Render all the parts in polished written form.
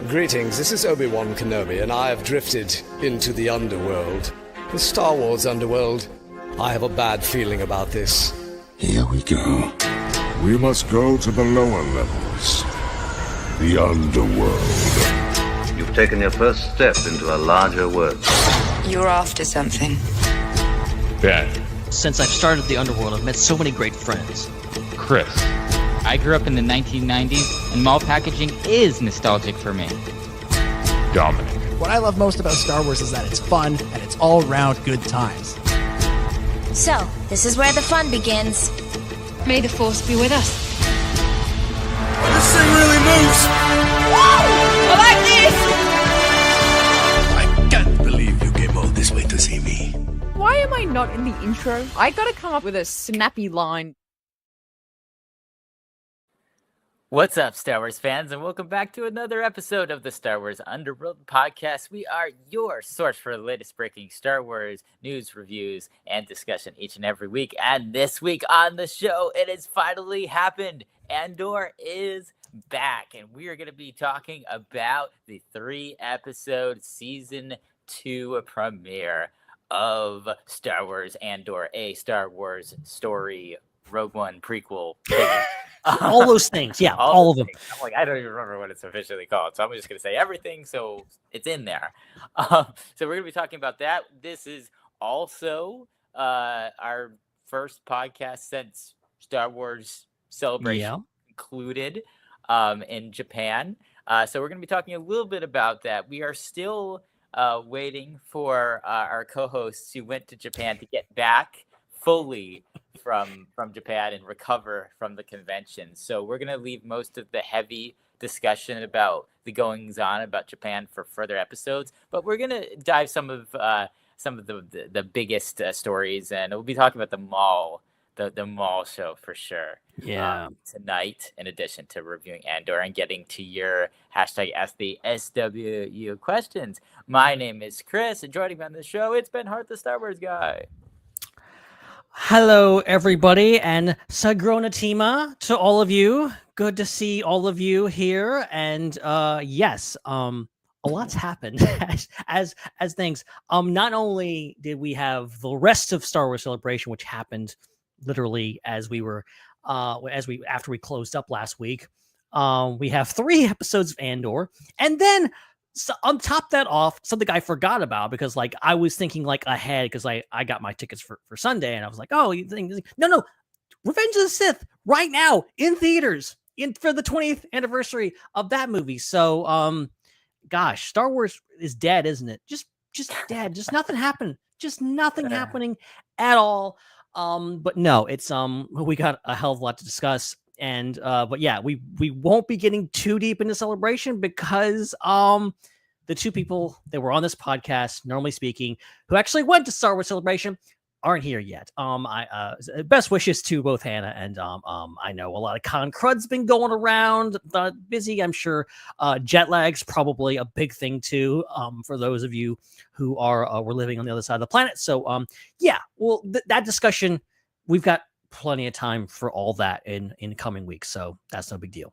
Greetings, this is Obi-Wan Kenobi, and I have drifted into the Underworld. The Star Wars Underworld. I have a bad feeling about this. Here we go. We must go to the lower levels. The Underworld. You've taken your first step into a larger world. You're after something. Ben. Since I've started the Underworld, I've met so many great friends. Chris. I grew up in the 1990s, and mall packaging is nostalgic for me. Dominic. What I love most about Star Wars is that it's fun and it's all-round good times. So, this is where the fun begins. May the Force be with us. This thing really moves! Whoa! I like this! I can't believe you came all this way to see me. Why am I not in the intro? I gotta come up with a snappy line. What's up, Star Wars fans, and welcome back to another episode of the Star Wars Underworld podcast. We are your source for the latest breaking Star Wars news, reviews, and discussion each and every week. And this week on the show, it has finally happened. Andor is back, and we are going to be talking about the 3-episode Season 2 premiere of Star Wars Andor, a Star Wars story, Rogue One prequel thing. All those things, yeah, all of them. I'm like, I don't even remember what it's officially called, so I'm just going to say everything, so it's in there. So we're going to be talking about that. This is also our first podcast since Star Wars Celebration concluded in Japan. So we're going to be talking a little bit about that. We are still waiting for our co-hosts who went to Japan to get back fully from Japan and recover from the convention. So we're going to leave most of the heavy discussion about the goings-on about Japan for further episodes, but we're going to dive some of the biggest stories, and we'll be talking about the mall show for sure. Yeah. Tonight, in addition to reviewing Andor and getting to your hashtag Ask the SWU questions. My name is Chris, and joining me on the show, it's been Hart, the Star Wars guy. Hello, everybody, and Sagronatima to all of you. Good to see all of you here. And yes, a lot's happened as things. Not only did we have the rest of Star Wars Celebration, which happened literally as we were after we closed up last week. We have 3 episodes of Andor, and then. So on top that off, something I forgot about because like I was thinking like ahead because I got my tickets for Sunday and I was like, oh, you think no, Revenge of the Sith right now in theaters for the 20th anniversary of that movie. So gosh, Star Wars is dead, isn't it? Just dead. Just nothing happened. Just nothing happening at all. But no, it's we got a hell of a lot to discuss. And but yeah, we won't be getting too deep into Celebration because the 2 people that were on this podcast, normally speaking, who actually went to Star Wars Celebration aren't here yet. I best wishes to both Hannah and I know a lot of con crud's been going around, busy. I'm sure jet lag's probably a big thing too. For those of you who were living on the other side of the planet. So yeah, well that discussion we've got plenty of time for all that in coming weeks, so that's no big deal.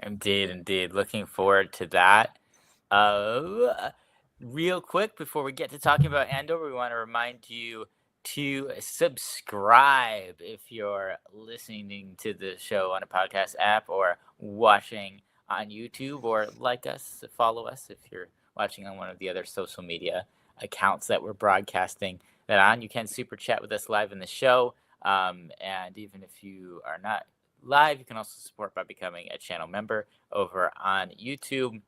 Indeed. Looking forward to that. Real quick before we get to talking about Andor, we want to remind you to subscribe if you're listening to the show on a podcast app or watching on YouTube, or like us, follow us if you're watching on one of the other social media accounts that we're broadcasting that on. You can super chat with us live in the show. And even if you are not live, you can also support by becoming a channel member over on YouTube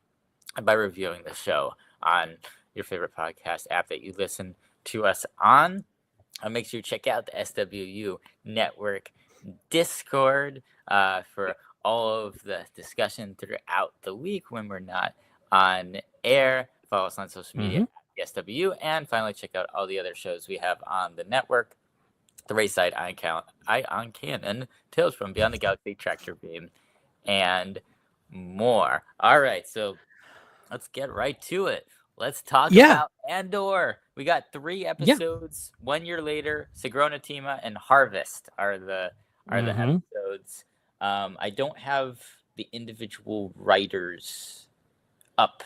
and by reviewing the show on your favorite podcast app that you listen to us on. Make sure you check out the SWU Network Discord for all of the discussion throughout the week when we're not on air. Follow us on social media at the SWU, and finally check out all the other shows we have on the network. The Raeside, Ion Cannon, Tales from Beyond the Galaxy, Tractor Beam, and more. All right, so let's get right to it. Let's talk about Andor. We got 3 episodes. 1 year later, Sagronatima and Harvest are the episodes. I don't have the individual writers up?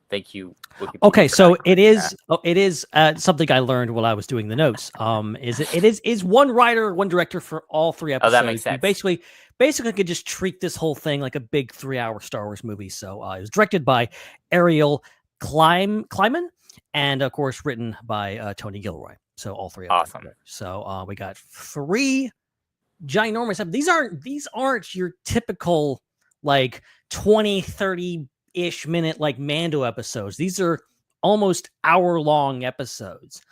Thank you, Wikipedia, Okay, for so not it including is something I learned while I was doing the notes. Is one writer, one director for all 3 that. episodes. Oh, that makes You sense. basically could just treat this whole thing like a big 3-hour Star Wars movie. So it was directed by Ariel Kleiman, and of course written by Tony Gilroy. So all 3 of Awesome. them. So we got 3 ginormous. These aren't your typical like 20, 30-ish minute like Mando episodes. These are almost hour-long episodes.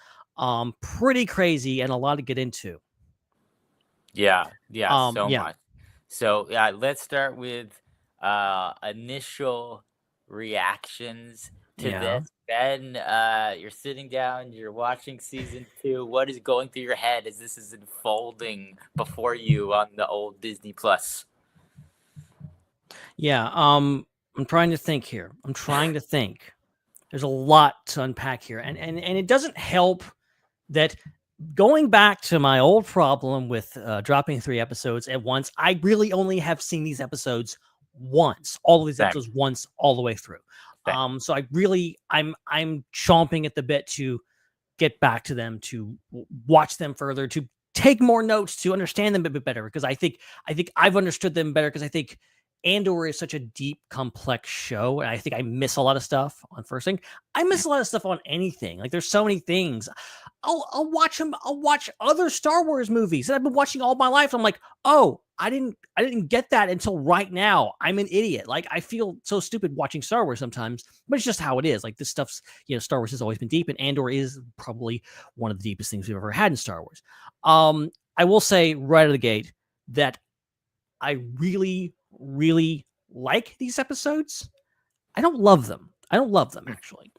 Pretty crazy and a lot to get into. Yeah, so yeah. much. So yeah, let's start with initial reactions to this. Ben, you're sitting down, you're watching season 2. What is going through your head as this is unfolding before you on the old Disney Plus? Yeah, I'm trying to think here. There's a lot to unpack here. And it doesn't help that going back to my old problem with dropping 3 episodes at once, I really only have seen these episodes once, all of these episodes once, all the way through. So I'm chomping at the bit to get back to them, to watch them further, to take more notes, to understand them a bit better, because I think I've understood them better, because I think Andor is such a deep, complex show, and I think I miss a lot of stuff on first thing. I miss a lot of stuff on anything. Like, there's so many things. I'll watch them. I'll watch other Star Wars movies that I've been watching all my life. I'm like, oh, I didn't get that until right now. I'm an idiot. Like, I feel so stupid watching Star Wars sometimes, but it's just how it is. Like, this stuff's, Star Wars has always been deep, and Andor is probably one of the deepest things we've ever had in Star Wars. I will say right out of the gate that I really, really like these episodes. I don't love them, actually.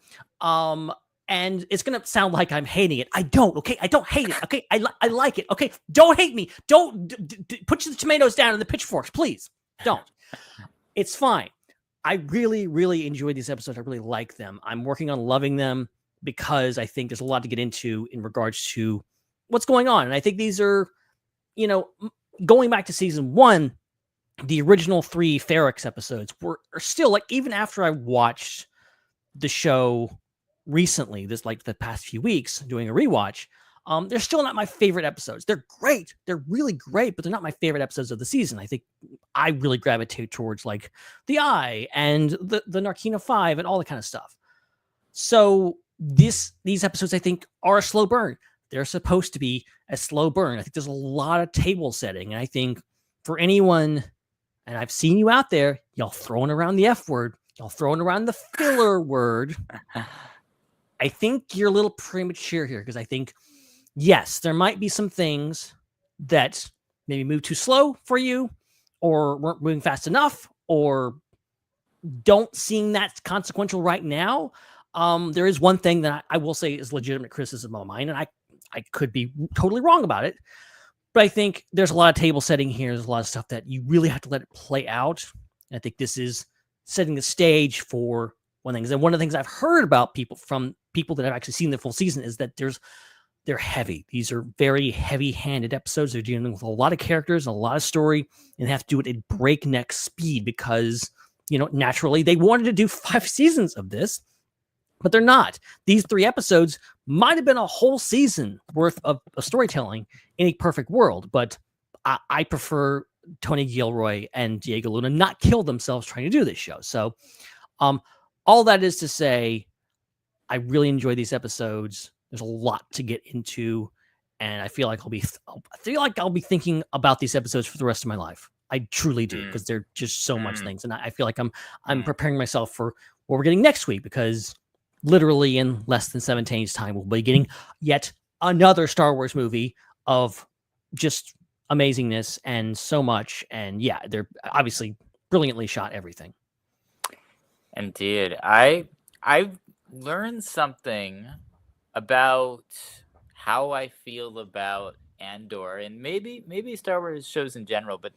And it's going to sound like I'm hating it. I don't, okay? I don't hate it, okay? I like it, okay? Don't hate me. Don't put the tomatoes down and the pitchforks, please. Don't. It's fine. I really, really enjoy these episodes. I really like them. I'm working on loving them because I think there's a lot to get into in regards to what's going on. And I think these are, going back to season 1, the original 3 Ferrix episodes are still, like, even after I watched the show recently, the past few weeks, doing a rewatch, they're still not my favorite episodes. They're great. They're really great, but they're not my favorite episodes of the season. I think I really gravitate towards like the Eye and the Narkina 5 and all that kind of stuff. So these episodes, I think, are a slow burn. They're supposed to be a slow burn. I think there's a lot of table setting, and I think for anyone, and I've seen you out there, y'all throwing around the F word, y'all throwing around the filler word. I think you're a little premature here, because I think, yes, there might be some things that maybe move too slow for you, or weren't moving fast enough, or don't seem that consequential right now. There is one thing that I will say is legitimate criticism of mine, and I could be totally wrong about it, but I think there's a lot of table setting here. There's a lot of stuff that you really have to let it play out. And I think this is setting the stage for one thing. And one of the things I've heard about people that have actually seen the full season is that they're heavy. These are very heavy-handed episodes. They're dealing with a lot of characters and a lot of story, and they have to do it at breakneck speed because, naturally they wanted to do 5 seasons of this, but they're not. These 3 episodes might have been a whole season worth of storytelling in a perfect world, but I prefer Tony Gilroy and Diego Luna not kill themselves trying to do this show. So all that is to say, I really enjoy these episodes. There's a lot to get into, and I feel like I'll be thinking about these episodes for the rest of my life. I truly do, because they're just so much things, and I feel like I'm preparing myself for what we're getting next week, because literally in less than 7 days' time, we'll be getting yet another Star Wars movie of just amazingness and so much. And yeah, they're obviously brilliantly shot, everything. Indeed. I've learned something about how I feel about Andor, and maybe Star Wars shows in general, but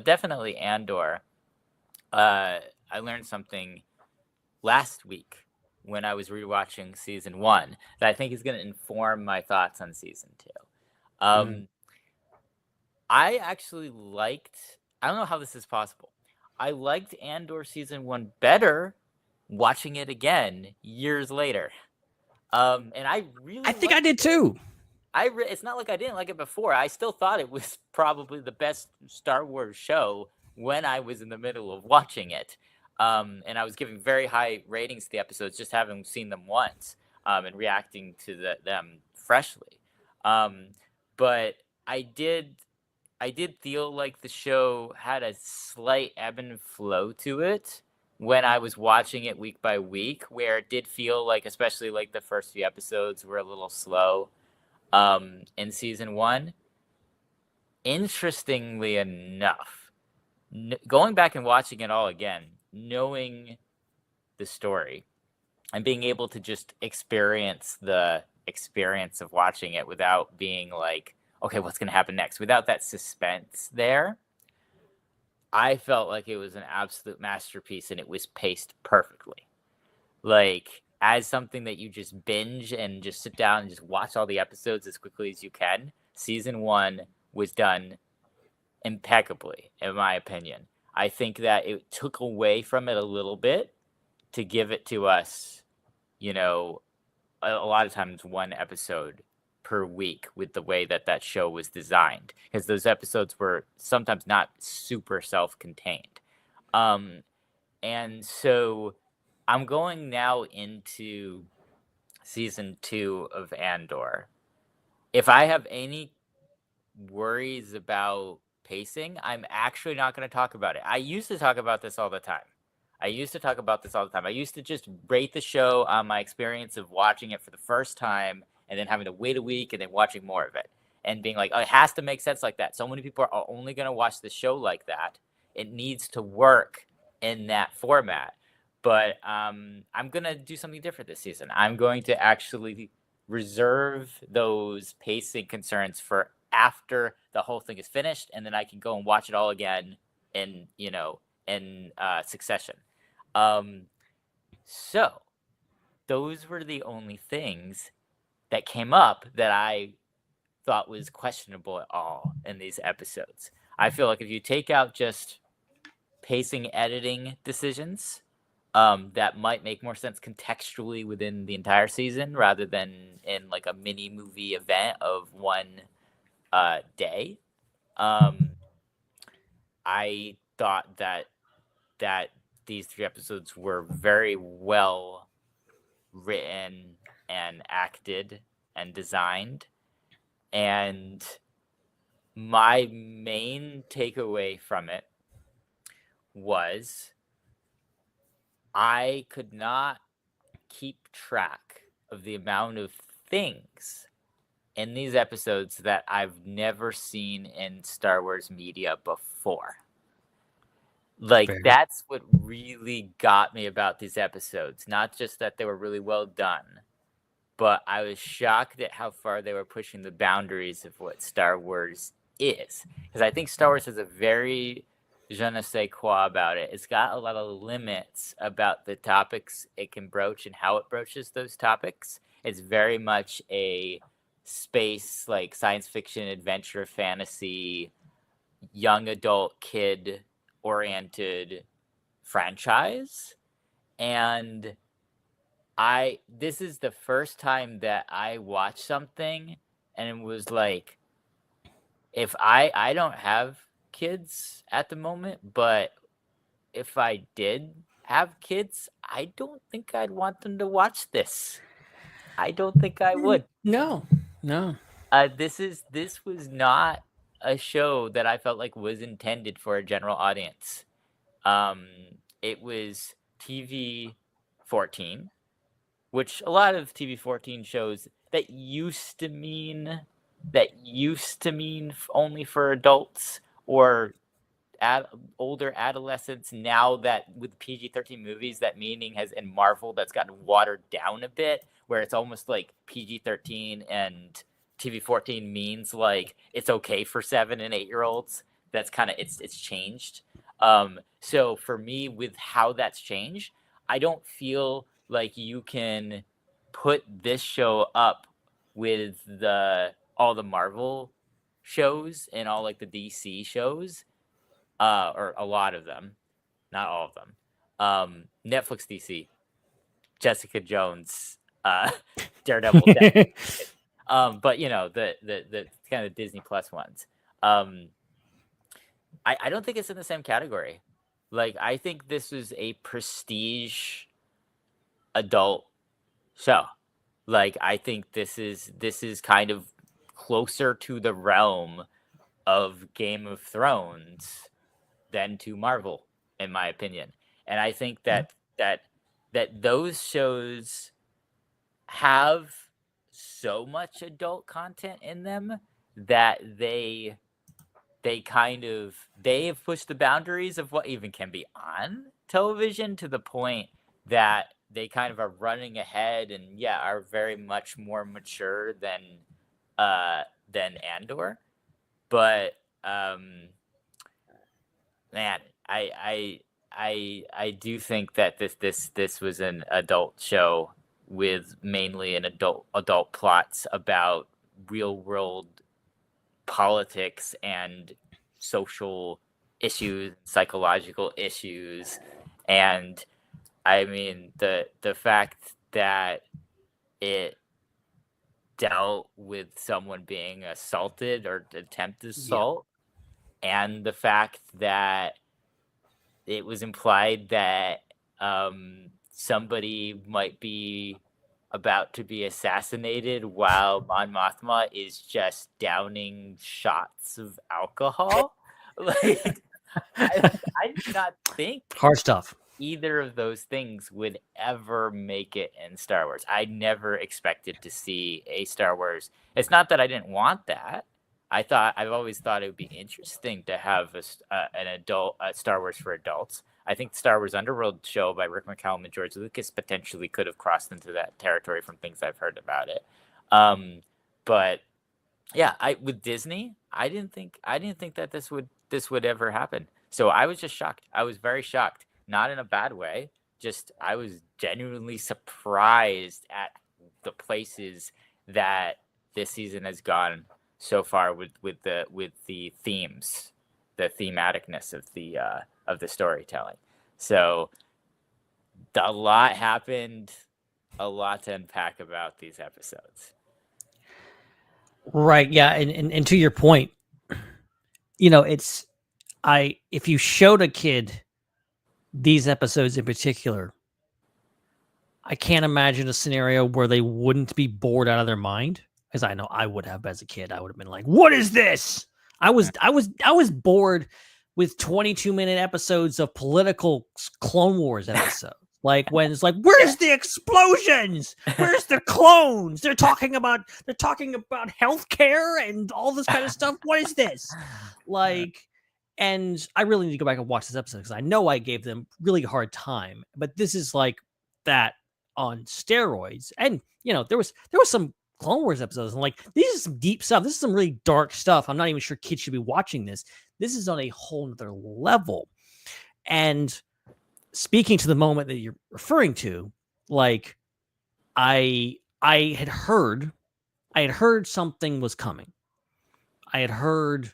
definitely Andor. I learned something last week when I was rewatching season 1 that I think is going to inform my thoughts on season 2. I actually I don't know how this is possible. I liked Andor season 1 better watching it again years later. And I really I think I did too. It's not like I didn't like it before. I still thought it was probably the best Star Wars show when I was in the middle of watching it. And I was giving very high ratings to the episodes, just having seen them once, and reacting to them freshly. But I did feel like the show had a slight ebb and flow to it when I was watching it week by week, where it did feel like, especially like the first few episodes were a little slow in season 1. Interestingly enough, going back and watching it all again, knowing the story and being able to just experience the experience of watching it without being like, okay, what's going to happen next? Without that suspense there, I felt like it was an absolute masterpiece, and it was paced perfectly. Like, as something that you just binge and just sit down and just watch all the episodes as quickly as you can, season 1 was done impeccably, in my opinion. I think that it took away from it a little bit to give it to us, a lot of times one episode per week with the way that show was designed, because those episodes were sometimes not super self-contained. And so I'm going now into season 2 of Andor. If I have any worries about pacing, I'm actually not going to talk about it. I used to talk about this all the time. I used to just rate the show on my experience of watching it for the first time and then having to wait a week and then watching more of it and being like, oh, it has to make sense like that. So many people are only going to watch the show like that. It needs to work in that format. But I'm going to do something different this season. I'm going to actually reserve those pacing concerns for after the whole thing is finished, and then I can go and watch it all again in succession. So those were the only things that came up that I thought was questionable at all in these episodes. I feel like if you take out just pacing, editing decisions, that might make more sense contextually within the entire season rather than in like a mini movie event of one day. I thought that these 3 episodes were very well written and acted and designed. And my main takeaway from it was I could not keep track of the amount of things in these episodes that I've never seen in Star Wars media before. Like, Fair. that's what really got me about these episodes. Not just that they were really well done, but I was shocked at how far they were pushing the boundaries of what Star Wars is. Because I think Star Wars has a very je ne sais quoi about it. It's got a lot of limits about the topics it can broach and how it broaches those topics. It's very much a space, like science fiction, adventure, fantasy, young adult, kid oriented franchise. And this is the first time that I watched something and it was like, if I don't have kids at the moment, but if I did have kids, I don't think I'd want them to watch this. I don't think I would. No. This was not a show that I felt like was intended for a general audience. It was TV 14, which a lot of TV 14 shows that used to mean only for adults or older adolescents. Now that with PG-13 movies, that meaning has in Marvel that's gotten watered down a bit, where it's almost like PG-13 and TV-14 means like it's okay for 7 and 8-year-olds. That's kind of it's changed. So for me, with how that's changed, I don't feel like you can put this show up with all the Marvel shows and all like the DC shows, or a lot of them, not all of them. Netflix DC Jessica Jones, Daredevil. But you know, the kind of Disney Plus ones. I don't think it's in the same category. Like, I think this is a prestige adult show. Like, I think this is kind of closer to the realm of Game of Thrones than to Marvel, in my opinion. And I think that those shows have so much adult content in them that they've pushed the boundaries of what even can be on television to the point that they kind of are running ahead and are very much more mature than Andor. But man, I do think that this was an adult show with mainly an adult plots about real world politics and social issues, psychological issues. And I mean, the fact that it dealt with someone being assaulted or attempted assault, and the fact that it was implied that somebody might be about to be assassinated while Mon Mothma is just downing shots of alcohol. Like, I do not think hard stuff. Either of those things would ever make it in Star Wars. I never expected to see a Star Wars. It's not that I didn't want that. I've always thought it would be interesting to have an adult Star Wars for adults. I think the Star Wars Underworld show by Rick McCallum and George Lucas potentially could have crossed into that territory from things I've heard about it. But yeah, with Disney, I didn't think that this would ever happen. So I was just shocked. I was very shocked, not in a bad way. Just I was genuinely surprised at the places that this season has gone so far with the themes, the thematicness of the storytelling. So a lot happened, a lot to unpack about these episodes. Right. Yeah. And to your point, you know, if you showed a kid these episodes in particular, I can't imagine a scenario where they wouldn't be bored out of their mind. Because I know I would have as a kid. I would have been like, "What is this?" I was bored with 22-minute episodes of political Clone Wars episodes. Like when it's like, "Where's the explosions? Where's the clones? They're talking about healthcare and all this kind of stuff. What is this?" Like, and I really need to go back and watch this episode because I know I gave them really hard time. But this is like that on steroids. And you know, there was some Clone Wars episodes and like these are some deep stuff. This is some really dark stuff. I'm not even sure kids should be watching this. This is on a whole nother level. And speaking to the moment that you're referring to, like I had heard something was coming. I had heard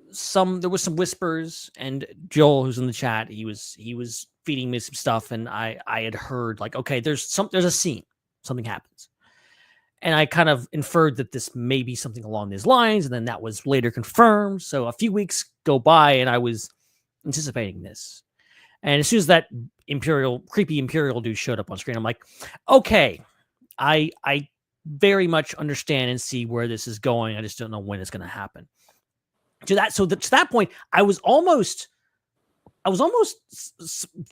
there was some whispers, and Joel, who's in the chat, he was feeding me some stuff, and I had heard like, okay, there's a scene, something happens. And I kind of inferred that this may be something along these lines, and then that was later confirmed. So a few weeks go by, and I was anticipating this. And as soon as that creepy Imperial dude showed up on screen, I'm like, okay, I very much understand and see where this is going. I just don't know when it's going to happen. To that point, I was almost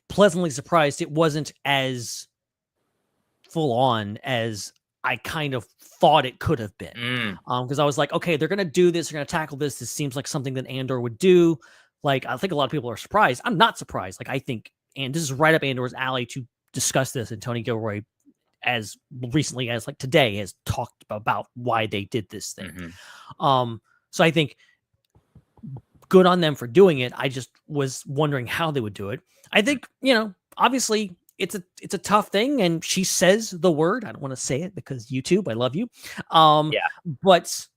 pleasantly surprised it wasn't as full on as I kind of thought it could have been. Because I was like, okay, they're going to do this. They're going to tackle this. This seems like something that Andor would do. Like, I think a lot of people are surprised. I'm not surprised. Like, I think, and this is right up Andor's alley to discuss this. And Tony Gilroy, as recently as like today, has talked about why they did this thing. So I think good on them for doing it. I just was wondering how they would do it. I think, you know, obviously it's a tough thing, and she says the word. I don't want to say it because YouTube, I love you. But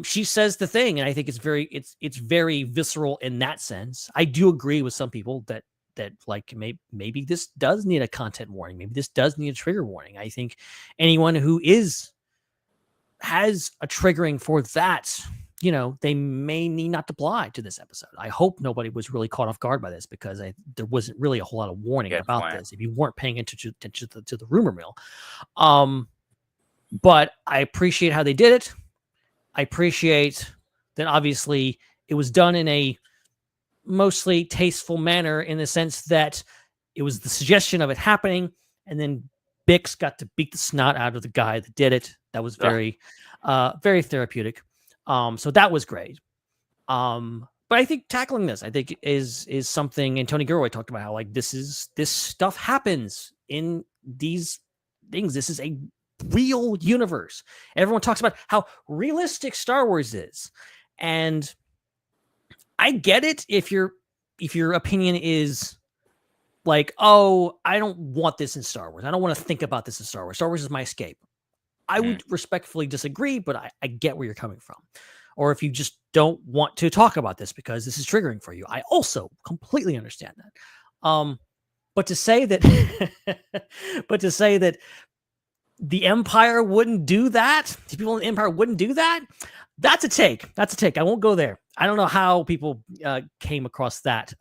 she says the thing, and I think it's very visceral in that sense. I do agree with some people that that like maybe this does need a content warning. Maybe this does need a trigger warning. I think anyone who has a triggering for that, they may need not to apply to this episode. I hope nobody was really caught off guard by this, because there wasn't really a whole lot of warning about this if you weren't paying attention to the rumor mill. But I appreciate how they did it. I appreciate that obviously it was done in a mostly tasteful manner, in the sense that it was the suggestion of it happening, and then Bix got to beat the snot out of the guy that did it. That was very therapeutic. So that was great. But I think tackling this, I think is something, and Tony Gilroy talked about how like this stuff happens in these things. This is a real universe. Everyone talks about how realistic Star Wars is, and I get it if your opinion is like, oh, I don't want this in Star Wars. I don't want to think about this in Star Wars. Star Wars is my escape. I would respectfully disagree, but I get where you're coming from. Or if you just don't want to talk about this because this is triggering for you, I also completely understand that. But to say that, the Empire wouldn't do that, the people in the Empire wouldn't do that, that's a take. That's a take. I won't go there. I don't know how people came across that,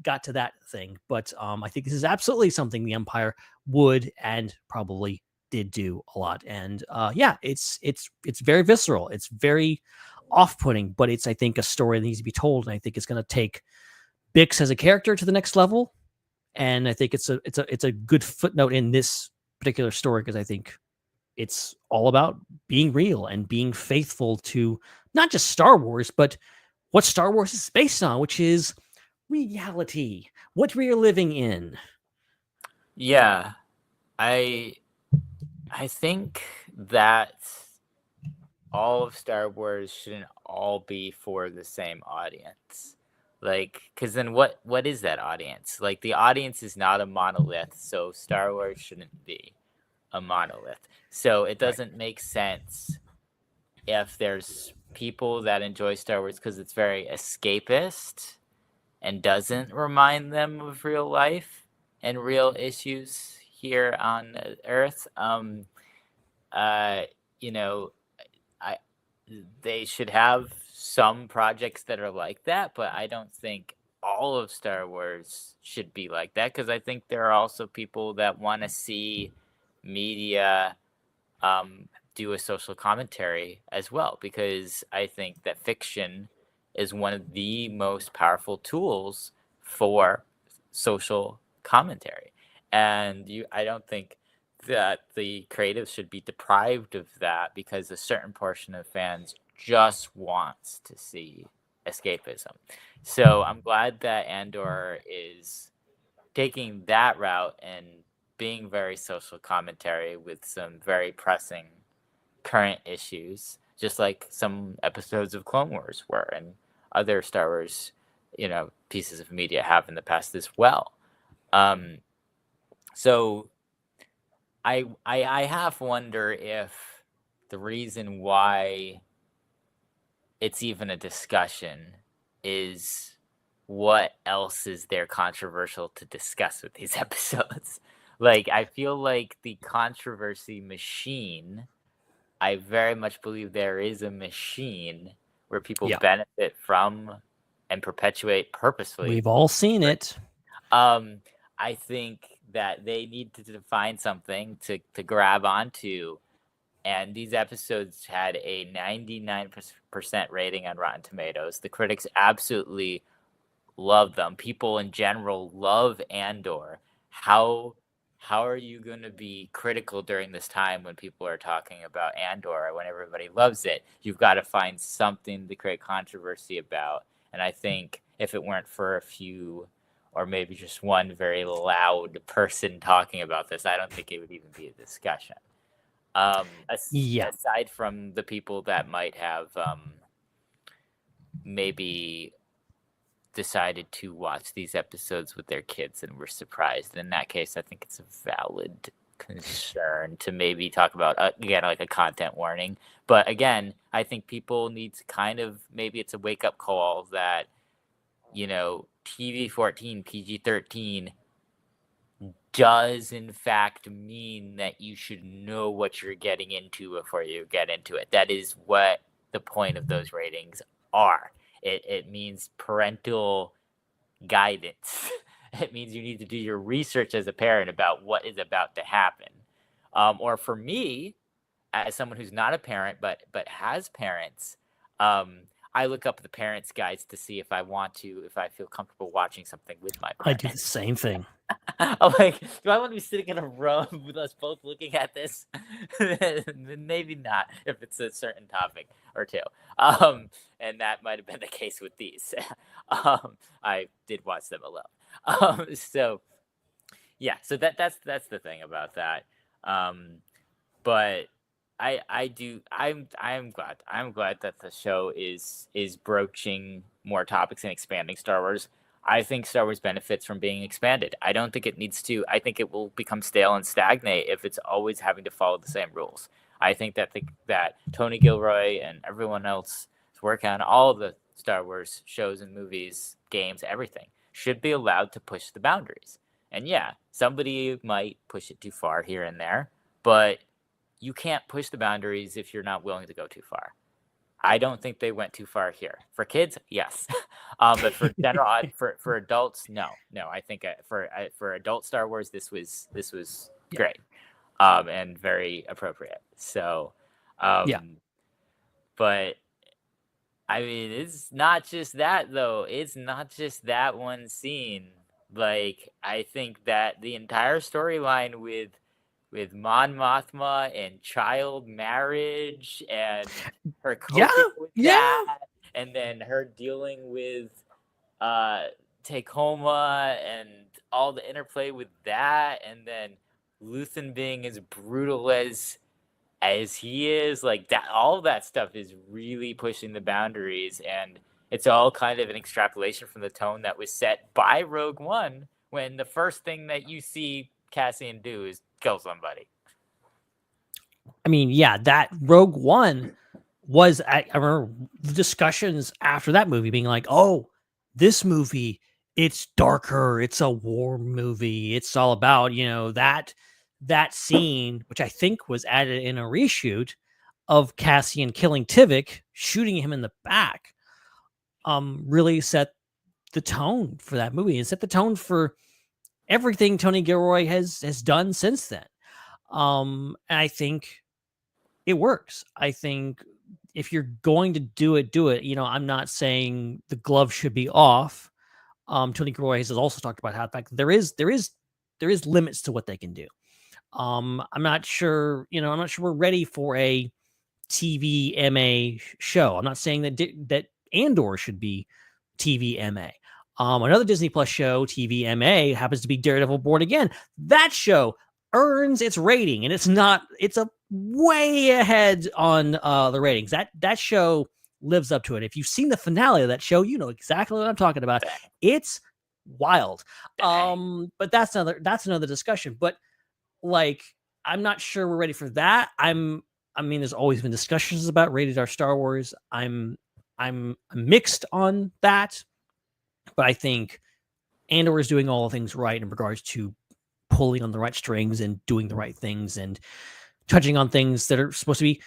got to that thing, but I think this is absolutely something the Empire would and probably did do a lot. And it's very visceral. It's very off-putting, but it's, I think, a story that needs to be told, and I think it's going to take Bix as a character to the next level. And I think it's a good footnote in this particular story, because I think it's all about being real and being faithful to not just Star Wars, but what Star Wars is based on, which is reality, what we are living in. Yeah, I think that all of Star Wars shouldn't all be for the same audience. Like, because then what is that audience? Like, the audience is not a monolith, so Star Wars shouldn't be a monolith. So it doesn't make sense if there's people that enjoy Star Wars because it's very escapist and doesn't remind them of real life and real issues here on Earth. They should have some projects that are like that, but I don't think all of Star Wars should be like that, because I think there are also people that want to see media do a social commentary as well, because I think that fiction is one of the most powerful tools for social commentary. And I don't think that the creatives should be deprived of that because a certain portion of fans just wants to see escapism. So I'm glad that Andor is taking that route and being very social commentary with some very pressing current issues, just like some episodes of Clone Wars were, and other Star Wars, pieces of media have in the past as well. So I half wonder if the reason why it's even a discussion is what else is there controversial to discuss with these episodes. Like, I feel like the controversy machine, I very much believe there is a machine where people benefit from and perpetuate purposefully. We've all seen it. I think that they need to find something to grab onto. And these episodes had a 99% rating on Rotten Tomatoes. The critics absolutely love them. People in general love Andor. How are you going to be critical during this time when people are talking about Andor, when everybody loves it? You've got to find something to create controversy about. And I think if it weren't for a few, or maybe just one very loud person talking about this, I don't think it would even be a discussion. Aside from the people that might have maybe decided to watch these episodes with their kids and were surprised. In that case, I think it's a valid concern to maybe talk about, again, like a content warning. But again, I think people need to kind of, maybe it's a wake-up call that TV 14, PG 13 does in fact mean that you should know what you're getting into before you get into it. That is what the point of those ratings are. It means parental guidance. It means you need to do your research as a parent about what is about to happen. Or for me, as someone who's not a parent but has parents, I look up the parents' guides to see if I feel comfortable watching something with my I parents. do the same thing. I'm like, do I want to be sitting in a row with us both looking at this? Maybe not, if it's a certain topic or two. And that might have been the case with these. I did watch them alone. So yeah, so that's the thing about that. But I'm glad that the show is broaching more topics and expanding Star Wars. I think Star Wars benefits from being expanded. I don't think it needs to. I think it will become stale and stagnate if it's always having to follow the same rules. I think that that Tony Gilroy and everyone else is working on all the Star Wars shows and movies, games, everything should be allowed to push the boundaries. And yeah, somebody might push it too far here and there, but you can't push the boundaries if you're not willing to go too far. I don't think they went too far here. For kids, yes, but for general, for adults, no. I think for adult Star Wars, this was great, and very appropriate. So, Yeah. But I mean, it's not just that though. It's not just that one scene. Like, I think that the entire storyline with Mon Mothma and child marriage and her coping with that, and then her dealing with Tacoma and all the interplay with that, and then Luthen being as brutal as he is, like that, all that stuff is really pushing the boundaries, and it's all kind of an extrapolation from the tone that was set by Rogue One, when the first thing that you see Cassian do is kill somebody. I mean, yeah, that Rogue One was, I remember the discussions after that movie being like, oh, this movie, it's darker, it's a war movie, it's all about, that scene, which I think was added in a reshoot of Cassian killing Tivik, shooting him in the back, really set the tone for that movie and set the tone for everything Tony Gilroy has done since then. And I think it works. I think if you're going to do it, do it. I'm not saying the glove should be off. Tony Gilroy has also talked about how, in fact, there is limits to what they can do. I'm not sure we're ready for a TV MA show. I'm not saying that Andor should be TV MA. Another Disney Plus show, TV MA, happens to be Daredevil Born Again. That show earns its rating, and it's a way ahead on the ratings. That show lives up to it. If you've seen the finale of that show, you know exactly what I'm talking about. It's wild. But that's another discussion. But like, I'm not sure we're ready for that. I mean, there's always been discussions about rated R Star Wars. I'm mixed on that, but I think Andor is doing all the things right in regards to pulling on the right strings and doing the right things and touching on things that are supposed to be,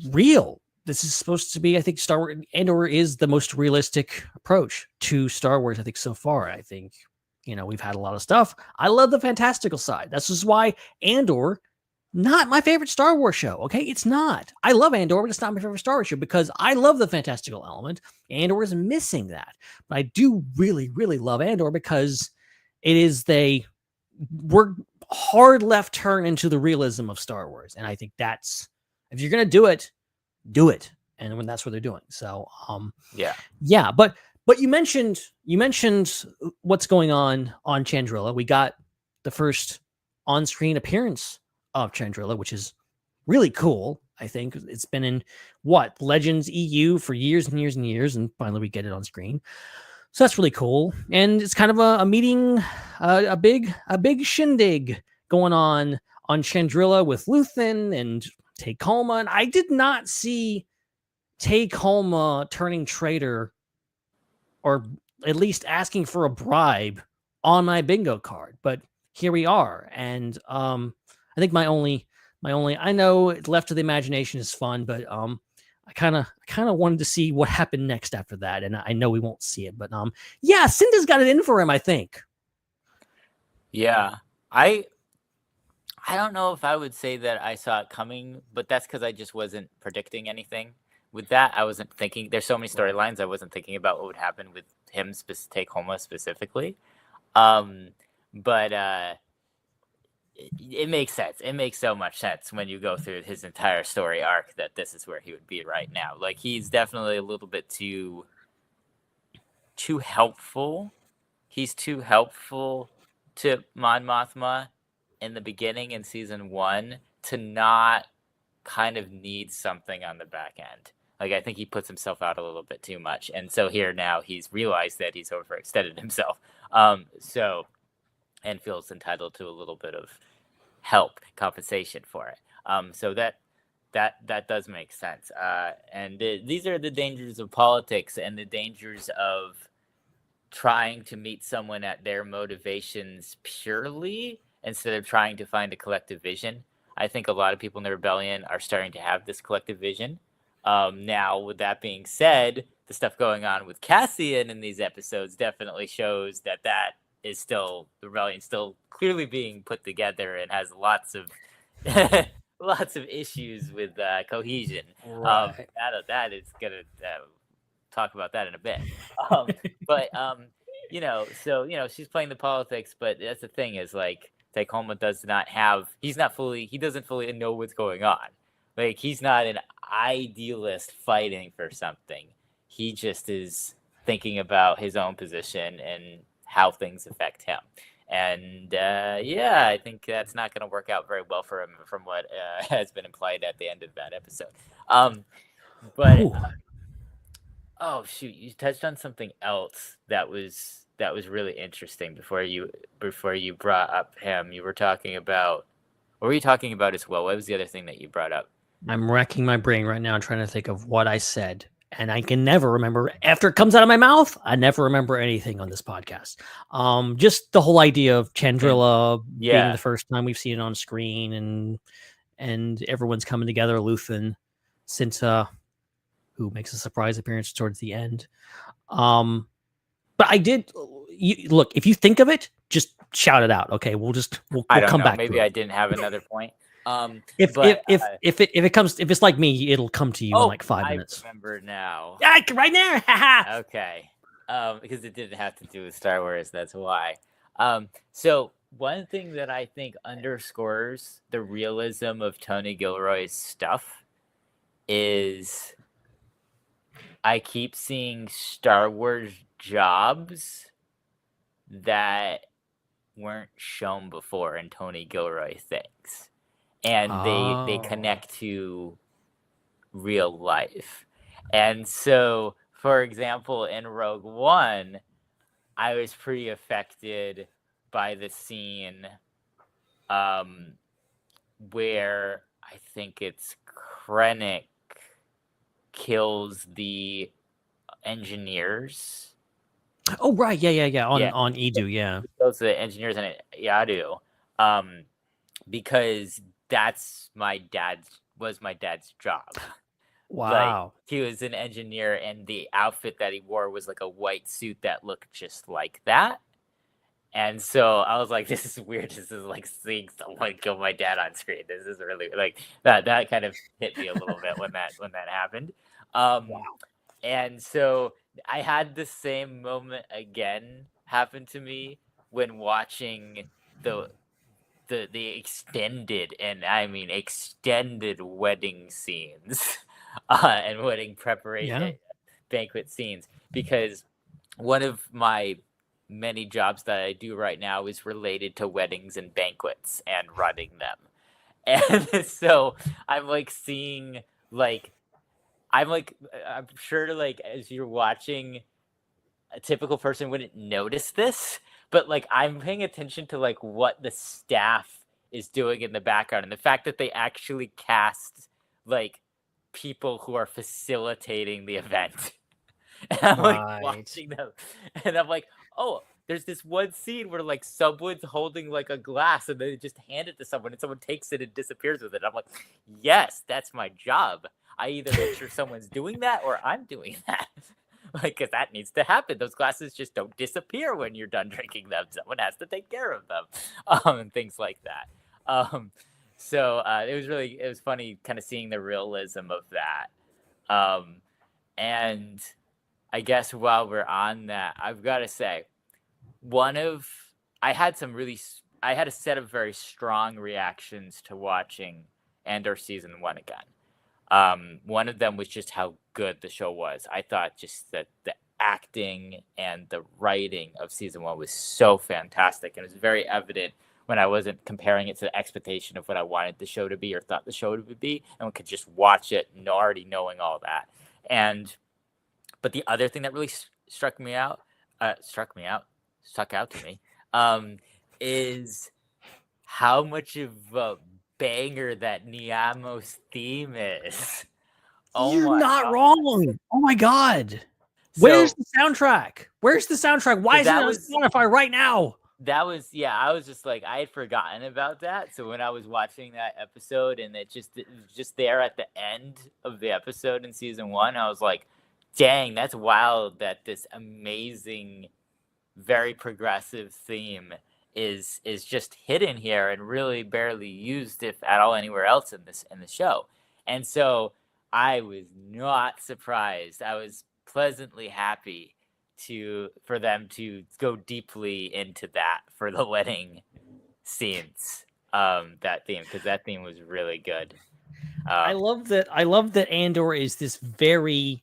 real. This is supposed to be, I think, Star Wars. Andor is the most realistic approach to Star Wars, I think, so far. I think, we've had a lot of stuff. I love the fantastical side. That's just why Andor, not my favorite Star Wars show. Okay, it's not. I love Andor, but it's not my favorite Star Wars show because I love the fantastical element. Andor is missing that. But I do really, really love Andor because it is we're hard left turn into the realism of Star Wars. And I think that's, if you're going to do it, do it. And when that's what they're doing. So, yeah. But you mentioned what's going on Chandrila. We got the first on-screen appearance of Chandrila, which is really cool. I think it's been in Legends EU for years and years and years. And finally we get it on screen. So that's really cool. And it's kind of a meeting, a big shindig going on Chandrila with Luthen and Tacoma. And I did not see Tacoma turning traitor or at least asking for a bribe on my bingo card. But here we are, and I think my only I know left to the imagination is fun, but I kind of wanted to see what happened next after that, and I know we won't see it, but yeah, Cinda's got it in for him, I think. Yeah, I don't know if I would say that I saw it coming, but that's because I just wasn't predicting anything. With that, I wasn't thinking. There's so many storylines I wasn't thinking about what would happen with him, take Homa specifically. But it makes sense. It makes so much sense when you go through his entire story arc that this is where he would be right now. Like, he's definitely a little bit too helpful. He's too helpful to Mon Mothma in the beginning in season 1 to not kind of need something on the back end. Like, I think he puts himself out a little bit too much. And so here now he's realized that he's overextended himself. And feels entitled to a little bit of help, compensation for it. So that does make sense. And these are the dangers of politics and the dangers of trying to meet someone at their motivations purely instead of trying to find a collective vision. I think a lot of people in the rebellion are starting to have this collective vision. Now, with that being said, the stuff going on with Cassian in these episodes definitely shows that is still, the rebellion still clearly being put together and has lots of lots of issues with cohesion. Right. That is gonna talk about that in a bit. But she's playing the politics, but that's the thing is, like, Takoma he doesn't fully know what's going on. Like, he's not an idealist fighting for something. He just is thinking about his own position and how things affect him. And I think that's not going to work out very well for him from what has been implied at the end of that episode. Oh shoot, you touched on something else that was really interesting before you brought up him. You were talking about, what were you talking about as well? What was the other thing that you brought up? I'm racking my brain right now and trying to think of what I said. And I can never remember after it comes out of my mouth. I never remember anything on this podcast. Just the whole idea of Chandrila being the first time we've seen it on screen, and everyone's coming together. Luthen, Cinta, who makes a surprise appearance towards the end. But I did look. If you think of it, just shout it out. Okay, we'll come back. Maybe I didn't have another point. If it's like me, it'll come to you in like 5 minutes. I remember now. Yeah, right there. Okay. Because it didn't have to do with Star Wars, that's why. So one thing that I think underscores the realism of Tony Gilroy's stuff is I keep seeing Star Wars jobs that weren't shown before in Tony Gilroy things. And they connect to real life. And so, for example, in Rogue One, I was pretty affected by the scene where I think it's Krennic kills the engineers. Oh, right. Yeah. On Edu, yeah. He kills the engineers in Yadu. Because that's my dad's job. Wow. Like, he was an engineer, and the outfit that he wore was like a white suit that looked just like that. And so I was like, this is weird. This is like seeing someone kill my dad on screen. This is really like that kind of hit me a little bit when that happened. Wow. And so I had the same moment again happen to me when watching the extended, and I mean extended, wedding scenes and wedding preparation, banquet scenes, because one of my many jobs that I do right now is related to weddings and banquets and running them. And so I'm like seeing, like, I'm sure, like, as you're watching, a typical person wouldn't notice this, but like I'm paying attention to like what the staff is doing in the background, and the fact that they actually cast like people who are facilitating the event And I'm like Right. watching them, and I'm like, oh, there's this one scene where like someone's holding like a glass and they just hand it to someone and someone takes it and disappears with it. I'm like, yes, that's my job. I either make sure someone's doing that or I'm doing that. Like, because that needs to happen. Those glasses just don't disappear when you're done drinking them. Someone has to take care of them, and things like that. So it was funny kind of seeing the realism of that. And I guess while we're on that, I've got to say, I had a set of very strong reactions to watching Andor Season 1 again. One of them was just how good the show was. I thought just that the acting and the writing of Season 1 was so fantastic. And it was very evident when I wasn't comparing it to the expectation of what I wanted the show to be or thought the show would be, and we could just watch it already knowing all that. But the other thing that really stuck out to me, is how much of a banger that Niamo's theme is. You're not wrong. Oh my god. Where's the soundtrack? Where's the soundtrack? Why is it on Spotify right now? That was, I was just like, I had forgotten about that. So when I was watching that episode and it was just there at the end of the episode in Season 1, I was like, dang, that's wild that this amazing, very progressive theme is just hidden here and really barely used, if at all, anywhere else in the show. And so I was not surprised. I was pleasantly happy for them to go deeply into that for the wedding scenes, that theme, because that theme was really good. I love that Andor is this very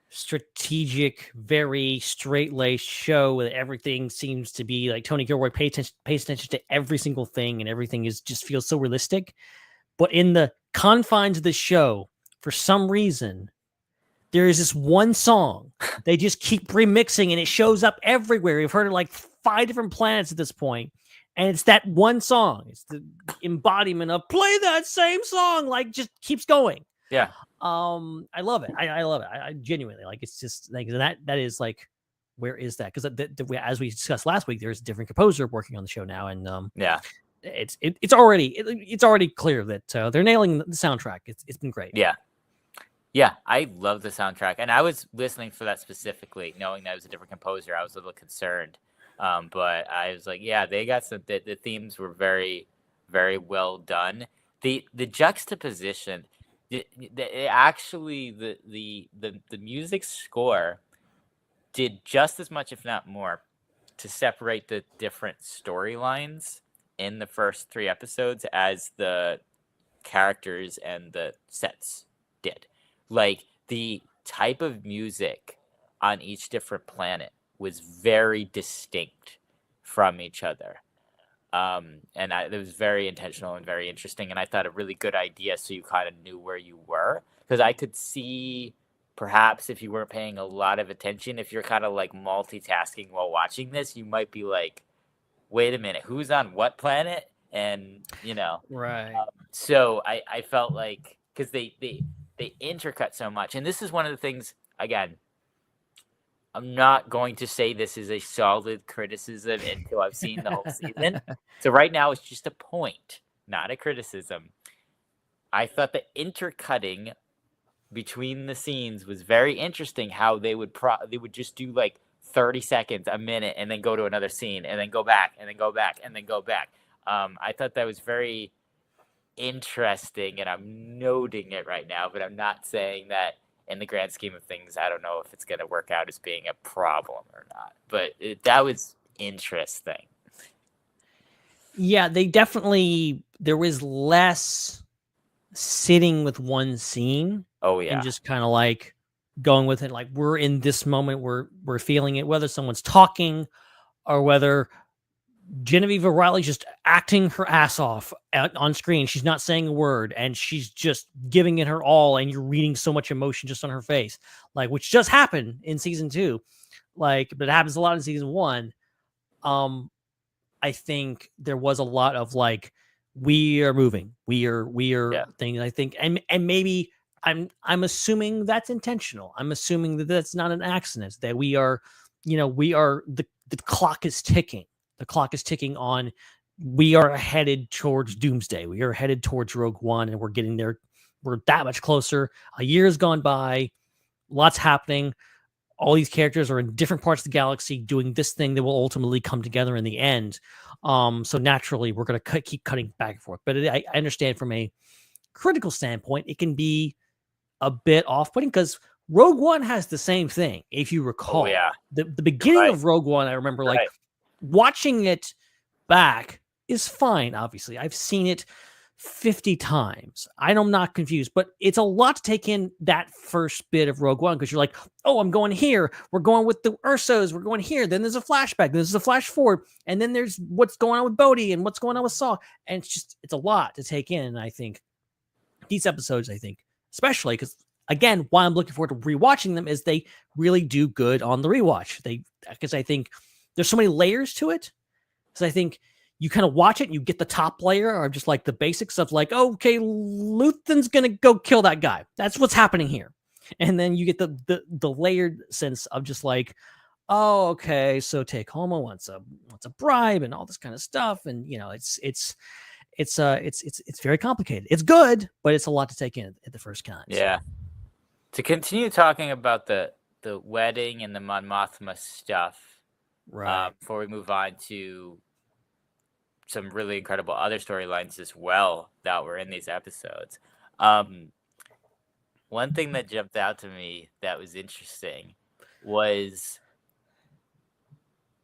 strategic, very straight-laced show that everything seems to be like Tony Gilroy pays attention to every single thing, and everything just feels so realistic. But in the confines of the show, for some reason, there is this one song they just keep remixing, and it shows up everywhere. We've heard it like 5 different planets at this point, and it's that one song. It's the embodiment of play that same song, like just keeps going. Yeah. I love it. I love it. I genuinely like. It's just like that is like, where is that? Because as we discussed last week, there's a different composer working on the show now, and it's already clear that they're nailing the soundtrack. It's been great. Yeah, I love the soundtrack, and I was listening for that specifically, knowing that it was a different composer. I was a little concerned, but I was like, yeah, they got some. The themes were very, very well done. The juxtaposition, the music score did just as much, if not more, to separate the different storylines in the first 3 episodes as the characters and the sets did. Like, the type of music on each different planet was very distinct from each other. It was very intentional and very interesting, and I thought a really good idea so you kind of knew where you were. Because I could see, perhaps, if you weren't paying a lot of attention, if you're kind of like multitasking while watching this, you might be like, wait a minute, who's on what planet? And, Right. So I felt like, because they intercut so much. And this is one of the things, again, I'm not going to say this is a solid criticism until I've seen the whole season. So right now it's just a point, not a criticism. I thought the intercutting between the scenes was very interesting, how they would just do like 30 seconds, a minute, and then go to another scene, and then go back, and then go back, and then go back. I thought that was very interesting, and I'm noting it right now, but I'm not saying that in the grand scheme of things, I don't know if it's going to work out as being a problem or not, but that was interesting. Yeah, there was less sitting with one scene. Oh yeah. And just kind of like going with it. Like, we're in this moment, we're feeling it, whether someone's talking or whether Genevieve O'Reilly's just acting her ass off on screen. She's not saying a word, and she's just giving it her all, and you're reading so much emotion just on her face, like, which just happened in Season 2, like, but it happens a lot in Season 1. I think there was a lot of like, we are moving, we are things. I think, and maybe I'm assuming that's intentional. I'm assuming that that's not an accident. That we are the clock is ticking. The clock is ticking on. We are headed towards Doomsday. We are headed towards Rogue One, and we're getting there. We're that much closer. A year has gone by. Lots happening. All these characters are in different parts of the galaxy doing this thing that will ultimately come together in the end. So naturally, we're going to keep cutting back and forth. But I understand from a critical standpoint, it can be a bit off-putting because Rogue One has the same thing. If you recall, the beginning of Rogue One, I remember watching it back is fine. Obviously, I've seen it 50 times. I'm not confused, but it's a lot to take in that first bit of Rogue One because you're like, oh, I'm going here. We're going with the Ursos. We're going here. Then there's a flashback. Then there's a flash forward. And then there's what's going on with Bodhi and what's going on with Saw. And it's a lot to take in. And I think these episodes, especially because, again, why I'm looking forward to rewatching them is they really do good on the rewatch. Because I think there's so many layers to it. Because I think you kind of watch it and you get the top layer or just like the basics of like, oh, okay, Luthen's going to go kill that guy. That's what's happening here. And then you get the layered sense of just like, oh, okay, so Take Home wants a bribe and all this kind of stuff. And, it's very complicated. It's good, but it's a lot to take in at the first time. Yeah. To continue talking about the wedding and the Mon Mothma stuff, right? Before we move on to some really incredible other storylines as well that were in these episodes. One thing that jumped out to me that was interesting was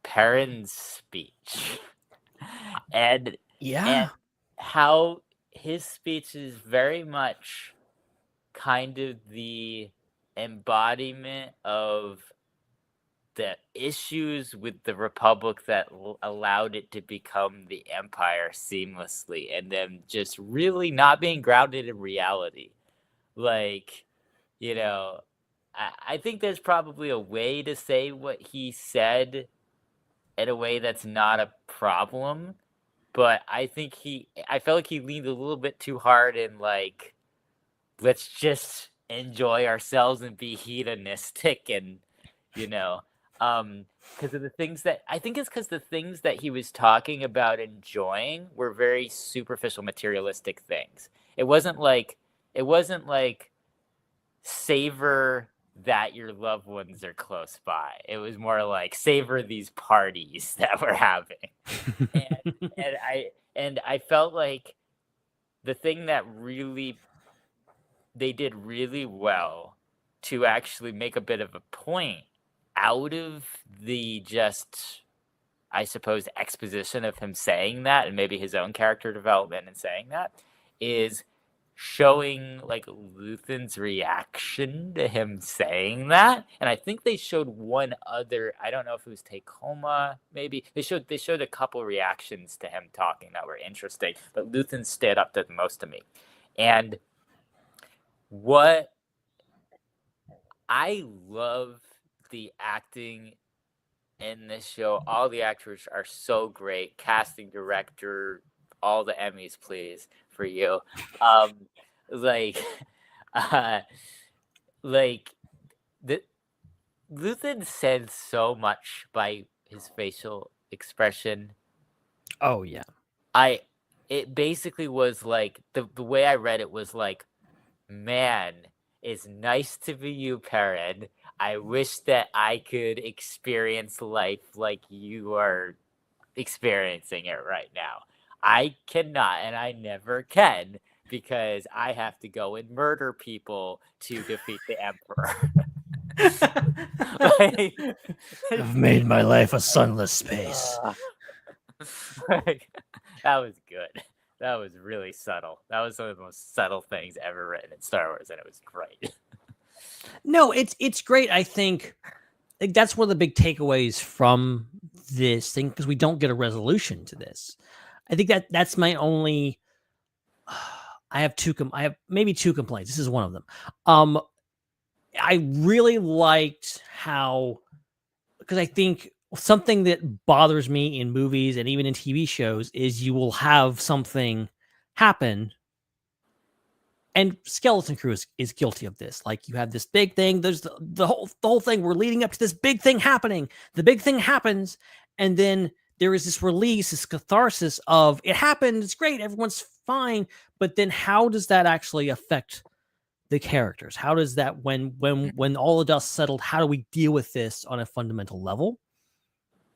Perrin's speech, and how his speech is very much kind of the embodiment of the issues with the Republic that allowed it to become the Empire seamlessly, and them just really not being grounded in reality. Like, I think there's probably a way to say what he said in a way that's not a problem, but I felt like he leaned a little bit too hard in like, let's just enjoy ourselves and be hedonistic and, because of the things that I think it's because the things that he was talking about enjoying were very superficial, materialistic things. It wasn't like savor that your loved ones are close by. It was more like savor these parties that we're having. and I felt like the thing that they did really well to actually make a bit of a point out of the just, I suppose, exposition of him saying that and maybe his own character development in saying that is showing like Luthen's reaction to him saying that. And I think they showed one other, I don't know if it was Takoma, maybe they showed a couple reactions to him talking that were interesting, but Luthen stood up to the most to me. And what I love the acting in this show. All the actors are so great. Casting, director, all the Emmys, please, for you. Luthen said so much by his facial expression. Oh yeah. It basically was like the way I read it was like, man, it's nice to be you, Perrin. I wish that I could experience life like you are experiencing it right now. I cannot, and I never can, because I have to go and murder people to defeat the Emperor. I've made my life a sunless space. That was good. That was really subtle. That was one of the most subtle things ever written in Star Wars, and it was great. No, it's great. I think that's one of the big takeaways from this thing, because we don't get a resolution to this. I think that's my only. I have maybe two complaints. This is one of them. I really liked how, because I think something that bothers me in movies and even in TV shows is you will have something happen And Skeleton Crew is guilty of this. Like, you have this big thing. There's the whole thing. We're leading up to this big thing happening. The big thing happens, and then there is this release, this catharsis of it happened. It's great. Everyone's fine. But then, how does that actually affect the characters? How does that, when all the dust settled, how do we deal with this on a fundamental level?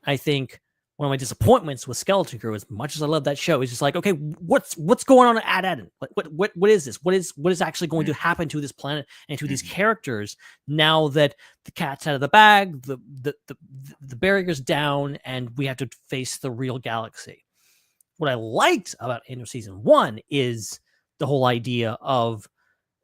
I think one of my disappointments with Skeleton Crew, as much as I love that show, is just like, okay, what's going on at Eden? What is this? What is actually going to happen to this planet and to these characters now that the cat's out of the bag, the barrier's down, and we have to face the real galaxy? What I liked about Andor Season 1 is the whole idea of,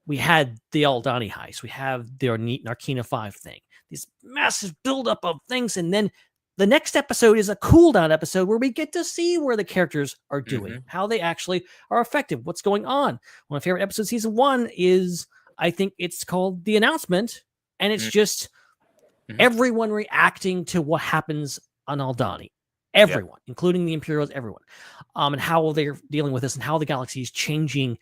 we had the Aldani heist, we have the Narkina 5 thing, this massive buildup of things, and then the next episode is a cool down episode where we get to see where the characters are doing, how they actually are effective, what's going on. One of my favorite episodes of Season 1 is, I think it's called The Announcement, and it's just everyone reacting to what happens on Aldani. Everyone, including the Imperials, everyone. And how they're dealing with this and how the galaxy is changing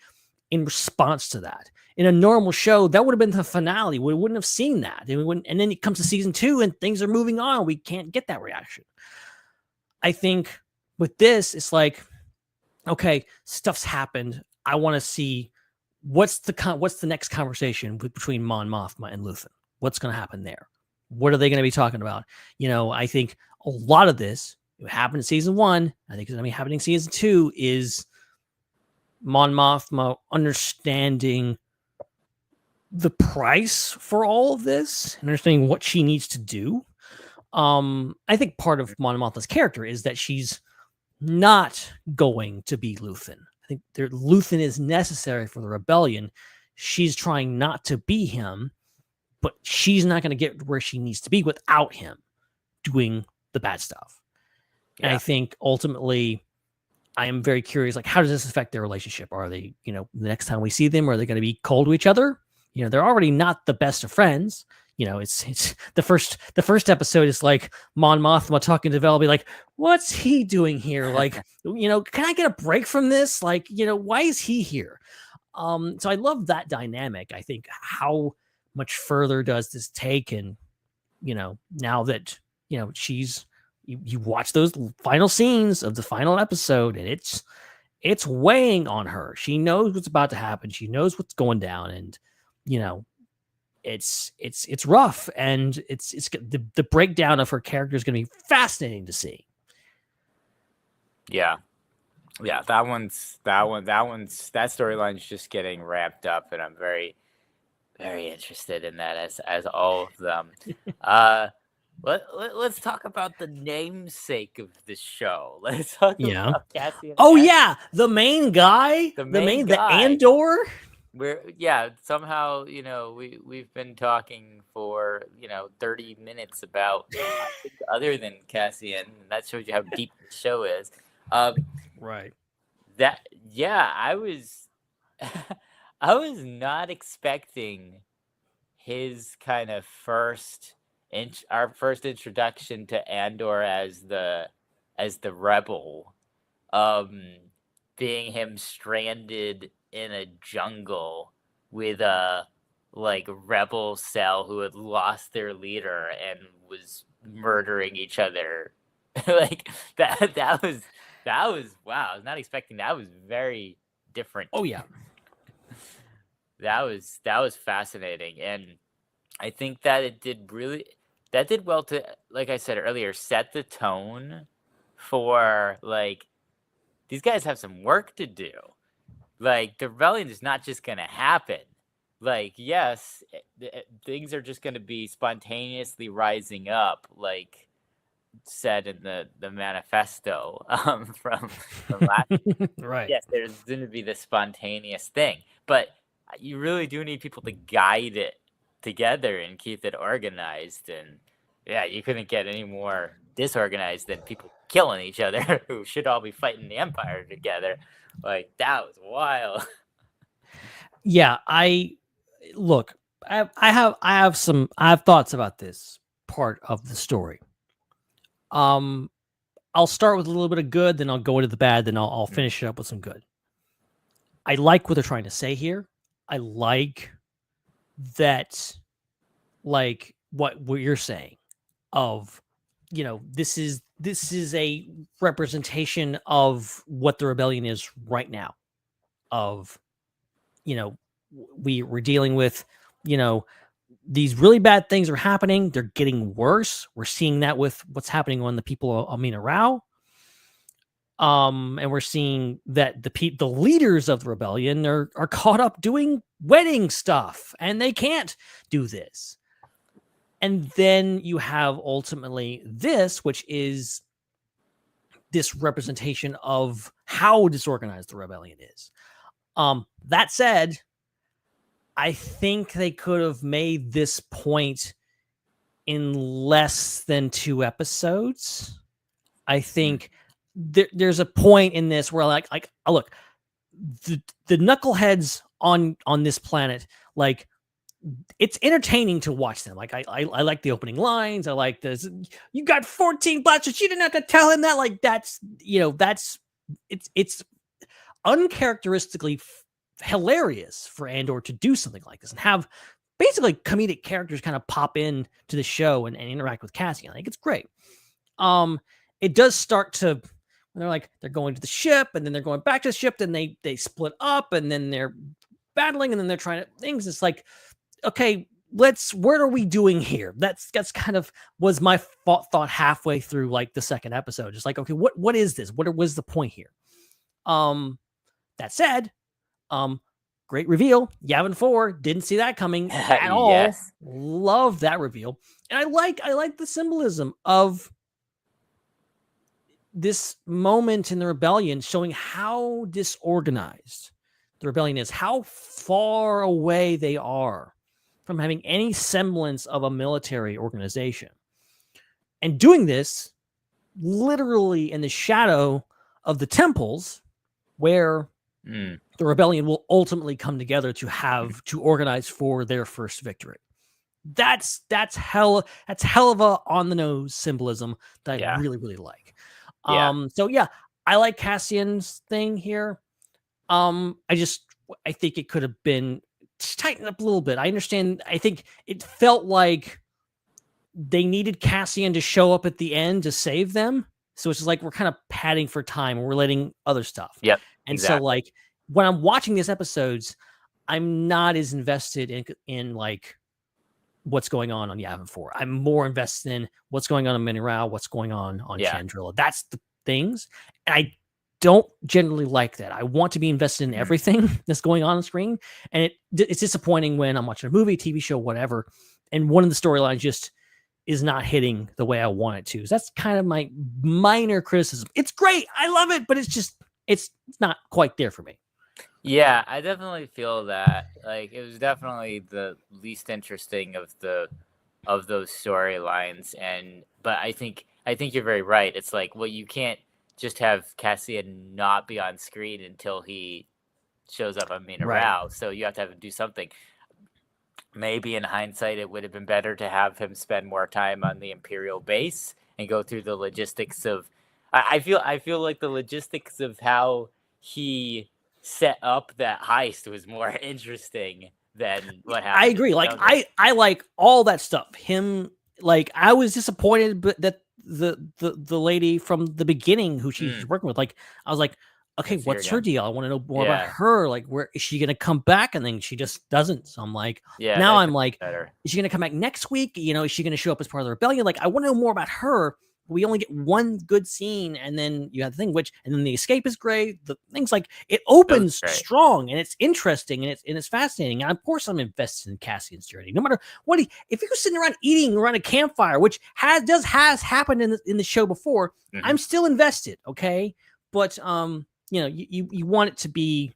in response to that. In a normal show, that would have been the finale. We wouldn't have seen that. And then it comes to Season 2 and things are moving on. We can't get that reaction. I think with this, it's like, okay, stuff's happened. I want to see what's the next conversation between Mon Mothma and Luthen. What's going to happen there? What are they going to be talking about? I think a lot of this happened in Season 1. I think it's going to be happening in Season 2 is Mon Mothma understanding the price for all of this and understanding what she needs to do. I think part of Mon Mothma's character is that she's not going to be Luthen. I think Luthen is necessary for the rebellion. She's trying not to be him, but she's not going to get where she needs to be without him doing the bad stuff. Yeah. And I think ultimately, I am very curious, like, how does this affect their relationship? Are they, the next time we see them, are they going to be cold to each other? They're already not the best of friends. It's the first episode is like Mon Mothma talking to Vel, be like, what's he doing here? Like, can I get a break from this? Like, why is he here? So I love that dynamic. I think how much further does this take? And, now that, she's, you watch those final scenes of the final episode and it's weighing on her. She knows what's about to happen. She knows what's going down, and, it's rough, and it's the breakdown of her character is going to be fascinating to see. Yeah, that storyline's just getting wrapped up, and I'm very, very interested in that as all of them. Let's talk about the namesake of the show. Let's talk about Cassian. Oh yeah, the main guy, the Andor. Somehow we've been talking for 30 minutes about other than Cassian. That shows you how deep the show is. Right. I was I was not expecting his kind of our first introduction to Andor as the rebel, being him stranded in a jungle with a rebel cell who had lost their leader and was murdering each other. that was wow. I was not expecting that. Was very different. Oh yeah. That was fascinating, and I think that it did well to, like I said earlier, set the tone for these guys have some work to do. The rebellion is not just gonna happen. Yes, things are just gonna be spontaneously rising up, said in the manifesto from last year. Right. Yes, there's gonna be this spontaneous thing, but you really do need people to guide it together and keep it organized. And you couldn't get any more disorganized than people killing each other who should all be fighting the Empire together. That was wild. Yeah, I have thoughts about this part of the story. I'll start with a little bit of good, then I'll go into the bad, then I'll finish it up with some good. I like what they're trying to say here. I like that, like what you're saying of, this is a representation of what the rebellion is right now. Of, we're dealing with, these really bad things are happening. They're getting worse. We're seeing that with what's happening on the people of Amina Rao. And we're seeing that the leaders of the rebellion are caught up doing wedding stuff, and they can't do this. And then you have ultimately this, which is this representation of how disorganized the rebellion is. That said, I think they could have made this point in less than 2 episodes. I think there's a point in this where like look, the knuckleheads on this planet, like, it's entertaining to watch them. Like I like the opening lines. I like this. You got 14 blasters. You didn't have to tell him that. Like that's it's uncharacteristically hilarious for Andor to do something like this and have basically comedic characters kind of pop in to the show and interact with Cassian. I think it's great. It does start to, when they're going to the ship and then they're going back to the ship, then they split up and then they're battling and then they're trying to things. It's like, okay, what are we doing here? That's kind of was my thought halfway through like the second episode. Just like, okay, what is this? What was the point here? That said, great reveal. Yavin 4, didn't see that coming at all. Yes. Love that reveal. And I like the symbolism of this moment in the rebellion, showing how disorganized the rebellion is, how far away they are from having any semblance of a military organization. And doing this literally in the shadow of the temples where the rebellion will ultimately come together to organize for their first victory. That's hell of a on the nose symbolism that I really, really like. So yeah, I like Cassian's thing here. I think it could have been tightened up a little bit. I understand. I think it felt like they needed Cassian to show up at the end to save them. So it's just like we're kind of padding for time and we're letting other stuff. Yep. And exactly. So like when I'm watching these episodes, I'm not as invested in like what's going on Yavin 4. I'm more invested in what's going on in Mineral, what's going on Chandrilla. That's the things. And I don't generally like that. I want to be invested in everything that's going on screen. And it's disappointing when I'm watching a movie, TV show, whatever, and one of the storylines just is not hitting the way I want it to. So that's kind of my minor criticism. It's great. I love it, but it's not quite there for me. Yeah, I definitely feel that. Like, it was definitely the least interesting of those storylines, but I think you're very right. It's like, well, you can't just have Cassian not be on screen until he shows up on Mineral. Right. So you have to have him do something. Maybe in hindsight, it would have been better to have him spend more time on the Imperial base and go through the logistics of. I feel like the logistics of how he set up that heist was more interesting than what happened. I agree. Like I like all that stuff. Him, like, I was disappointed, but that the lady from the beginning who she's working with, like, I was like, okay, what's her deal? I want to know more about her. Like, where is she gonna come back? And then she just doesn't. So I'm like, now I'm like, is she gonna come back next week? Is she gonna show up as part of the rebellion? Like, I want to know more about her. We only get one good scene, and then you have the thing, and then the escape is great. The things like it opens strong, and it's interesting, and it's fascinating. And of course, I'm invested in Cassian's journey, no matter what. If you're sitting around eating around a campfire, which has happened in the show before, I'm still invested. Okay, but you want it to be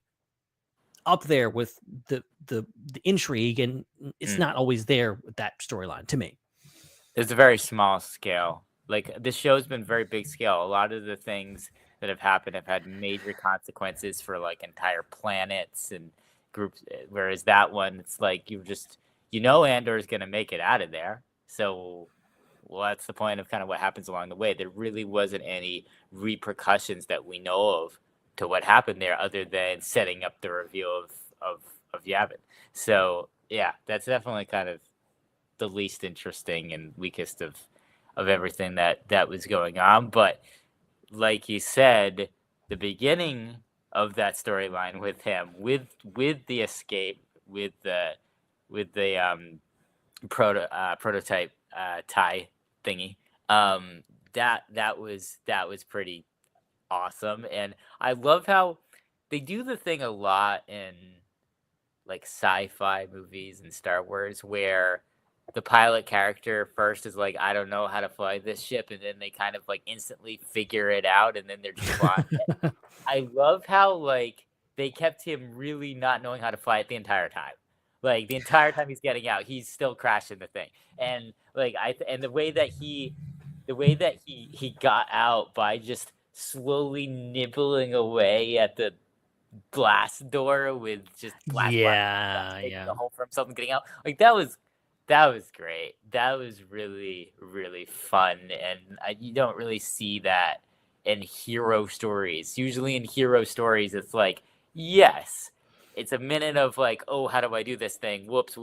up there with the intrigue, and it's not always there with that storyline to me. It's a very small scale. Like, this show's been very big scale. A lot of the things that have happened have had major consequences for like entire planets and groups. Whereas that one, it's like Andor is going to make it out of there. So what's the point of kind of what happens along the way? There really wasn't any repercussions that we know of to what happened there, other than setting up the reveal of of Yavin. So yeah, that's definitely kind of the least interesting and weakest of everything that was going on. But like you said, the beginning of that storyline with him, with the escape, with the prototype tie thingy, that was pretty awesome. And I love how they do the thing a lot in like sci-fi movies and Star Wars where the pilot character first is like, I don't know how to fly this ship, and then they kind of like instantly figure it out, and then they're just flying it. I love how like they kept him really not knowing how to fly it the entire time. Like the entire time he's getting out, he's still crashing the thing. And like and the way that he got out by just slowly nibbling away at the glass door with just glass making the hole for himself and getting out. Like that was great. That was really, really fun. And you don't really see that in hero stories. Usually in hero stories, it's like, yes, it's a minute of like, oh, how do I do this thing? Whoops.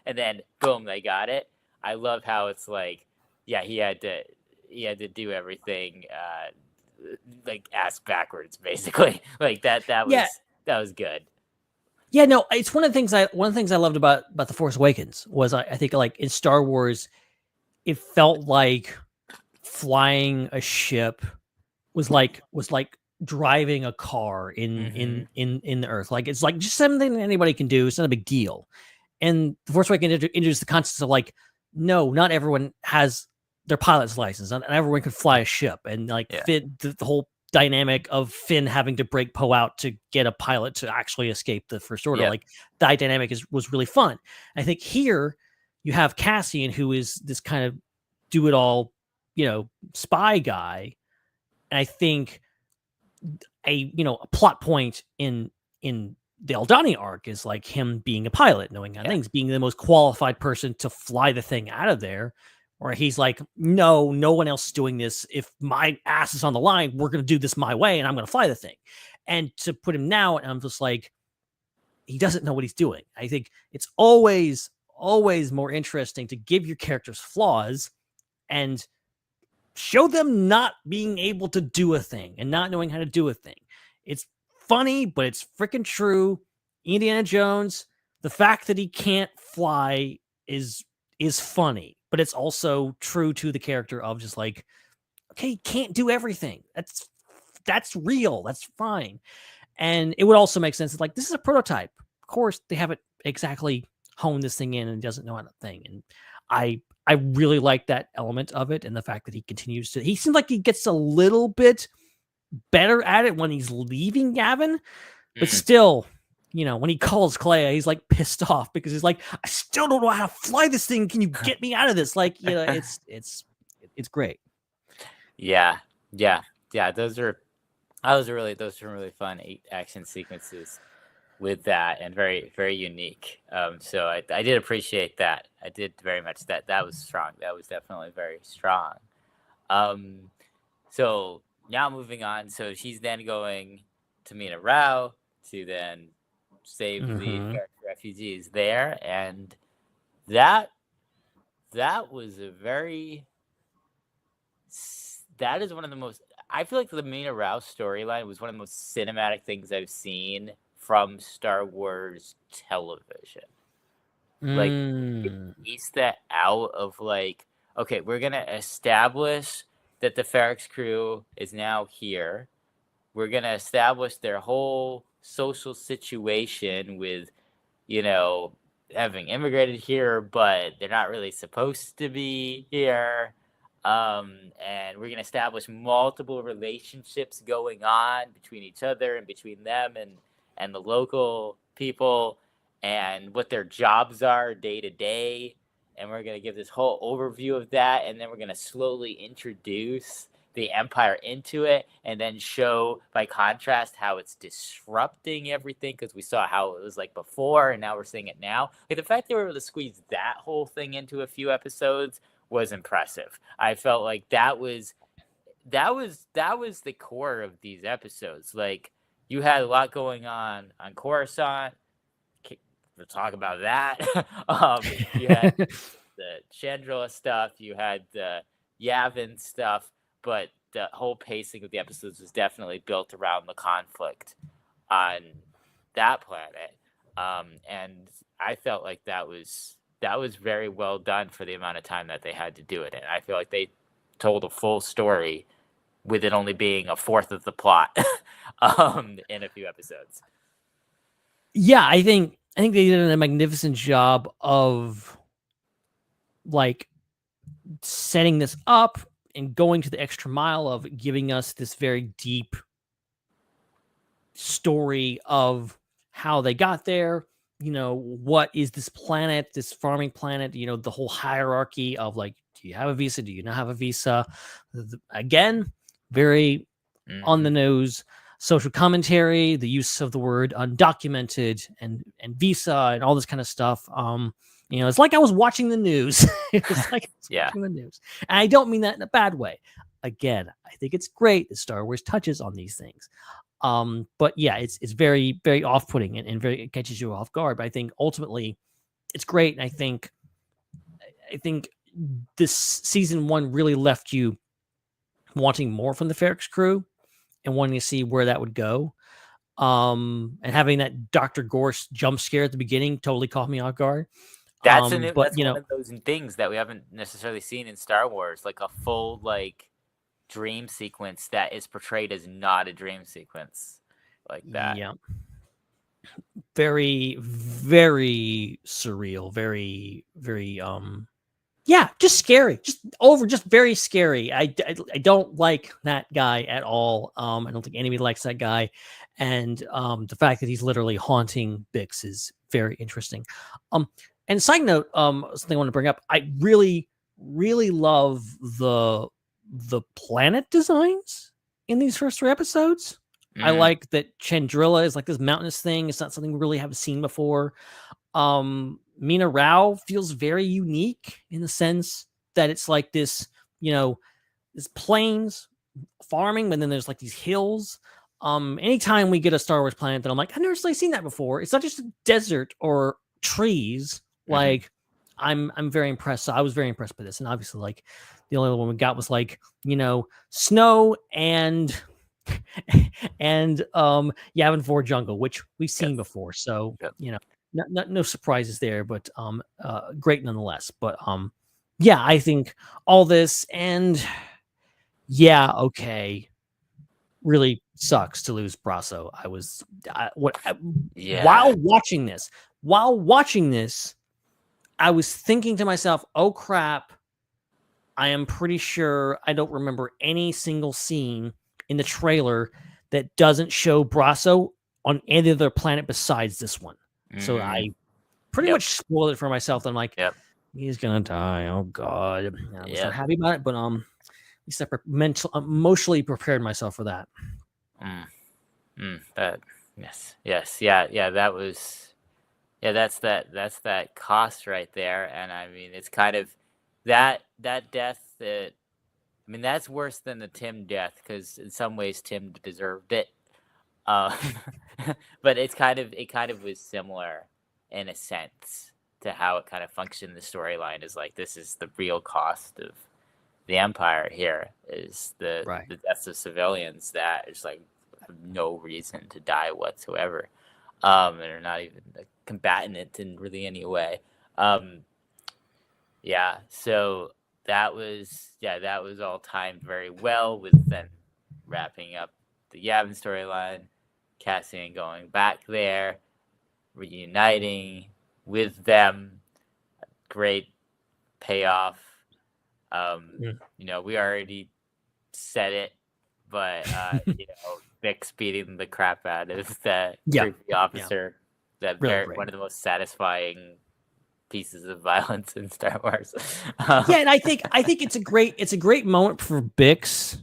And then boom, they got it. I love how it's like, yeah, he had to do everything like ass backwards, basically. Like that was good. Yeah, no, it's one of the things I loved about The Force Awakens was I think like in Star Wars, it felt like flying a ship was like driving a car in the Earth. Like it's like just something that anybody can do. It's not a big deal. And The Force Awakens introduced the concept of like, no, not everyone has their pilot's license. Not everyone can fly a ship, and like fit the whole dynamic of Finn having to break Poe out to get a pilot to actually escape the First Order. Like that dynamic was really fun. I think here you have Cassian, who is this kind of do it all, spy guy. And I think a plot point in the Aldani arc is like him being a pilot, knowing how things, being the most qualified person to fly the thing out of there. Or he's like, no one else is doing this. If my ass is on the line, we're going to do this my way, and I'm going to fly the thing. And to put him now, I'm just like, he doesn't know what he's doing. I think it's always more interesting to give your characters flaws and show them not being able to do a thing and not knowing how to do a thing. It's funny, but it's freaking true. Indiana Jones, the fact that he can't fly is funny. But it's also true to the character of just like, okay, he can't do everything. That's real. That's fine. And it would also make sense. It's like, this is a prototype. Of course, they haven't exactly honed this thing in and doesn't know how to thing. And I really like that element of it. And the fact that he seems like he gets a little bit better at it when he's leaving Yavin, but still, when he calls Clea, he's like pissed off because he's like, I still don't know how to fly this thing. Can you get me out of this? Like, it's great. Yeah. Those are really fun action sequences with that, and very, very unique. So I did appreciate that. I did very much that. That was strong. That was definitely very strong. So now moving on. So she's then going to Mina Rao to then save the refugees there, and that was that is one of the most, I feel like the Mina Rao storyline was one of the most cinematic things I've seen from Star Wars television. Like it pieced that out of like, okay, we're gonna establish that the Ferrex crew is now here. We're gonna establish their whole social situation with, having immigrated here, but they're not really supposed to be here. And we're going to establish multiple relationships going on between each other and between them and the local people, and what their jobs are day to day. And we're going to give this whole overview of that. And then we're going to slowly introduce the Empire into it, and then show by contrast how it's disrupting everything, because we saw how it was like before, and now we're seeing it now. Like the fact they were able to squeeze that whole thing into a few episodes was impressive. I felt like that was the core of these episodes. Like you had a lot going on Coruscant. we'll talk about that. You had the Chandrila stuff, you had the Yavin stuff, but the whole pacing of the episodes was definitely built around the conflict on that planet. And I felt like that was very well done for the amount of time that they had to do it in. I feel like they told a full story with it only being a fourth of the plot in a few episodes. Yeah, I think they did a magnificent job of like setting this up and going to the extra mile of giving us this very deep story of how they got there. You know, what is this planet, this farming planet, you know, the whole hierarchy of like, do you have a visa? Do you not have a visa? Again, very on the nose social commentary, the use of the word undocumented and visa and all this kind of stuff. You know, it's like I was watching the news. It's like watching the news. And I don't mean that in a bad way. Again, I think it's great that Star Wars touches on these things. But yeah, it's very, very off-putting and very, it catches you off guard. But I think ultimately it's great. And I think this season 1 really left you wanting more from the Ferrix crew and wanting to see where that would go. And having that Dr. Gorse jump scare at the beginning totally caught me off guard. That's But that's you know, one of those things that we haven't necessarily seen in Star Wars, like a full like dream sequence that is portrayed as not a dream sequence like that. Yeah. Very, very surreal. Very, very, yeah, just scary. Just very scary. I don't like that guy at all. I don't think anybody likes that guy. And the fact that he's literally haunting Bix is very interesting. And side note, something I want to bring up, I really, really love the planet designs in these first 3 episodes. I like that Chandrila is like this mountainous thing. It's not something we really haven't seen before. Mina Rao feels very unique in the sense that it's like this, you know, this plains farming, but then there's like these hills. Anytime we get a Star Wars planet that I'm like, I've never really seen that before. It's not just a desert or trees. Like I'm very impressed. So I was very impressed by this. And obviously like the only one we got was like, you know, snow and Yavin 4 jungle, which we've seen before. So, you know, no surprises there, but great nonetheless. But yeah, I think all this and yeah, okay, really sucks to lose Brasso. While watching this, I was thinking to myself, oh crap, I am pretty sure I don't remember any single scene in the trailer that doesn't show Brasso on any other planet besides this one. So I pretty much spoiled it for myself. I'm like, he's gonna die. Oh god, I'm not happy about it, but at least I emotionally prepared myself for that. That's that cost right there. And I mean, it's kind of that death that. I mean, that's worse than the Tim death because in some ways Tim deserved it. But it kind of was similar in a sense to how it kind of functioned. The storyline is like, this is the real cost of the Empire here is the deaths of civilians that is like have no reason to die whatsoever. And are not even combatant in really any way. So that was all timed very well with then wrapping up the Yavin storyline, Cassian going back there, reuniting with them. Great payoff. You know, we already said it, but you know, Bix beating the crap out of that creepy officer. That really one of the most satisfying pieces of violence in Star Wars. And I think it's a great moment for Bix.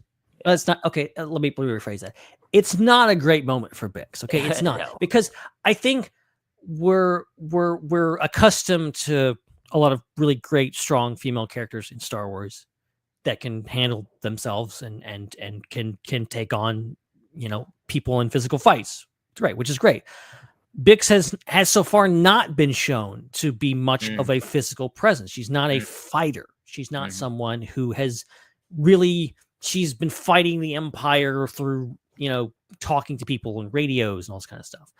It's not okay. Let me rephrase that. It's not a great moment for Bix. Okay, it's not no. Because I think we're accustomed to a lot of really great, strong female characters in Star Wars that can handle themselves and can take on, you know, people in physical fights. Right, which is great. Bix has so far not been shown to be much of a physical presence. She's not a fighter. She's not someone who has really. She's been fighting the Empire through, talking to people and radios and all this kind of stuff.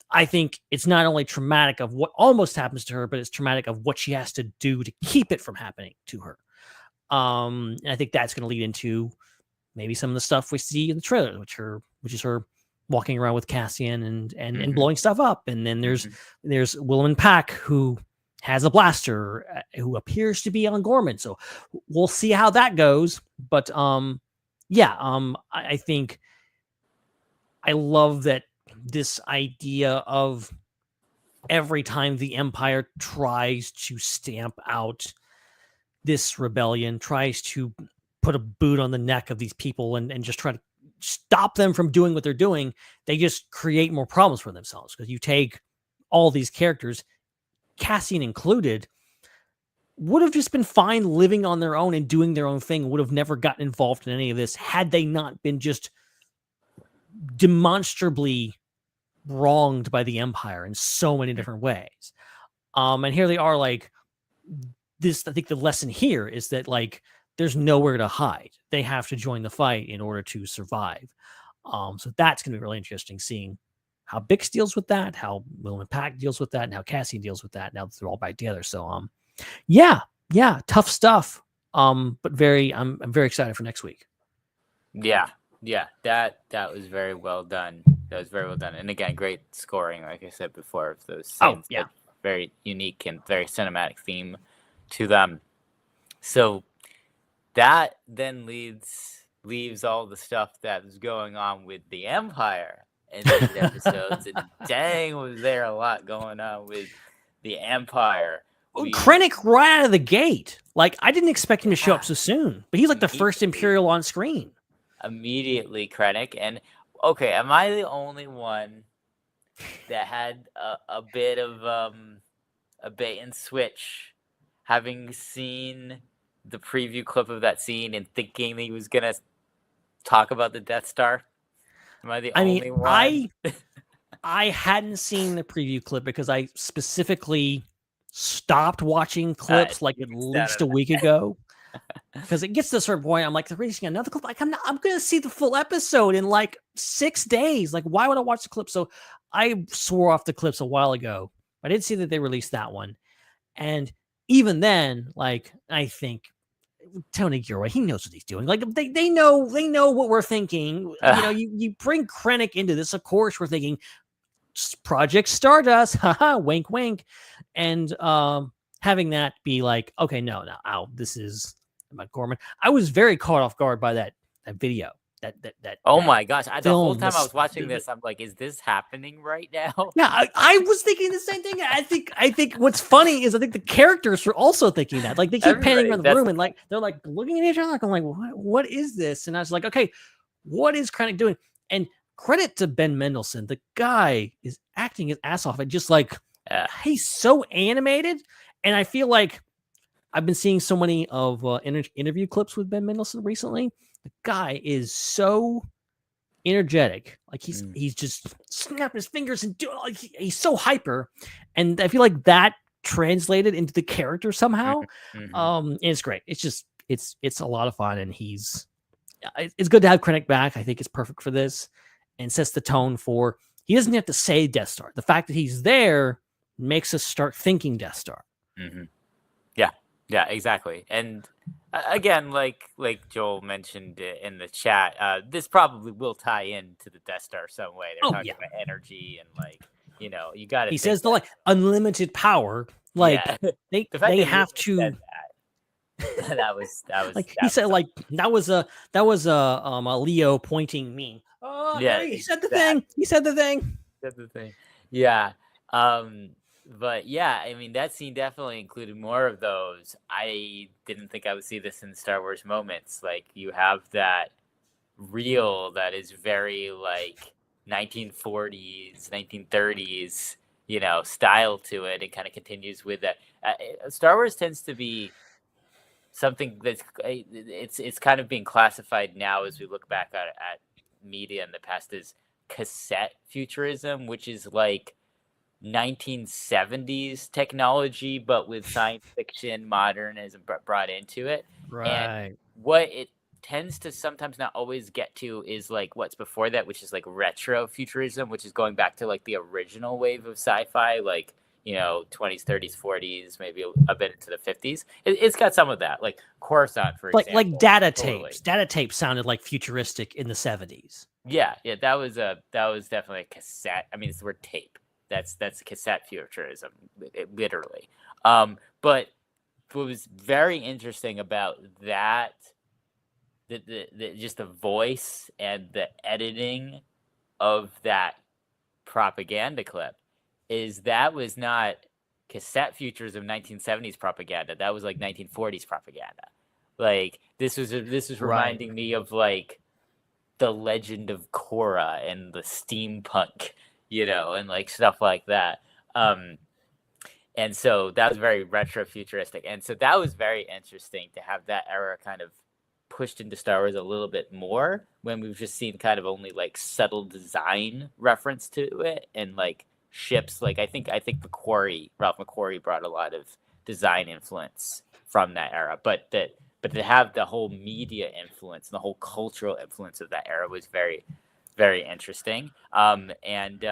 I think it's not only traumatic of what almost happens to her, but it's traumatic of what she has to do to keep it from happening to her. And I think that's going to lead into maybe some of the stuff we see in the trailer, which is her walking around with Cassian and blowing stuff up. And then there's William Pack, who has a blaster, who appears to be on Gorman. So we'll see how that goes. But I think I love that this idea of every time the Empire tries to stamp out this rebellion, tries to put a boot on the neck of these people and just try to stop them from doing what they're doing, they just create more problems for themselves. Because you take all these characters, Cassian included, would have just been fine living on their own and doing their own thing, would have never gotten involved in any of this had they not been just demonstrably wronged by the Empire in so many different ways. And here they are, like, this. I think the lesson here is that, like, there's nowhere to hide. They have to join the fight in order to survive. So that's going to be really interesting, seeing how Bix deals with that, how Will and Pack deals with that, and how Cassian deals with that. Now that they're all back together. So, yeah, tough stuff. But I'm very excited for next week. Yeah, that was very well done. That was very well done. And again, great scoring, like I said before, of those scenes. Oh, yeah. Very unique and very cinematic theme to them. So that then leaves all the stuff that was going on with the Empire in these episodes. And dang, was there a lot going on with the Empire. Krennic right out of the gate. Like, I didn't expect him to show up so soon, but he's like the first Imperial on screen. Immediately, Krennic. And okay, am I the only one that had a bit of a bait and switch, having seen the preview clip of that scene and thinking that he was gonna talk about the Death Star? Am I the only one? I hadn't seen the preview clip because I specifically stopped watching clips like at least a week ago. Because it gets to a certain point, I'm like, they're releasing another clip. Like, I'm going to see the full episode in like 6 days. Like, why would I watch the clip? So I swore off the clips a while ago. I did see that they released that one. And even then, like, I think Tony Gilroy, he knows what he's doing. Like, they know what we're thinking. You bring Krennic into this, of course, we're thinking Project Stardust, haha, wink, wink. And having that be like, okay, no, this is about Gorman. I was very caught off guard by that video. That oh my gosh! The whole time I was watching this, I'm like, is this happening right now? Yeah, I was thinking the same thing. I think what's funny is I think the characters are also thinking that. Like, they keep panning around the room and like they're like looking at each other. Like, I'm like, what is this? And I was like, okay, what is Krennic doing? And credit to Ben Mendelsohn, the guy is acting his ass off. And just like he's so animated, and I feel like I've been seeing so many of interview clips with Ben Mendelsohn recently. The guy is so energetic. Like, he's just snapping his fingers and doing, like, he's so hyper. And I feel like that translated into the character somehow. And it's great. It's just, it's a lot of fun. And it's good to have Krennic back. I think it's perfect for this and sets the tone for, he doesn't have to say Death Star. The fact that he's there makes us start thinking Death Star. Yeah, exactly. And again, like Joel mentioned in the chat, this probably will tie into the Death Star some way. They're talking about energy and, like, you got to. He says the like unlimited power. Like, they have to. That was like he said. Like, that was a Leo pointing me. Oh, yeah, he said the thing. He said the thing. Yeah. But yeah, I mean, that scene definitely included more of those. I didn't think I would see this in Star Wars moments. Like, you have that reel that is very like 1940s, 1930s, style to it. It kind of continues with that. Star Wars tends to be something that's it's kind of being classified now as we look back at media in the past as cassette futurism, which is like 1970s technology, but with science fiction modernism brought into it. Right. And what it tends to sometimes not always get to is like what's before that, which is like retro futurism, which is going back to like the original wave of sci-fi, like 20s, 30s, 40s, maybe a bit into the 50s. It's got some of that, like Coruscant, for example. Like data Totally. tapes. Data tapes sounded like futuristic in the 70s. Yeah, that was definitely a cassette. I mean, it's the word tape. That's cassette futurism, literally. But what was very interesting about that, just the voice and the editing of that propaganda clip, is that was not cassette futurism 1970s propaganda. That was like 1940s propaganda. Like this was reminding me of like the Legend of Korra and the steampunk, and like stuff like that. And so that was very retro futuristic. And so that was very interesting to have that era kind of pushed into Star Wars a little bit more, when we've just seen kind of only like subtle design reference to it, and like ships. Like I think Ralph McQuarrie brought a lot of design influence from that era, but to have the whole media influence and the whole cultural influence of that era was very, very interesting. And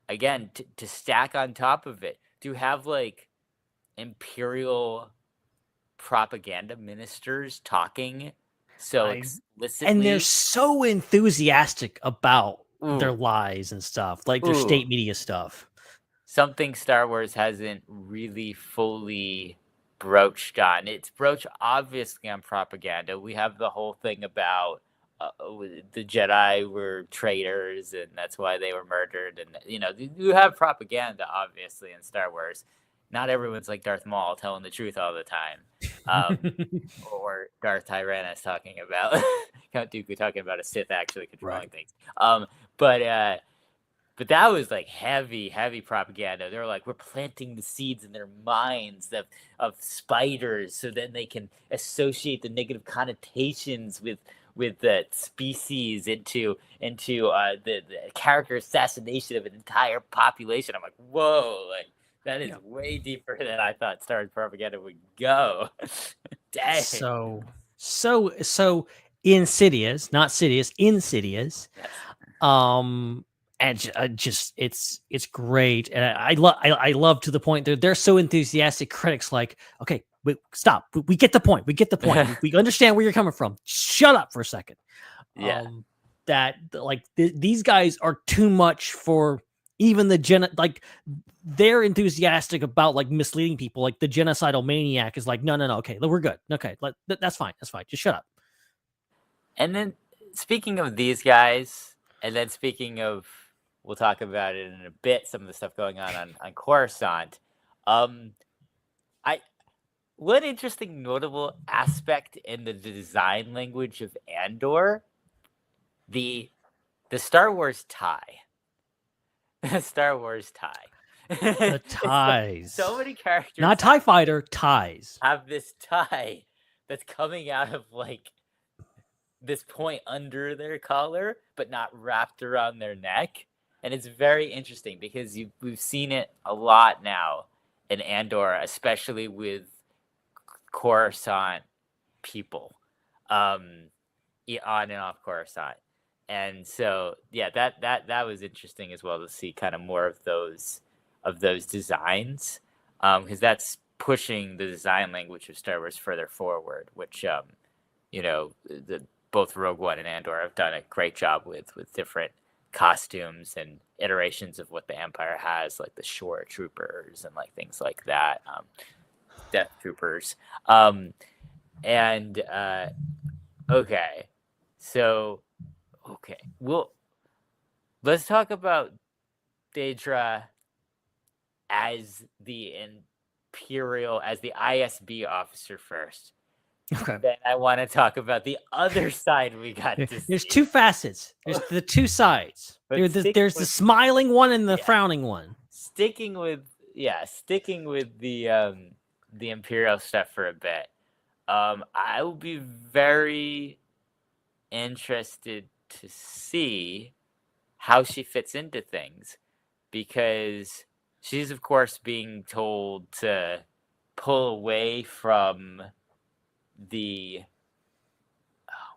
again, to stack on top of it, to have like Imperial propaganda ministers talking so explicitly, and they're so enthusiastic about their lies and stuff, like their state media stuff. Something Star Wars hasn't really fully broached on. It's broached obviously on propaganda. We have the whole thing about the Jedi were traitors and that's why they were murdered, and you have propaganda obviously in Star Wars. Not everyone's like Darth Maul telling the truth all the time, or Darth Tyrannus talking about Count Dooku talking about a Sith actually controlling things. But that was like heavy propaganda. They're like, we're planting the seeds in their minds of spiders, so then they can associate the negative connotations with the species into the character assassination of an entire population. I'm like, whoa, like that is way deeper than I thought Star Wars propaganda would go. Dang. So insidious, not Sidious, insidious. Yes. And just it's great, and I love to the point that they're so enthusiastic. Critics like, okay, wait, stop. We get the point. We understand where you're coming from. Shut up for a second. Yeah. That like these guys are too much for even the like they're enthusiastic about like misleading people. Like the genocidal maniac is like, no, okay, we're good. Okay, that's fine. Just shut up. And then speaking of these guys, and then speaking of, we'll talk about it in a bit, some of the stuff going on Coruscant. One interesting notable aspect in the design language of Andor, the Star Wars tie. The Star Wars tie. The ties. So many characters, not TIE fighter, ties, have this tie that's coming out of like this point under their collar, but not wrapped around their neck. And it's very interesting because we've seen it a lot now in Andor, especially with Coruscant people, on and off Coruscant. And so, yeah, that was interesting as well to see kind of more of those designs, because that's pushing the design language of Star Wars further forward, which both Rogue One and Andor have done a great job with different costumes and iterations of what the Empire has, like the Shore Troopers and like things like that, Death Troopers. Well, let's talk about Daedra as the ISB officer first. Okay. Then I want to talk about the other side we got to see. There's two facets. There's the two sides. There's the smiling one and the frowning one. Sticking with the Imperial stuff for a bit. I will be very interested to see how she fits into things, because she's of course being told to pull away from the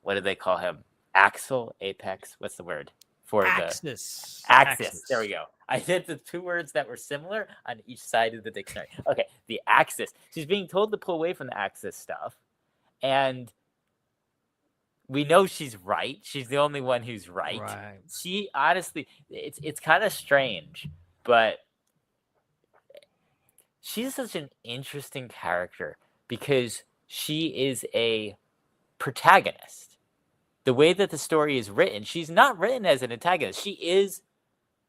what do they call him? Axel, apex. What's the word for Axis. the axis? There we go. I did the two words that were similar on each side of the dictionary. Okay, the axis. She's being told to pull away from the axis stuff, and we know she's right. She's the only one who's right. She honestly, it's kind of strange, but she's such an interesting character because she is a protagonist. The way that the story is written, she's not written as an antagonist. She is,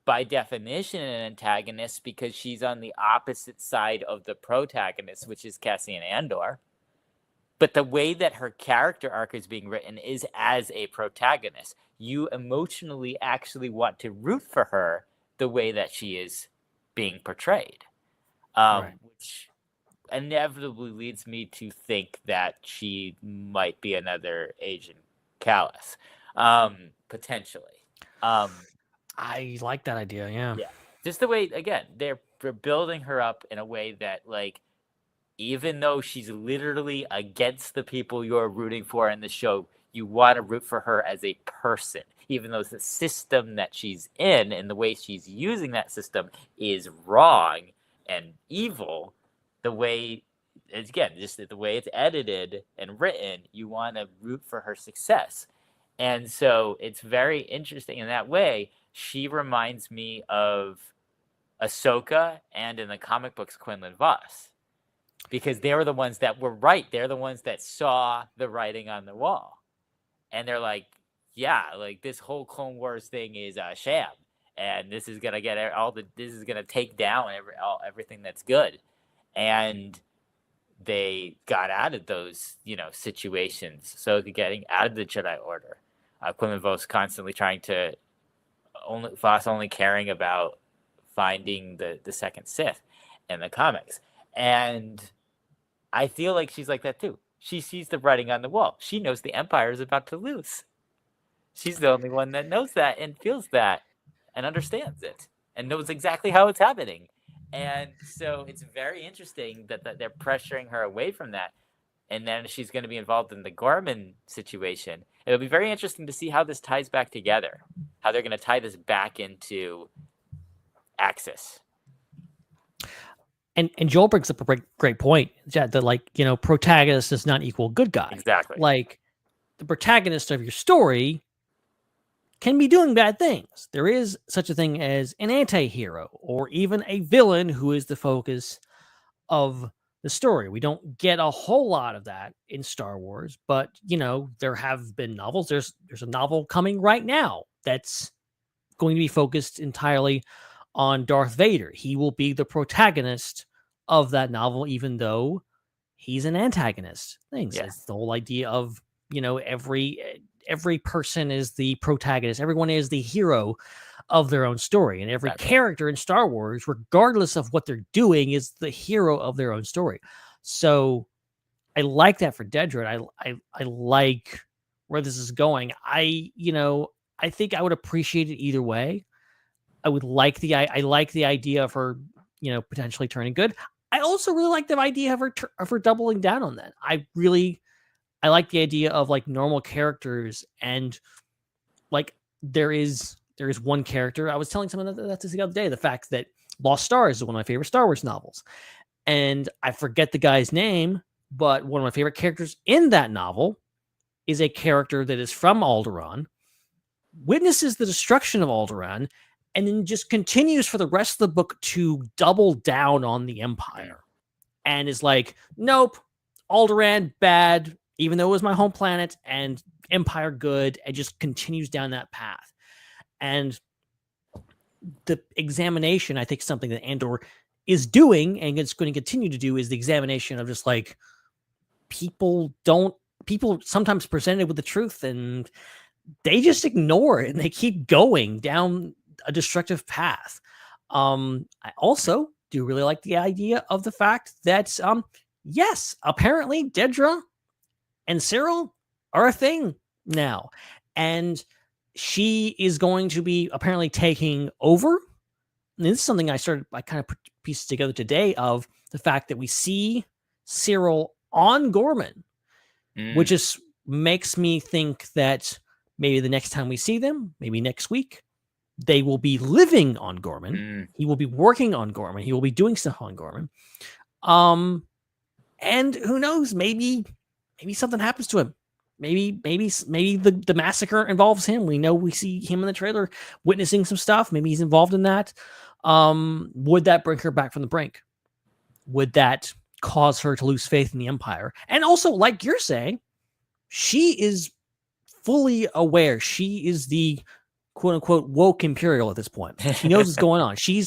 by definition, an antagonist because she's on the opposite side of the protagonist, which is Cassian Andor. But the way that her character arc is being written is as a protagonist. You emotionally actually want to root for her the way that she is being portrayed. Which inevitably leads me to think that she might be another Agent Callus, potentially. I like that idea. Yeah. Just the way, again, they're building her up in a way that, like, even though she's literally against the people you're rooting for in the show, you want to root for her as a person, even though the system that she's in and the way she's using that system is wrong and evil. The way, again, just the way it's edited and written, you want to root for her success. And so it's very interesting in that way. She reminds me of Ahsoka and in the comic books, Quinlan Voss, because they were the ones that were right. They're the ones that saw the writing on the wall. And they're like, yeah, like this whole Clone Wars thing is a sham. And this is going to get this is going to take down everything that's good. And they got out of those, situations. So getting out of the Jedi Order, Quinlan Vos constantly trying to only caring about finding the second Sith in the comics. And I feel like she's like that too. She sees the writing on the wall. She knows the Empire is about to lose. She's the only one that knows that and feels that and understands it and knows exactly how it's happening. And so it's very interesting that they're pressuring her away from that. And then she's going to be involved in the Gorman situation. It'll be very interesting to see how this ties back together, how they're going to tie this back into Axis. And Joel brings up a great point that, protagonist does not equal good guy. Exactly. Like, the protagonist of your story can be doing bad things. There is such a thing as an anti-hero or even a villain who is the focus of the story. We don't get a whole lot of that in Star Wars, but, there have been novels. There's a novel coming right now that's going to be focused entirely on Darth Vader. He will be the protagonist of that novel, even though he's an antagonist. It's the whole idea of, every person is the protagonist. Everyone is the hero of their own story. And every character in Star Wars, regardless of what they're doing, is the hero of their own story. So I like that for Dedra. I like where this is going. I think I would appreciate it either way. I like the idea of her, potentially turning good. I also really like the idea of her doubling down on that. I like the idea of normal characters, and there is one character. I was telling someone that the other day, the fact that Lost Stars is one of my favorite Star Wars novels, and I forget the guy's name, but one of my favorite characters in that novel is a character that is from Alderaan, witnesses the destruction of Alderaan, and then just continues for the rest of the book to double down on the Empire, and is like, nope, Alderaan bad, even though it was my home planet, and Empire good, and just continues down that path. And the examination, I think, something that Andor is doing, and it's going to continue to do, is the examination of just people sometimes presented with the truth, and they just ignore it, and they keep going down a destructive path. I also do really like the idea of the fact that, yes, apparently Dedra and Cyril are a thing now. And she is going to be apparently taking over. And this is something I kind of put pieces together today of the fact that we see Cyril on Gorman, which just makes me think that maybe the next time we see them, maybe next week, they will be living on Gorman. He will be working on Gorman. He will be doing stuff on Gorman. And who knows? Maybe something happens to him. Maybe the massacre involves him. We see him in the trailer witnessing some stuff. Maybe he's involved in that. Would that bring her back from the brink? Would that cause her to lose faith in the Empire? And also, like you're saying, she is fully aware. She is the quote unquote woke Imperial at this point. She knows what's going on. She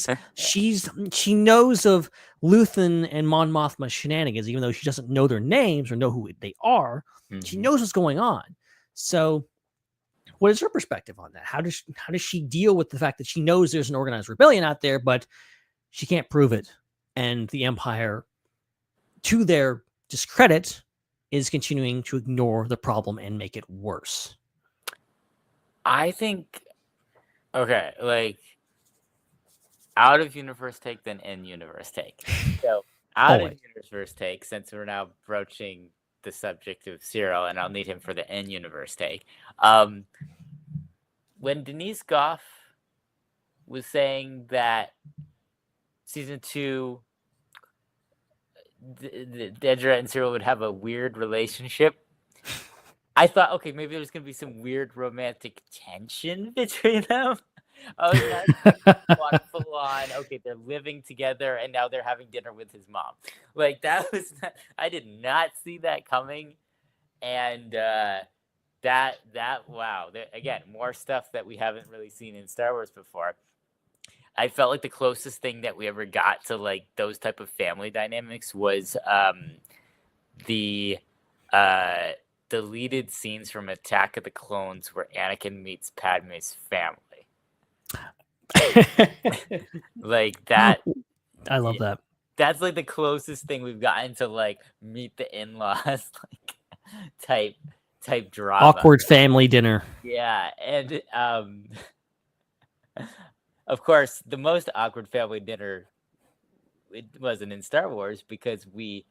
knows of Luthen and Mon Mothma's shenanigans, even though she doesn't know their names or know who they are. She knows what's going on. So what is her perspective on that? How does she deal with the fact that she knows there's an organized rebellion out there, but she can't prove it? And the Empire, to their discredit, is continuing to ignore the problem and make it worse. I think, okay, like, out of universe take, then in universe take. So out of universe take, since we're now broaching the subject of Cyril, and I'll need him for the in universe take. When Denise Goff was saying that season 2, Dedra and Cyril would have a weird relationship, I thought, okay, maybe there's going to be some weird romantic tension between them. I was not full on, okay, they're living together and now they're having dinner with his mom. Like, that was not, I did not see that coming. And wow, again, more stuff that we haven't really seen in Star Wars before. I felt like the closest thing that we ever got to like those type of family dynamics was the deleted scenes from Attack of the Clones where Anakin meets Padme's family. Like that. I love that. That's like the closest thing we've gotten to like meet the in-laws like type drama. Awkward family dinner. Yeah, and of course, the most awkward family dinner, it wasn't in Star Wars because we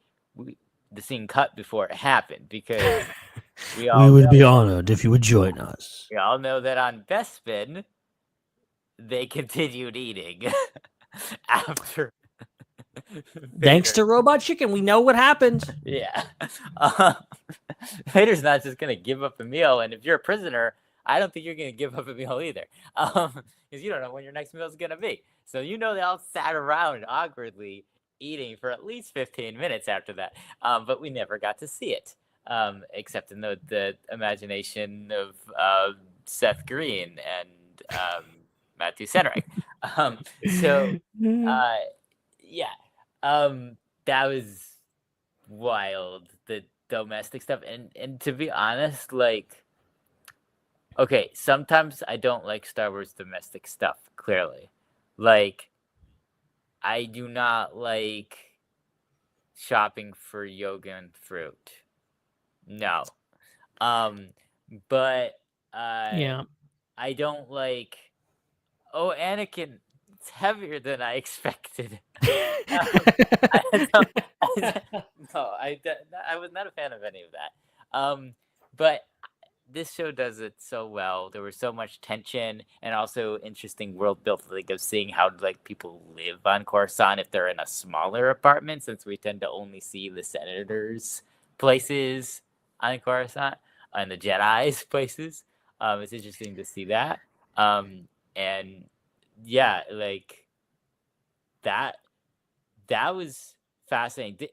the scene cut before it happened because we would be honored if you would join us. We all know that on Bespin, they continued eating after. Thanks to Robot Chicken, we know what happened. Yeah. Vader's not just going to give up a meal, and if you're a prisoner, I don't think you're going to give up a meal either, because you don't know when your next meal is going to be. So you know they all sat around awkwardly eating for at least 15 minutes after that, but we never got to see it, except in the imagination of Seth Green and Matthew Senrick. That was wild, the domestic stuff. And to be honest, like, okay, sometimes I don't like Star Wars domestic stuff, clearly. Like, I do not like shopping for yogurt and fruit. No. But yeah. I don't like, oh, Anakin, it's heavier than I expected. I was not a fan of any of that. But this show does it so well. There was so much tension and also interesting world built, like of seeing how like people live on Coruscant if they're in a smaller apartment, since we tend to only see the senators' places on Coruscant and the Jedi's places. It's interesting to see that. And yeah, like that was fascinating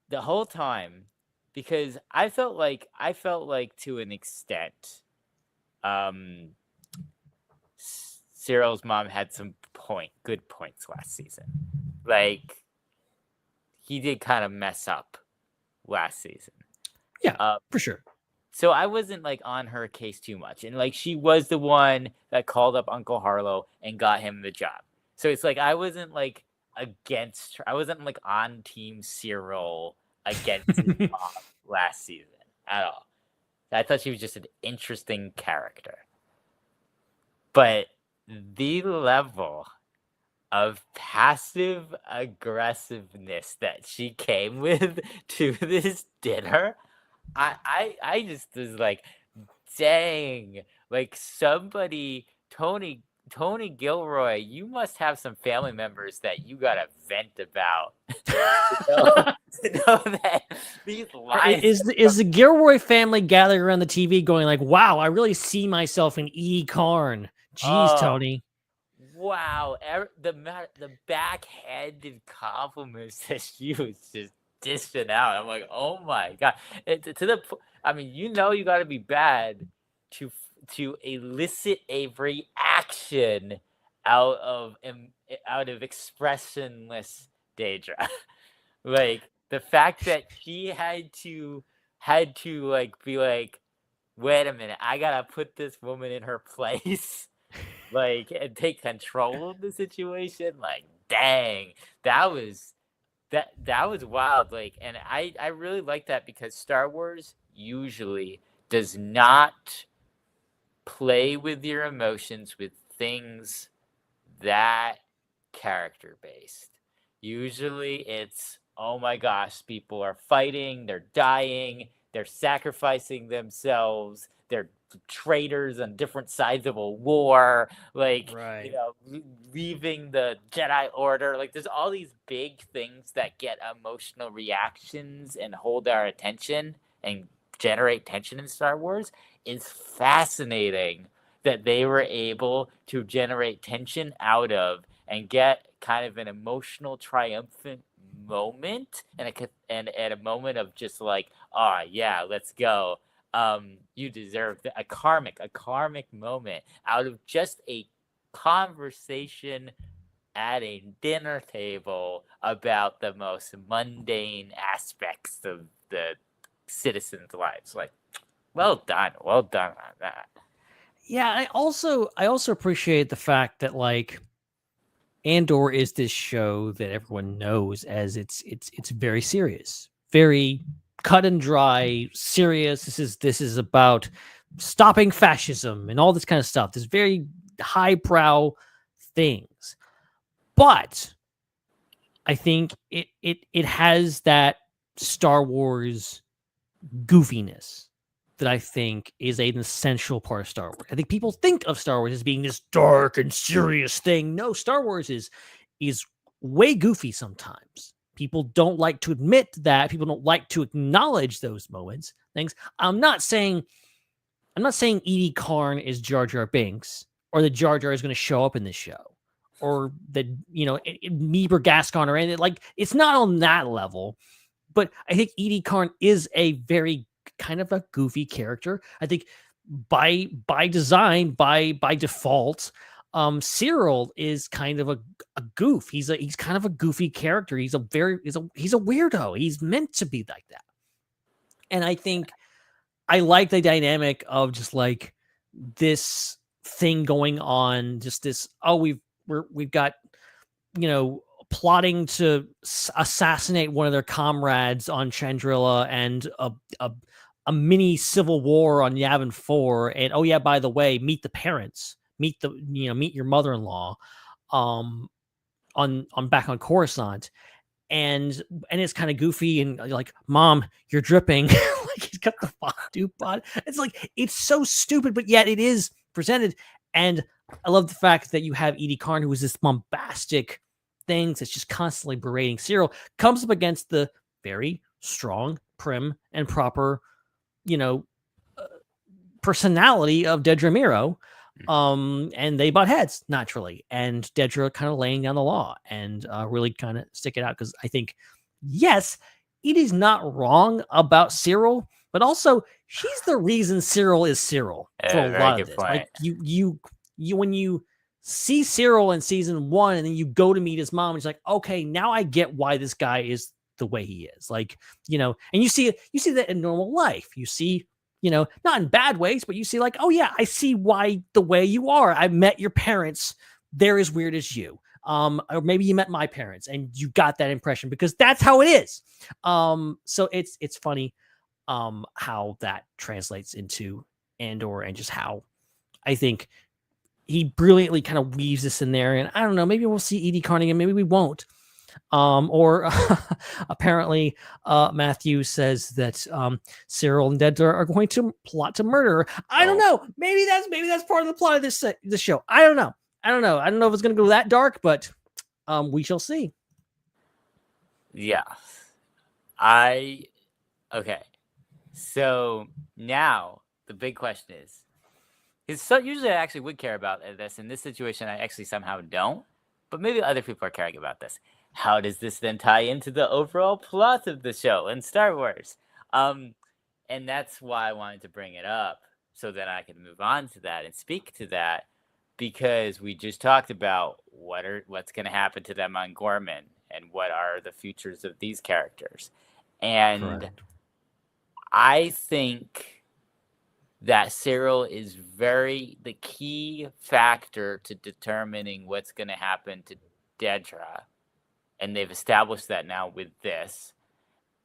the whole time, because I felt like to an extent Cyril's mom had some good points last season. Like, he did kind of mess up last season. Yeah, for sure. So I wasn't like on her case too much. And like, she was the one that called up Uncle Harlow and got him the job. So it's like, I wasn't like against her. I wasn't like on Team Cyril against his mom last season at all. I thought she was just an interesting character. but the level of passive aggressiveness that she came with to this dinner, I just was like, dang, like somebody, Tony Gilroy, you must have some family members that you gotta vent about. to know that these lines Is the Gilroy family gathering around the TV going like, wow, I really see myself in E. Karn. Jeez, Tony. Wow, the backhanded compliments that she was just dishing out. I'm like, oh my god! I mean, you got to be bad to elicit a reaction out of expressionless Daedra. Like the fact that she had to like be like, wait a minute, I gotta put this woman in her place. Like, and take control of the situation. Like, dang, that was wild. Like, and I really like that because Star Wars usually does not play with your emotions with things that character based. Usually it's, oh my gosh, people are fighting, they're dying, they're sacrificing themselves, they're traitors on different sides of a war, like, leaving the Jedi Order. Like, there's all these big things that get emotional reactions and hold our attention and generate tension in Star Wars. It's fascinating that they were able to generate tension out of and get kind of an emotional, triumphant moment and a moment of just like, oh yeah, let's go. You deserve a karmic moment out of just a conversation at a dinner table about the most mundane aspects of the citizens' lives. Like, well done on that. Yeah, I also appreciate the fact that like Andor is this show that everyone knows as it's very serious, very cut and dry, serious. This is about stopping fascism and all this kind of stuff. This very highbrow things, but I think it has that Star Wars goofiness that I think is an essential part of Star Wars. I think people think of Star Wars as being this dark and serious thing. No, Star Wars is way goofy sometimes. People don't like to admit that. People don't like to acknowledge those moments. Things. I'm not saying Edie Karn is Jar Jar Binks or that Jar Jar is going to show up in this show or that, Meeber Gascon or anything. Like, it's not on that level. But I think Edie Karn is a very kind of a goofy character. I think by design, by default, Cyril is kind of a goof. He's kind of a goofy character. He's a weirdo. He's meant to be like that. And I think I like the dynamic of just like this thing going on, just this, we've got, plotting to assassinate one of their comrades on Chandrila and a mini civil war on Yavin 4. And oh yeah, by the way, meet the parents, meet your mother-in-law on back on Coruscant. And it's kind of goofy and like, Mom, you're dripping. Like, he's got the fondue pot. It's like, it's so stupid, but yet it is presented. And I love the fact that you have Edie Karn, who is this bombastic things that's just constantly berating Cyril, comes up against the very strong, prim, and proper, personality of Dedra Meero. And they butt heads naturally, and Dedra kind of laying down the law and really kind of stick it out, because I think, yes, Edie's not wrong about Cyril, but also she's the reason Cyril is Cyril for a lot of this. Point. Like you when you see Cyril in season 1 and then you go to meet his mom, and it's like, okay, now I get why this guy is the way he is. Like, and you see that in normal life. You see, not in bad ways, but you see like, oh yeah, I see why the way you are. I met your parents. They're as weird as you. Or maybe you met my parents and you got that impression because that's how it is. So it's funny how that translates into Andor, and just how I think he brilliantly kind of weaves this in there, and I don't know, maybe we'll see Edie Carnegie, maybe we won't. Or apparently Matthew says that Cyril and Dedra are going to plot to murder her. I don't know. Maybe that's part of the plot of this show. I don't know if it's going to go that dark, but we shall see. Yeah. Okay. So now the big question is so usually I actually would care about this. In this situation, I actually somehow don't. But maybe other people are caring about this. How does this then tie into the overall plot of the show and Star Wars? And that's why I wanted to bring it up, so that I can move on to that and speak to that, because we just talked about what's going to happen to them on Gorman and what are the futures of these characters. And correct. I think that Cyril is the key factor to determining what's going to happen to Dedra. And they've established that now with this.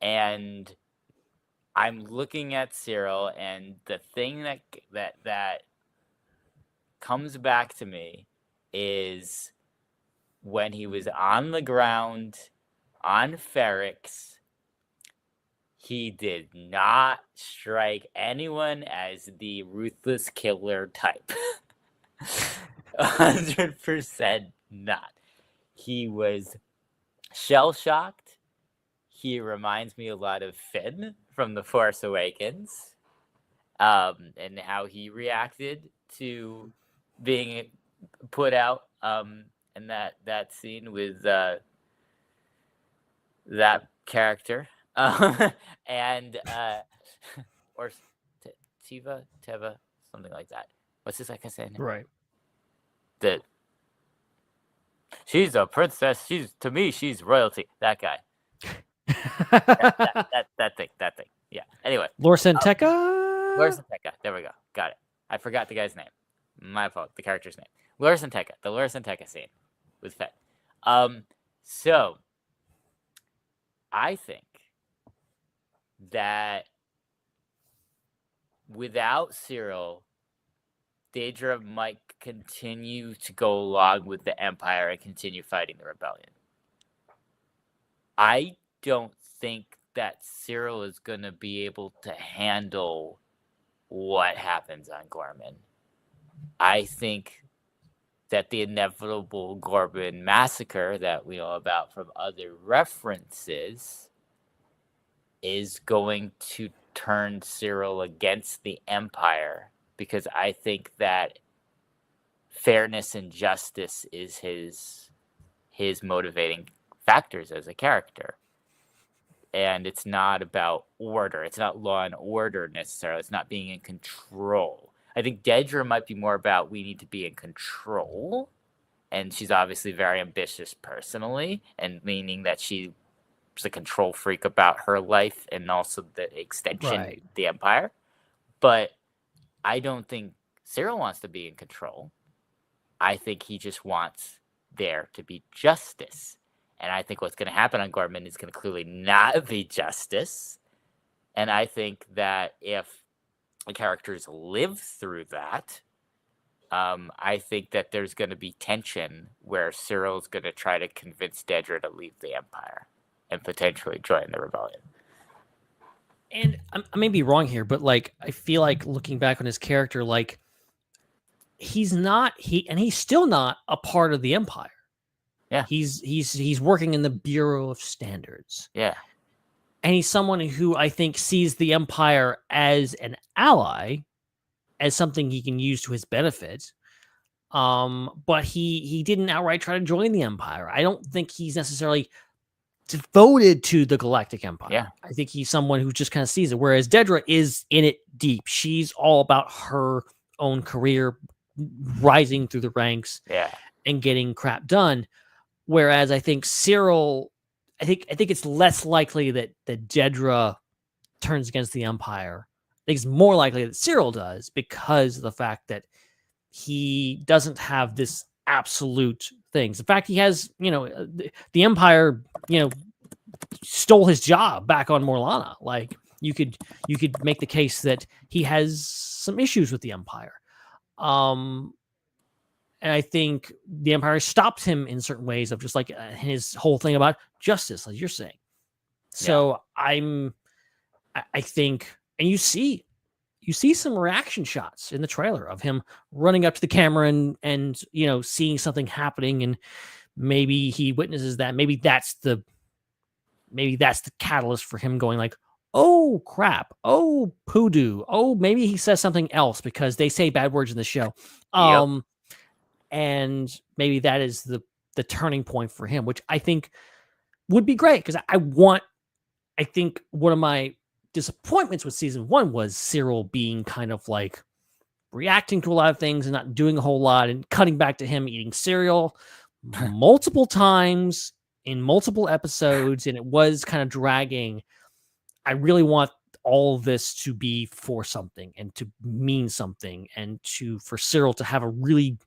And I'm looking at Cyril, and the thing that comes back to me is when he was on the ground on Ferrix, he did not strike anyone as the ruthless killer type. 100% not. He was shell-shocked. He reminds me a lot of Finn from The Force Awakens, and how he reacted to being put out in that scene with that character. And or Teva, something like that. What's his saying? Right. That she's a princess. To me, she's royalty. That guy. that thing. Yeah. Anyway. Lor Santeca. There we go. Got it. I forgot the guy's name. My fault. The character's name. Lor Santeca. The Lor Santeca scene with Fett. So I think that without Cyril, Dedra might continue to go along with the Empire and continue fighting the rebellion. I don't think that Cyril is going to be able to handle what happens on Gorman. I think that the inevitable Gorman massacre that we know about from other references is going to turn Cyril against the Empire, because I think that fairness and justice is his motivating factors as a character. And it's not about order. It's not law and order necessarily. It's not being in control. I think Dedra might be more about we need to be in control. And she's obviously very ambitious personally, and meaning that she's a control freak about her life and also the extension of the Empire. But I don't think Cyril wants to be in control. I think he just wants there to be justice. And I think what's going to happen on Gorman is going to clearly not be justice. And I think that if the characters live through that, I think that there's going to be tension where Cyril's going to try to convince Dedra to leave the Empire and potentially join the rebellion. And I may be wrong here, but I feel like looking back on his character, he's still not a part of the Empire. Yeah. He's working in the Bureau of Standards. Yeah. And he's someone who I think sees the Empire as an ally, as something he can use to his benefit. But he didn't outright try to join the Empire. I don't think he's necessarily devoted to the Galactic Empire. Yeah. I think he's someone who just kind of sees it. Whereas Dedra is in it deep. She's all about her own career, rising through the ranks, and getting crap done. Whereas I think Cyril, I think it's less likely that Dedra turns against the Empire. I think it's more likely that Cyril does, because of the fact that he doesn't have this absolute things. In fact, he has, the Empire, stole his job back on Morlana. You could make the case that he has some issues with the Empire. And I think the Empire stopped him in certain ways of just like his whole thing about justice, like you're saying. So I think, and you see some reaction shots in the trailer of him running up to the camera and you know, seeing something happening, and maybe he witnesses that. Maybe that's the catalyst for him going like, oh crap, oh poodoo, oh maybe he says something else because they say bad words in the show. And maybe that is the turning point for him, which I think would be great, because I think one of my disappointments with season 1 was Cyril being kind of like reacting to a lot of things and not doing a whole lot, and cutting back to him eating cereal multiple times in multiple episodes, and it was kind of dragging. I really want all of this to be for something and to mean something, and for Cyril to have a really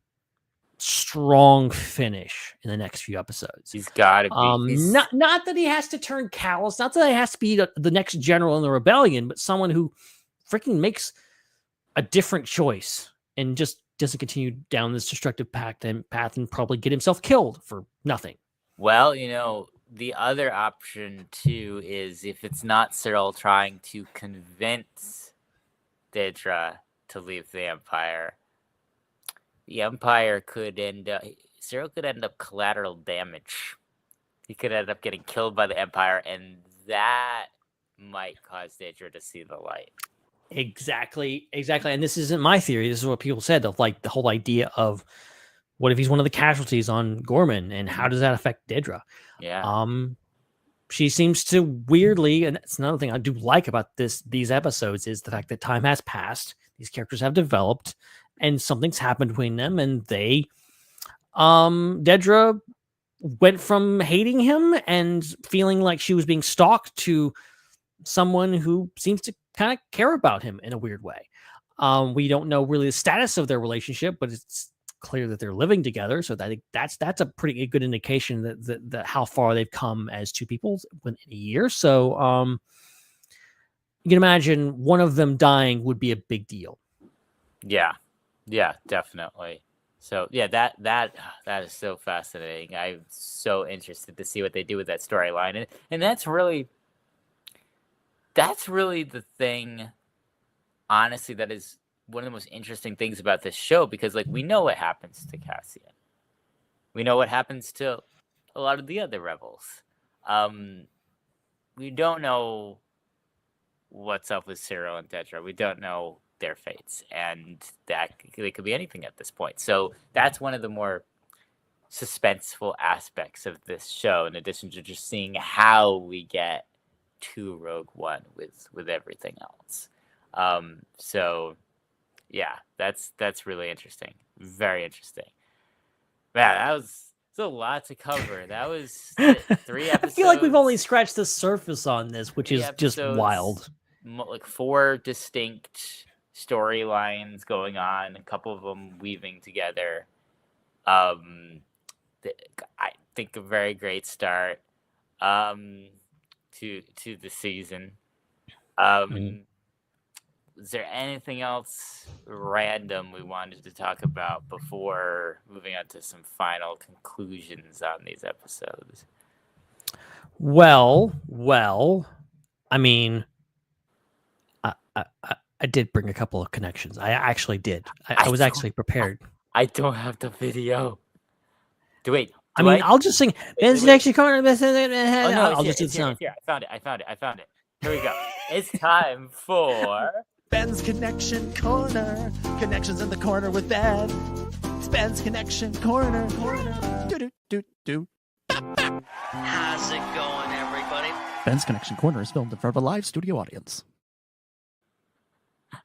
strong finish in the next few episodes. He's got to be not that he has to turn callous, not that he has to be the next general in the rebellion, but someone who freaking makes a different choice and just doesn't continue down this destructive path and probably get himself killed for nothing. Well, you know, the other option too is if it's not Cyril trying to convince Dedra to leave the Empire, Cyril could end up collateral damage. He could end up getting killed by the Empire, and that might cause Dedra to see the light. Exactly. And this isn't my theory. This is what people said, of like the whole idea of what if he's one of the casualties on Gorman, and how does that affect Dedra? Yeah. She seems to weirdly, and that's another thing I do like about these episodes, is the fact that time has passed. These characters have developed, and something's happened between them, and Dedra went from hating him and feeling like she was being stalked to someone who seems to kind of care about him in a weird way. We don't know really the status of their relationship, but it's clear that they're living together. So I think that's a pretty good indication that how far they've come as two people within a year. So you can imagine one of them dying would be a big deal. Yeah, definitely. So yeah, that is so fascinating. I'm so interested to see what they do with that storyline, and that's really the thing. Honestly, that is one of the most interesting things about this show, because like we know what happens to Cassian, we know what happens to a lot of the other rebels. We don't know what's up with Cyril and Dedra. We don't know their fates, and that they could be anything at this point. So that's one of the more suspenseful aspects of this show, in addition to just seeing how we get to Rogue One with everything else. So yeah, that's really interesting. Very interesting. Man, that was a lot to cover. That was 3 episodes. I feel like we've only scratched the surface on this, which is just wild. Like 4 distinct storylines going on, a couple of them weaving together. I think a very great start to the season. Is there anything else random we wanted to talk about before moving on to some final conclusions on these episodes? Well, I mean, I did bring a couple of connections. I actually did. I was actually prepared. I don't have the video. I'll just sing. Ben's Connection Corner. I'll just do the song. Here, I found it. Here we go. It's time for Ben's Connection Corner. Connections in the corner with Ben. It's Ben's Connection Corner. Do. How's it going, everybody? Ben's Connection Corner is filmed in front of a live studio audience.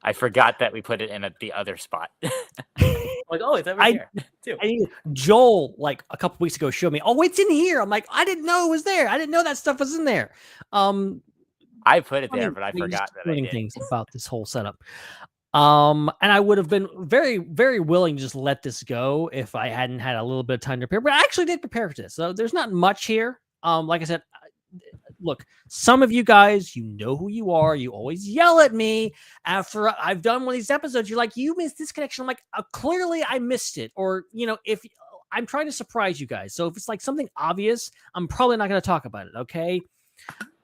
I forgot that we put it in the other spot. Like, oh, it's over here too. Joel, like a couple weeks ago, showed me. Oh, it's in here. I'm like, I didn't know it was there. I didn't know that stuff was in there. I put it there, but I forgot that I did. Things about this whole setup. And I would have been very, very willing to just let this go if I hadn't had a little bit of time to prepare. But I actually did prepare for this, so there's not much here. Like I said, look, some of you guys, you know who you are. You always yell at me after I've done one of these episodes. You're like, you missed this connection. I'm like, clearly I missed it. Or, if I'm trying to surprise you guys. So if it's like something obvious, I'm probably not going to talk about it. Okay.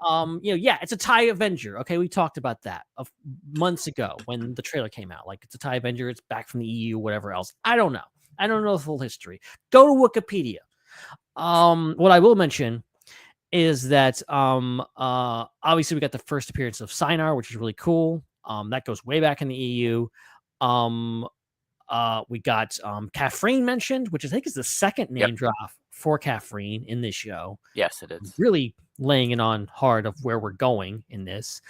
It's a TIE Avenger. Okay. We talked about that months ago when the trailer came out. Like, it's a TIE Avenger. It's back from the EU, whatever else. I don't know. I don't know the full history. Go to Wikipedia. What I will mention is that obviously we got the first appearance of Sinar, which is really cool. That goes way back in the EU. We got Caffrine mentioned, which I think is the second name drop for Caffrine in this show. Yes, it is. Really laying it on hard of where we're going in this.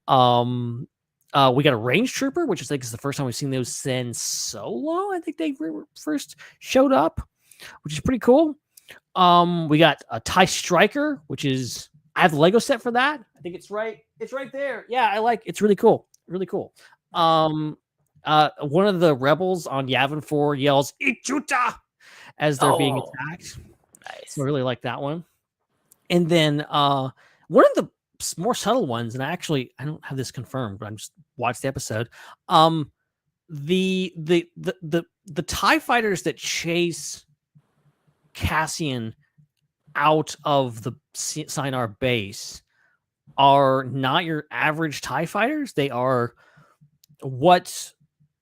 We got a range trooper, which I think is the first time we've seen those since Solo. I think they first showed up, which is pretty cool. We got a TIE Striker, which is, I have the Lego set for that. I think it's right there. Yeah, it's really cool. Really cool. One of the rebels on Yavin 4 yells "Ichuta" as they're being attacked. Nice. So I really like that one. And then one of the more subtle ones, and I don't have this confirmed, but I'm just watched the episode. The TIE fighters that chase Cassian out of the Sinar base are not your average TIE fighters. They are what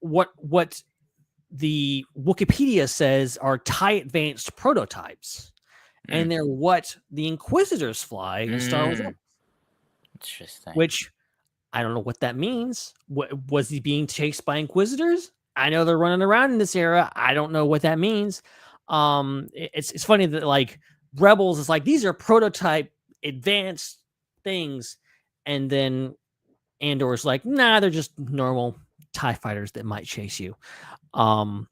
the Wikipedia says are TIE advanced prototypes, and they're what the Inquisitors fly in Star Wars. Interesting. Which I don't know what that means. Was he being chased by Inquisitors? I know they're running around in this era. I don't know what that means. It's funny that like Rebels is like, these are prototype advanced things, and then Andor's like, nah, they're just normal TIE fighters that might chase you. No,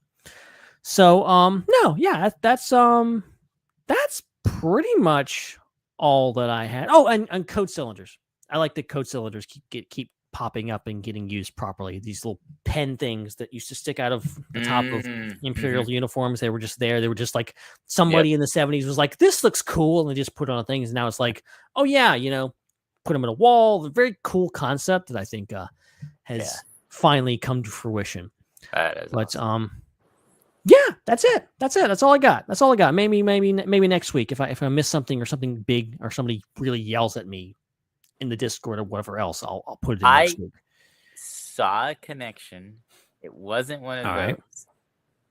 yeah, that's pretty much all that I had. Oh, and code cylinders. I like that code cylinders keep popping up and getting used properly. These little pen things that used to stick out of the top of Imperial uniforms. They were just there. They were just like somebody in the 70s was like, this looks cool. And they just put on things. And now it's like, oh yeah, put them in a wall. A very cool concept that I think has finally come to fruition. But awesome. Yeah, that's it. That's all I got. Maybe next week if I miss something or something big or somebody really yells at me in the Discord or whatever else, I'll put it in next week. Saw a connection. It wasn't one of those. Right.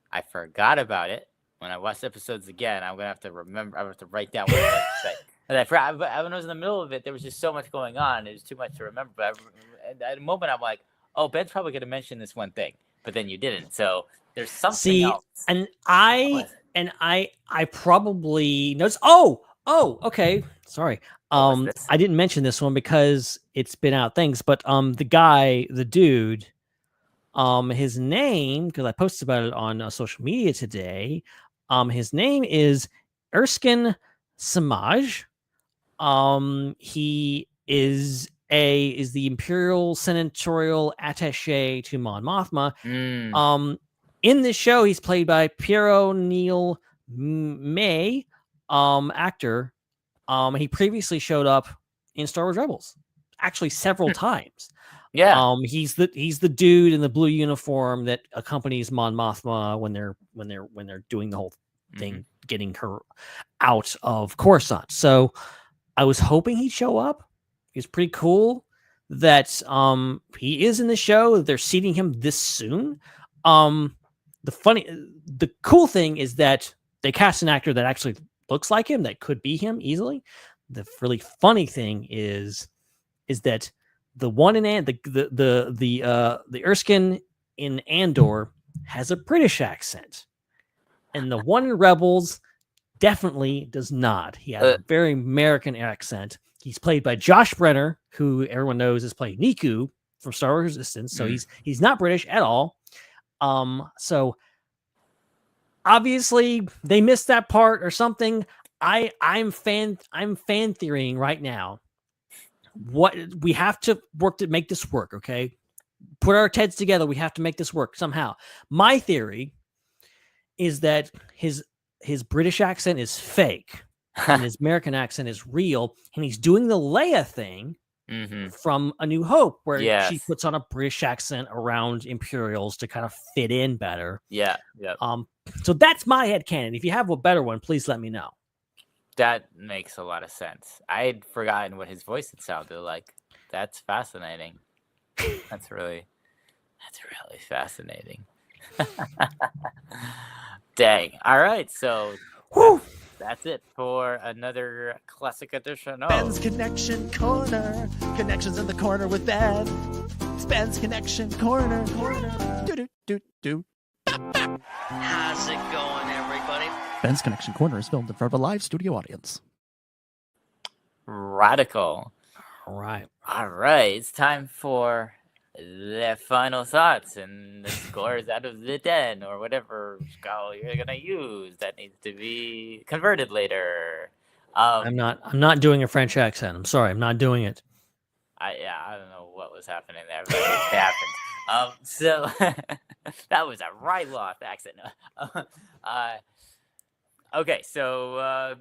I forgot about it. When I watched episodes again, I'm gonna have to remember. I have to write down what I had to say. And I forgot. But when I was in the middle of it, there was just so much going on. It was too much to remember. But at a moment, I'm like, "Oh, Ben's probably gonna mention this one thing," but then you didn't. So there's something else. And I probably noticed. Oh, okay. Sorry. I didn't mention this one because it's been out things, but the dude, his name, because I posted about it on social media today, his name is Erskine Samaj. He is the Imperial Senatorial Attaché to Mon Mothma. In this show, he's played by Piero Neil May, actor. He previously showed up in Star Wars Rebels, actually several times. Yeah. He's the dude in the blue uniform that accompanies Mon Mothma when they're doing the whole thing, getting her out of Coruscant. So I was hoping he'd show up. He's pretty cool that he is in the show. They're seating him this soon. The cool thing is that they cast an actor that actually looks like him, that could be him easily. The really funny thing is that the one in the Erskine in Andor has a British accent, and the one in Rebels definitely does not. He has a very American accent. He's played by Josh Brenner, who everyone knows is playing Niku from Star Wars Resistance. So he's not British at all. So obviously they missed that part or something. I'm fan theorying right now. What we have to work to make this work, okay? Put our heads together. We have to make this work somehow. My theory is that his British accent is fake, and his American accent is real, and he's doing the Leia thing from A New Hope, where she puts on a British accent around Imperials to kind of fit in better. Yeah. So that's my headcanon. If you have a better one, please let me know. That makes a lot of sense. I had forgotten what his voice had sounded like. That's fascinating. That's really fascinating. Dang. All right, so that's it for another classic edition of Ben's Connection Corner. Connections in the corner with Ben. It's Ben's Connection Corner. Do. How's it going, everybody? Ben's Connection Corner is filmed in front of a live studio audience. Radical. All right. It's time for the final thoughts and the scores out of the 10 or whatever scale you're gonna use that needs to be converted later. I'm not doing a French accent. I'm sorry, I'm not doing it. I don't know what was happening there, but it happened. So that was a right off accent. Okay, so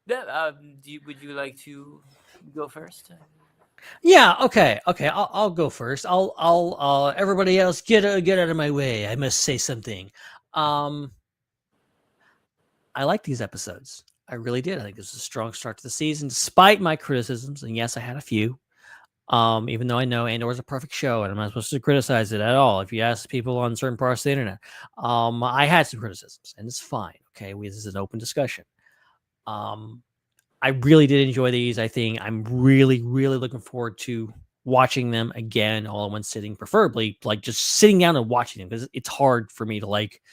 would you like to go first? Yeah, okay. I'll go first. I'll everybody else get out of my way. I must say something. I like these episodes. I really did. I think this was a strong start to the season, despite my criticisms. And yes, I had a few. Even though I know Andor is a perfect show, and I'm not supposed to criticize it at all. If you ask people on certain parts of the internet, I had some criticisms, and it's fine. Okay, this is an open discussion. I really did enjoy these. I think I'm really, really looking forward to watching them again all in one sitting, preferably like just sitting down and watching them, because it's hard for me to like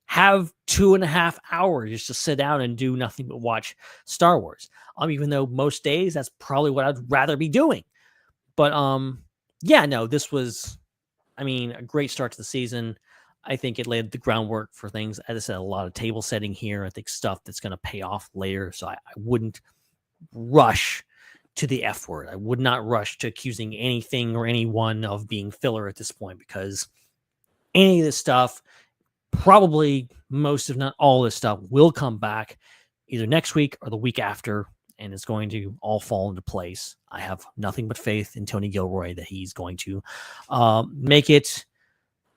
have 2.5 hours just to sit down and do nothing but watch Star Wars. Even though most days that's probably what I'd rather be doing. But this was, a great start to the season. I think it laid the groundwork for things. As I said, a lot of table setting here. I think stuff that's going to pay off later. So I wouldn't rush to the F word. I would not rush to accusing anything or anyone of being filler at this point, because any of this stuff, probably most, if not all this stuff, will come back either next week or the week after, and it's going to all fall into place. I have nothing but faith in Tony Gilroy that he's going to make it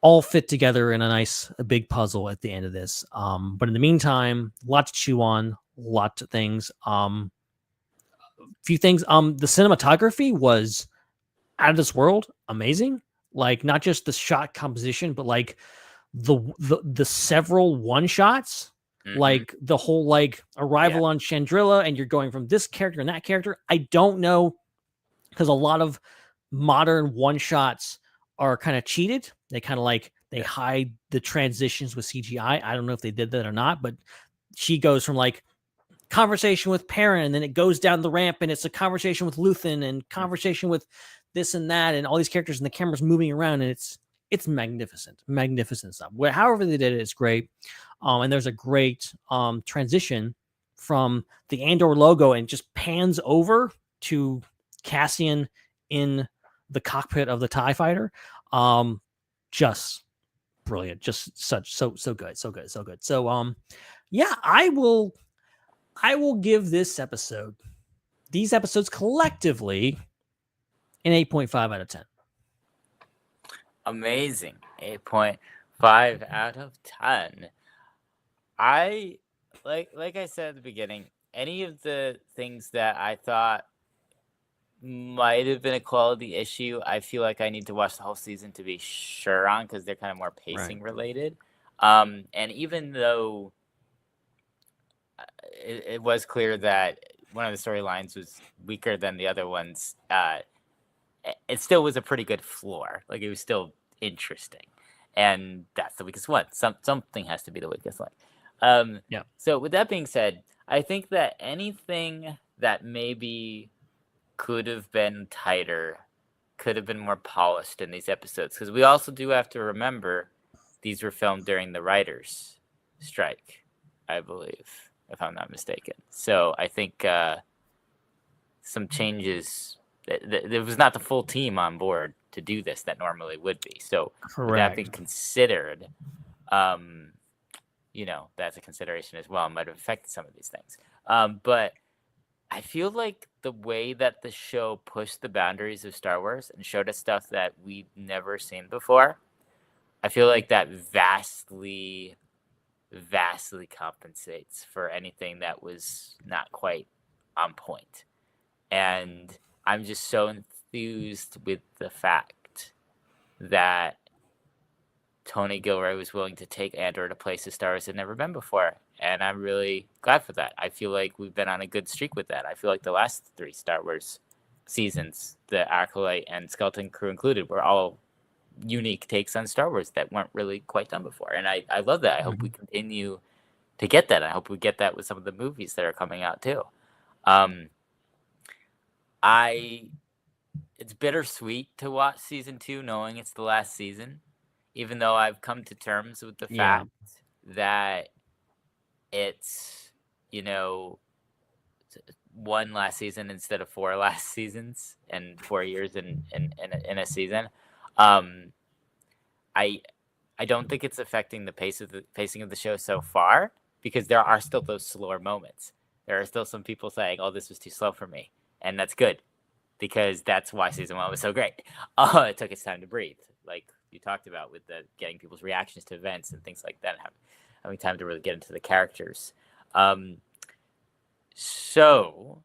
all fit together in a big puzzle at the end of this. But in the meantime, a lot to chew on, lots of things. Few things. The cinematography was out of this world, amazing. Like, not just the shot composition, but like the several one shots. Like the whole like arrival on Chandrilla, and you're going from this character and that character. I don't know, because a lot of modern one shots are kind of cheated. They kind of like they hide the transitions with CGI. I don't know if they did that or not, but she goes from like conversation with Perrin, and then it goes down the ramp, and it's a conversation with Luthen, and conversation with this and that, and all these characters, and the camera's moving around, and it's magnificent stuff. However they did it, it's great. And there's a great transition from the Andor logo, and just pans over to Cassian in the cockpit of the TIE fighter. Just brilliant. Just so good. So I will give these episodes collectively an 8.5 out of 10. Amazing. 8.5 out of 10. I like I said at the beginning, any of the things that I thought might have been a quality issue, I feel like I need to watch the whole season to be sure on, because they're kind of more pacing related. And even though it was clear that one of the storylines was weaker than the other ones, it still was a pretty good floor. Like, it was still interesting, and that's the weakest one. Something has to be the weakest one. So with that being said, I think that anything that maybe could have been tighter, could have been more polished in these episodes, because we also do have to remember these were filmed during the writers' strike, I believe, if I'm not mistaken. So I think some changes. There was not the full team on board to do this that normally would be. So with that being considered, that's a consideration as well. It might have affected some of these things. But I feel like the way that the show pushed the boundaries of Star Wars and showed us stuff that we'd never seen before, I feel like that vastly compensates for anything that was not quite on point. And I'm just so enthused with the fact that Tony Gilroy was willing to take Andor to places Star Wars had never been before. And I'm really glad for that. I feel like we've been on a good streak with that. I feel like the last 3 Star Wars seasons, the Acolyte and Skeleton Crew included, were all unique takes on Star Wars that weren't really quite done before. And I love that. I hope we continue to get that. I hope we get that with some of the movies that are coming out too. It's bittersweet to watch season 2 knowing it's the last season, even though I've come to terms with the fact that it's, 1 last season instead of 4 last seasons and 4 years in a season. I don't think it's affecting the pacing of the show so far, because there are still those slower moments. There are still some people saying, "Oh, this was too slow for me," and that's good, because that's why season 1 was so great. It took its time to breathe, like you talked about, with the getting people's reactions to events and things like that, and having time to really get into the characters. So,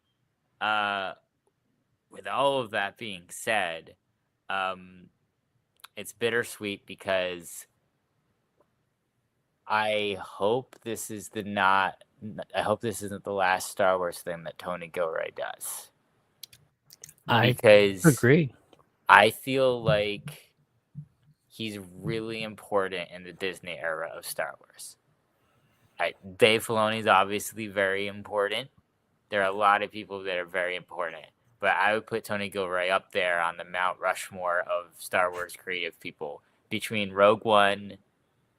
with all of that being said, it's bittersweet because I hope this isn't the last Star Wars thing that Tony Gilroy does. Because agree. I feel like he's really important in the Disney era of Star Wars. Dave Filoni is obviously very important. There are a lot of people that are very important, but I would put Tony Gilroy up there on the Mount Rushmore of Star Wars creative people. Between Rogue One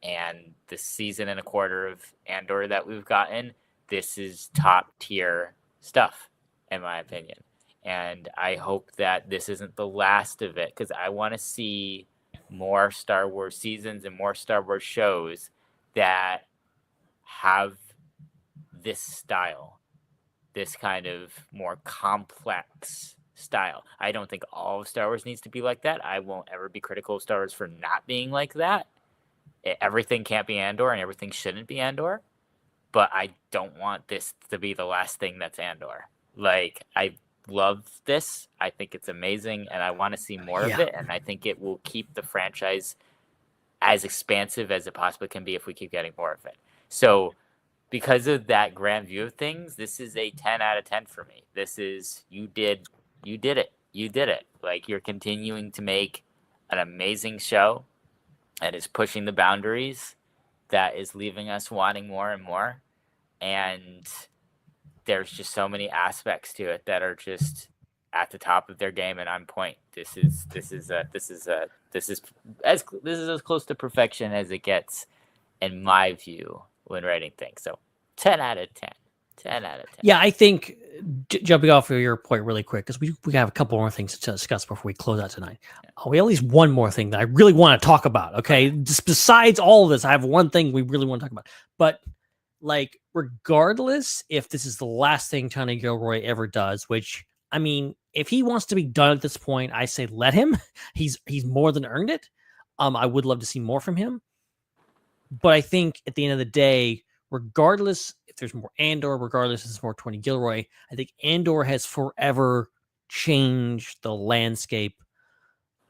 and the season and a quarter of Andor that we've gotten, this is top tier stuff, in my opinion. And I hope that this isn't the last of it, because I want to see more Star Wars seasons and more Star Wars shows that have this style, this kind of more complex style. I don't think all of Star Wars needs to be like that. I won't ever be critical of Star Wars for not being like that. Everything can't be Andor and everything shouldn't be Andor, but I don't want this to be the last thing that's Andor. Like, I love this. I think it's amazing, and I want to see more of it, and I think it will keep the franchise as expansive as it possibly can be if we keep getting more of it. So, because of that grand view of things, this is a 10 out of 10 for me. This is, you did it. Like, you're continuing to make an amazing show that is pushing the boundaries, that is leaving us wanting more and more. And there's just so many aspects to it that are just at the top of their game and on point. This is as close to perfection as it gets, in my view, when writing things. So 10 out of 10. 10 out of 10. Yeah, I think, jumping off of your point really quick, because we have a couple more things to discuss before we close out tonight. We have at least one more thing that I really want to talk about, okay? Just besides all of this, I have one thing we really want to talk about. But, like, regardless if this is the last thing Tony Gilroy ever does, which, I mean, if he wants to be done at this point, I say let him. He's more than earned it. I would love to see more from him. But I think at the end of the day, regardless if there's more Andor, regardless if there's more Tony Gilroy, I think Andor has forever changed the landscape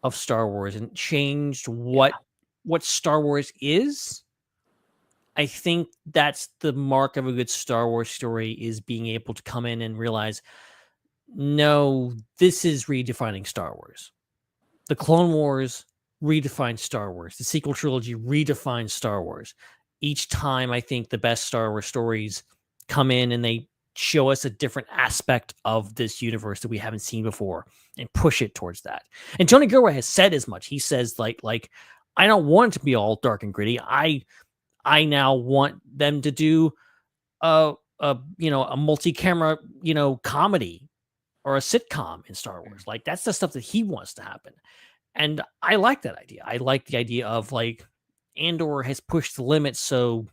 of Star Wars and changed what Star Wars is. I think that's the mark of a good Star Wars story, is being able to come in and realize, no, this is redefining Star Wars. The Clone Wars redefined Star Wars. The sequel trilogy redefined Star Wars. Each time, I think the best Star Wars stories come in and they show us a different aspect of this universe that we haven't seen before and push it towards that. And Tony Gilroy has said as much. He says, like, I don't want it to be all dark and gritty. I now want them to do a multi-camera, comedy or a sitcom in Star Wars. Like, that's the stuff that he wants to happen. And I like that idea. I like the idea of, like, Andor has pushed the limits, so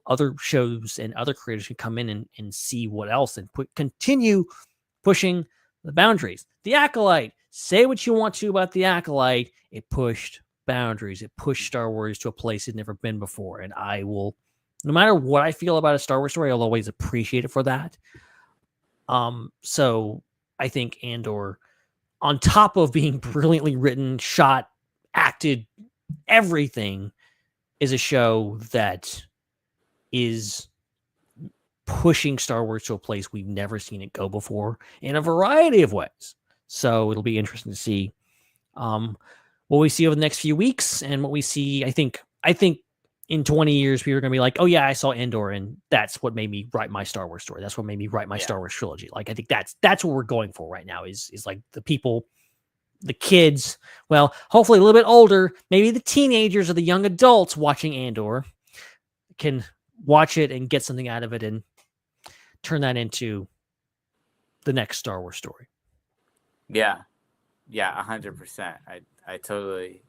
other shows and other creators can come in and see what else and continue pushing the boundaries. The Acolyte, say what you want to about The Acolyte. It pushed boundaries. It pushed Star Wars to a place it never been before. And I will, no matter what I feel about a Star Wars story, I'll always appreciate it for that. So I think Andor, on top of being brilliantly written, shot, acted, everything, is a show that is pushing Star Wars to a place we've never seen it go before in a variety of ways. So it'll be interesting to see what we see over the next few weeks and what we see. I think in 20 years, people are going to be like, oh yeah, I saw Andor and that's what made me write my Star Wars story. That's what made me write my Star Wars trilogy. Like, I think that's what we're going for right now is like the people, the kids, well, hopefully a little bit older, maybe the teenagers or the young adults watching Andor can watch it and get something out of it and turn that into the next Star Wars story. Yeah. Yeah, 100%. I totally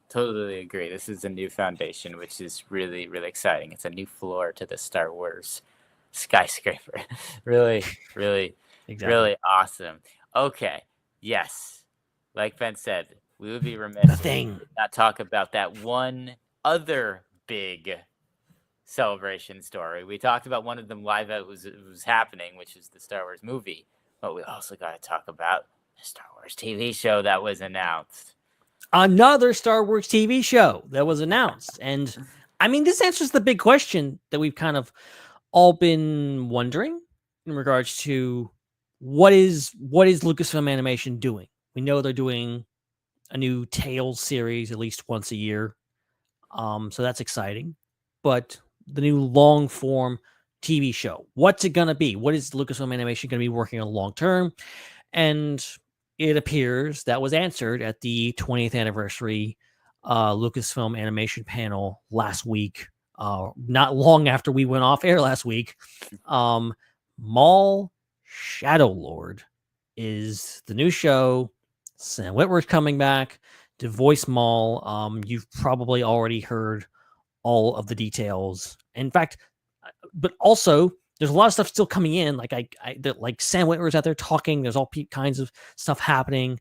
agree. This is a new foundation, which is really, really exciting. It's a new floor to the Star Wars skyscraper. Really, really, really awesome. Okay. Yes. Like Ben said, we would be remiss if we did not talk about that one other big celebration story. We talked about one of them live out was happening, which is the Star Wars movie. But we also got to talk about the Star Wars TV show that was announced. Another Star Wars TV show that was announced. And I mean, this answers the big question that we've kind of all been wondering in regards to what is Lucasfilm Animation doing? We know they're doing a new Tales series at least once a year. So that's exciting. But the new long form TV show, what's it going to be? What is Lucasfilm Animation going to be working on long term? And it appears that was answered at the 20th anniversary Lucasfilm Animation panel last week, not long after we went off air last week. Maul Shadowlord is the new show. Sam Witwer's coming back to voice Maul. You've probably already heard all of the details. In fact, but also there's a lot of stuff still coming in. Like like Sam Witwer's out there talking. There's all kinds of stuff happening.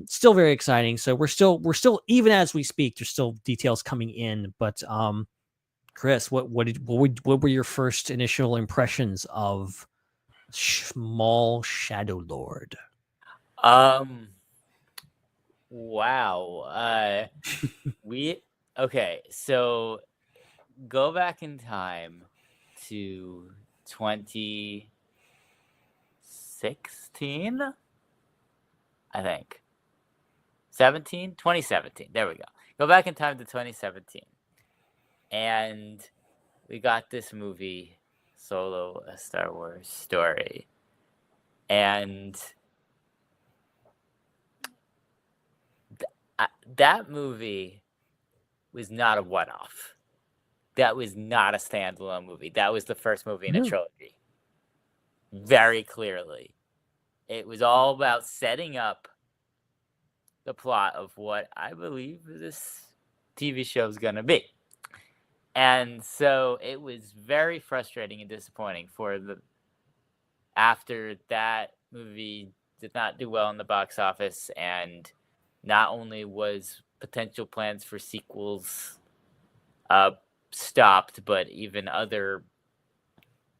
Still very exciting. So we're still even as we speak, there's still details coming in. But Chris, what were your first initial impressions of Maul Shadowlord? Wow. Okay, so go back in time to 2016, I think. 2017. There we go. Go back in time to 2017. And we got this movie, Solo, A Star Wars Story. And that movie was not a one-off. That was not a standalone movie. That was the first movie in a trilogy. Very clearly. It was all about setting up the plot of what I believe this TV show is going to be. And so it was very frustrating and disappointing after that movie did not do well in the box office, and not only was potential plans for sequels stopped, but even other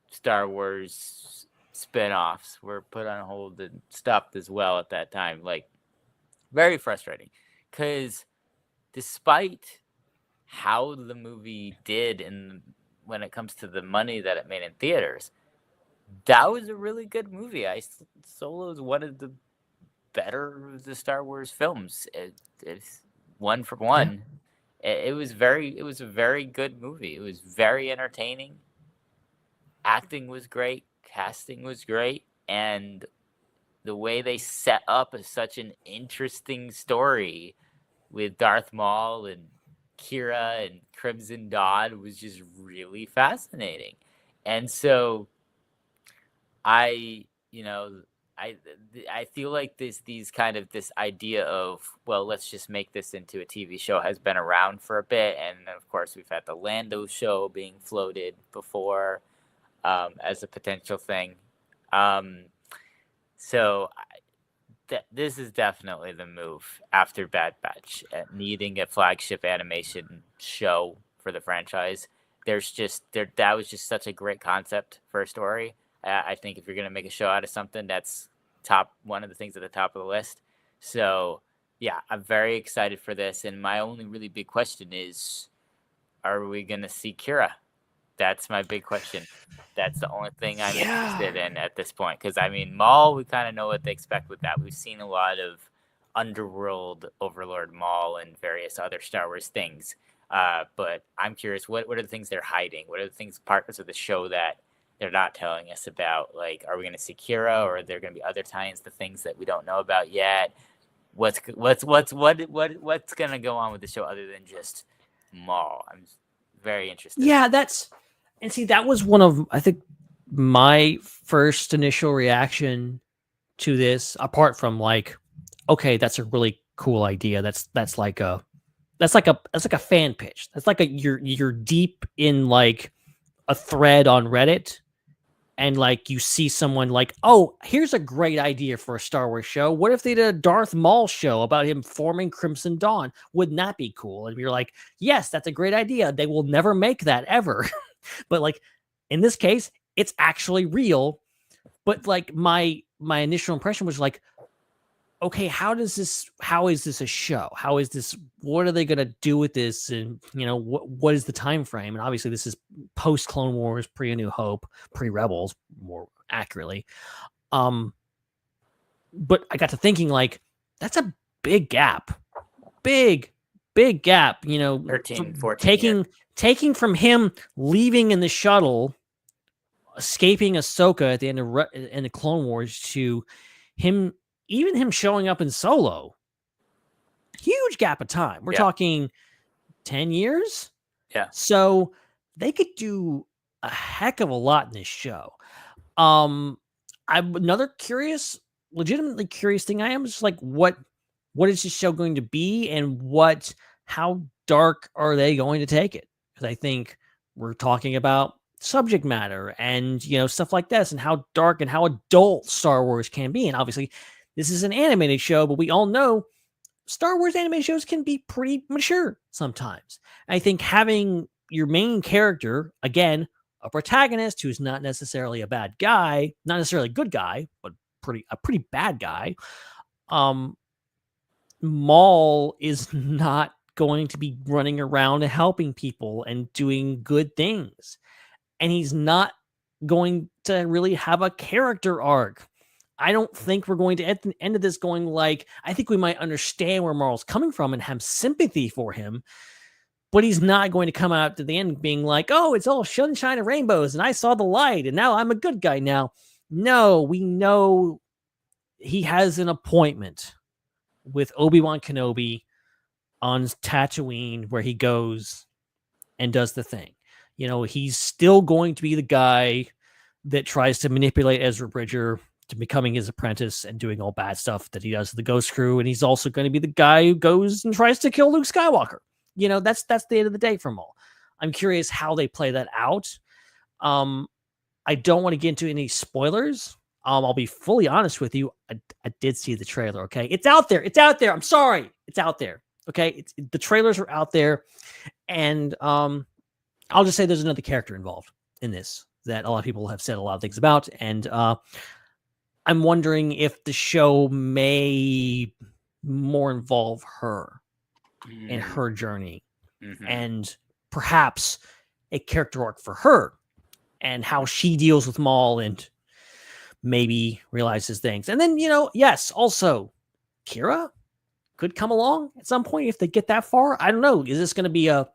Star Wars spin-offs were put on hold and stopped as well at that time. Like, very frustrating, because despite how the movie did when it comes to the money that it made in theaters, that was a really good movie. Solo is one of the better of the Star Wars films. It's one for one. Yeah. It was a very good movie. It was very entertaining. Acting was great. Casting was great. And the way they set up such an interesting story with Darth Maul and Kira and Crimson Dawn was just really fascinating. And so I feel like this idea of, well, let's just make this into a TV show has been around for a bit, and of course we've had the Lando show being floated before as a potential thing. So this is definitely the move after Bad Batch, needing a flagship animation show for the franchise. That was just such a great concept for a story. I think if you're going to make a show out of something, that's one of the things at the top of the list. So yeah, I'm very excited for this. And my only really big question is, are we going to see Kira? That's my big question. That's the only thing I'm interested in at this point. Because, I mean, Maul, we kind of know what they expect with that. We've seen a lot of Underworld Overlord Maul and various other Star Wars things. But I'm curious, what are the things they're hiding? What are the parts of the show that they're not telling us about? Like, are we going to see Kira, or are there going to be other tie-ins to things that we don't know about yet? What's going to go on with the show other than just Maul? I'm very interested. Yeah, that was one of, I think, my first initial reaction to this, apart from like, okay, that's a really cool idea. That's like a fan pitch. That's like you're deep in like a thread on Reddit, and like you see someone like, oh, here's a great idea for a Star Wars show. What if they did a Darth Maul show about him forming Crimson Dawn? Wouldn't that be cool? And you're like, yes, that's a great idea. They will never make that ever. But like in this case, it's actually real. But like my initial impression was like, okay, how is this a show? What are they going to do with this? And, you know, what is the time frame? And obviously this is post Clone Wars, pre A New Hope, pre Rebels, more accurately. But I got to thinking, like, that's a big gap, big gap, you know, 13, 14 taking from him leaving in the shuttle, escaping Ahsoka at the end of Clone Wars, to him showing up in Solo. Huge gap of time. We're talking 10 years. Yeah. So they could do a heck of a lot in this show. Another legitimately curious thing I am is like, what is this show going to be, and how dark are they going to take it? Because I think we're talking about subject matter and, you know, stuff like this, and how dark and how adult Star Wars can be. And obviously this is an animated show, but we all know Star Wars animated shows can be pretty mature sometimes. I think having your main character, again, a protagonist who's not necessarily a bad guy, not necessarily a good guy, but a pretty bad guy. Maul is not going to be running around and helping people and doing good things. And he's not going to really have a character arc. I don't think we're going to, at the end of this, going like, I think we might understand where Maul's coming from and have sympathy for him, but he's not going to come out to the end being like, oh, it's all sunshine and rainbows, and I saw the light, and now I'm a good guy now. No, we know he has an appointment with Obi-Wan Kenobi on Tatooine, where he goes and does the thing. You know, he's still going to be the guy that tries to manipulate Ezra Bridger to becoming his apprentice and doing all bad stuff that he does to the Ghost Crew. And he's also going to be the guy who goes and tries to kill Luke Skywalker. You know, that's the end of the day for Maul. I'm curious how they play that out. I don't want to get into any spoilers. I'll be fully honest with you. I did see the trailer. Okay. It's out there. I'm sorry. It's out there. Okay. The trailers are out there. And, I'll just say there's another character involved in this that a lot of people have said a lot of things about. And, I'm wondering if the show may more involve her and her journey, and perhaps a character arc for her and how she deals with Maul and maybe realizes things. And then, you know, yes, also Kira could come along at some point if they get that far. I don't know. Is this going to be a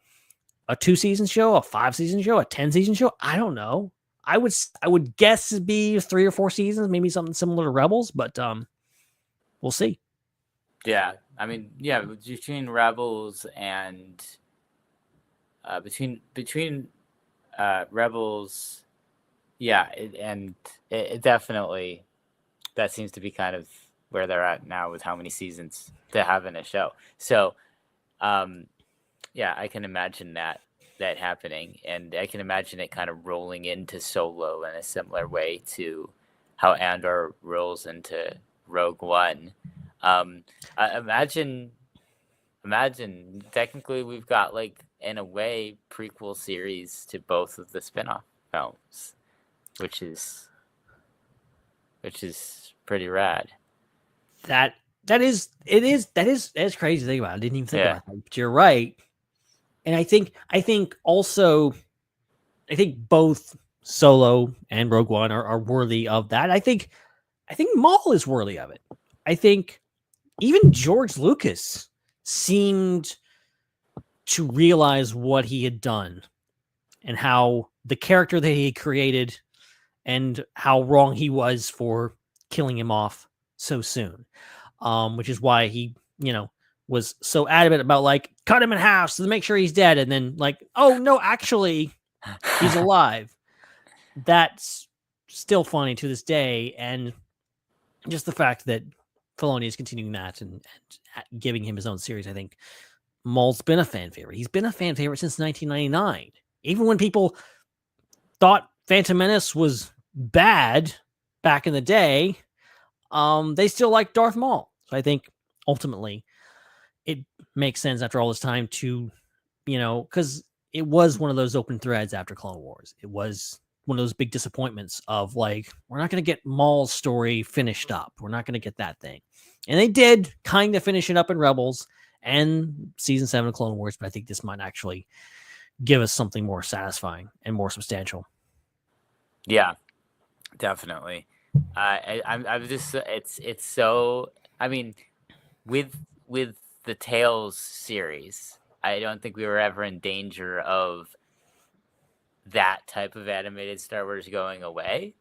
2-season show, a 5-season show, a 10-season show? I don't know. I would guess it'd be 3 or 4 seasons, maybe something similar to Rebels, but we'll see. Yeah, I mean, yeah, between Rebels and between Rebels, yeah, it definitely that seems to be kind of where they're at now with how many seasons to have in a show. So, yeah, I can imagine that happening, and I can imagine it kind of rolling into Solo in a similar way to how Andor rolls into Rogue One. Imagine technically we've got, like, in a way, prequel series to both of the spin-off films, which is pretty rad. That is crazy to think about. I didn't even think about that. But you're right. And I think both Solo and Rogue One are worthy of that. I think Maul is worthy of it. I think even George Lucas seemed to realize what he had done and how the character that he created and how wrong he was for killing him off so soon. Which is why he, was so adamant about, like, cut him in half to make sure he's dead. And then, like, oh no, actually he's alive. That's still funny to this day. And just the fact that Filoni is continuing that and giving him his own series, I think Maul's been a fan favorite. He's been a fan favorite since 1999. Even when people thought Phantom Menace was bad back in the day, they still like Darth Maul. So I think ultimately it makes sense after all this time to, because it was one of those open threads after Clone Wars. It was one of those big disappointments of, like, we're not going to get Maul's story finished up. We're not going to get that thing. And they did kind of finish it up in Rebels and season 7 of Clone Wars, but I think this might actually give us something more satisfying and more substantial. Yeah, definitely. I'm just, it's so, I mean, with the Tales series, I don't think we were ever in danger of that type of animated Star Wars going away,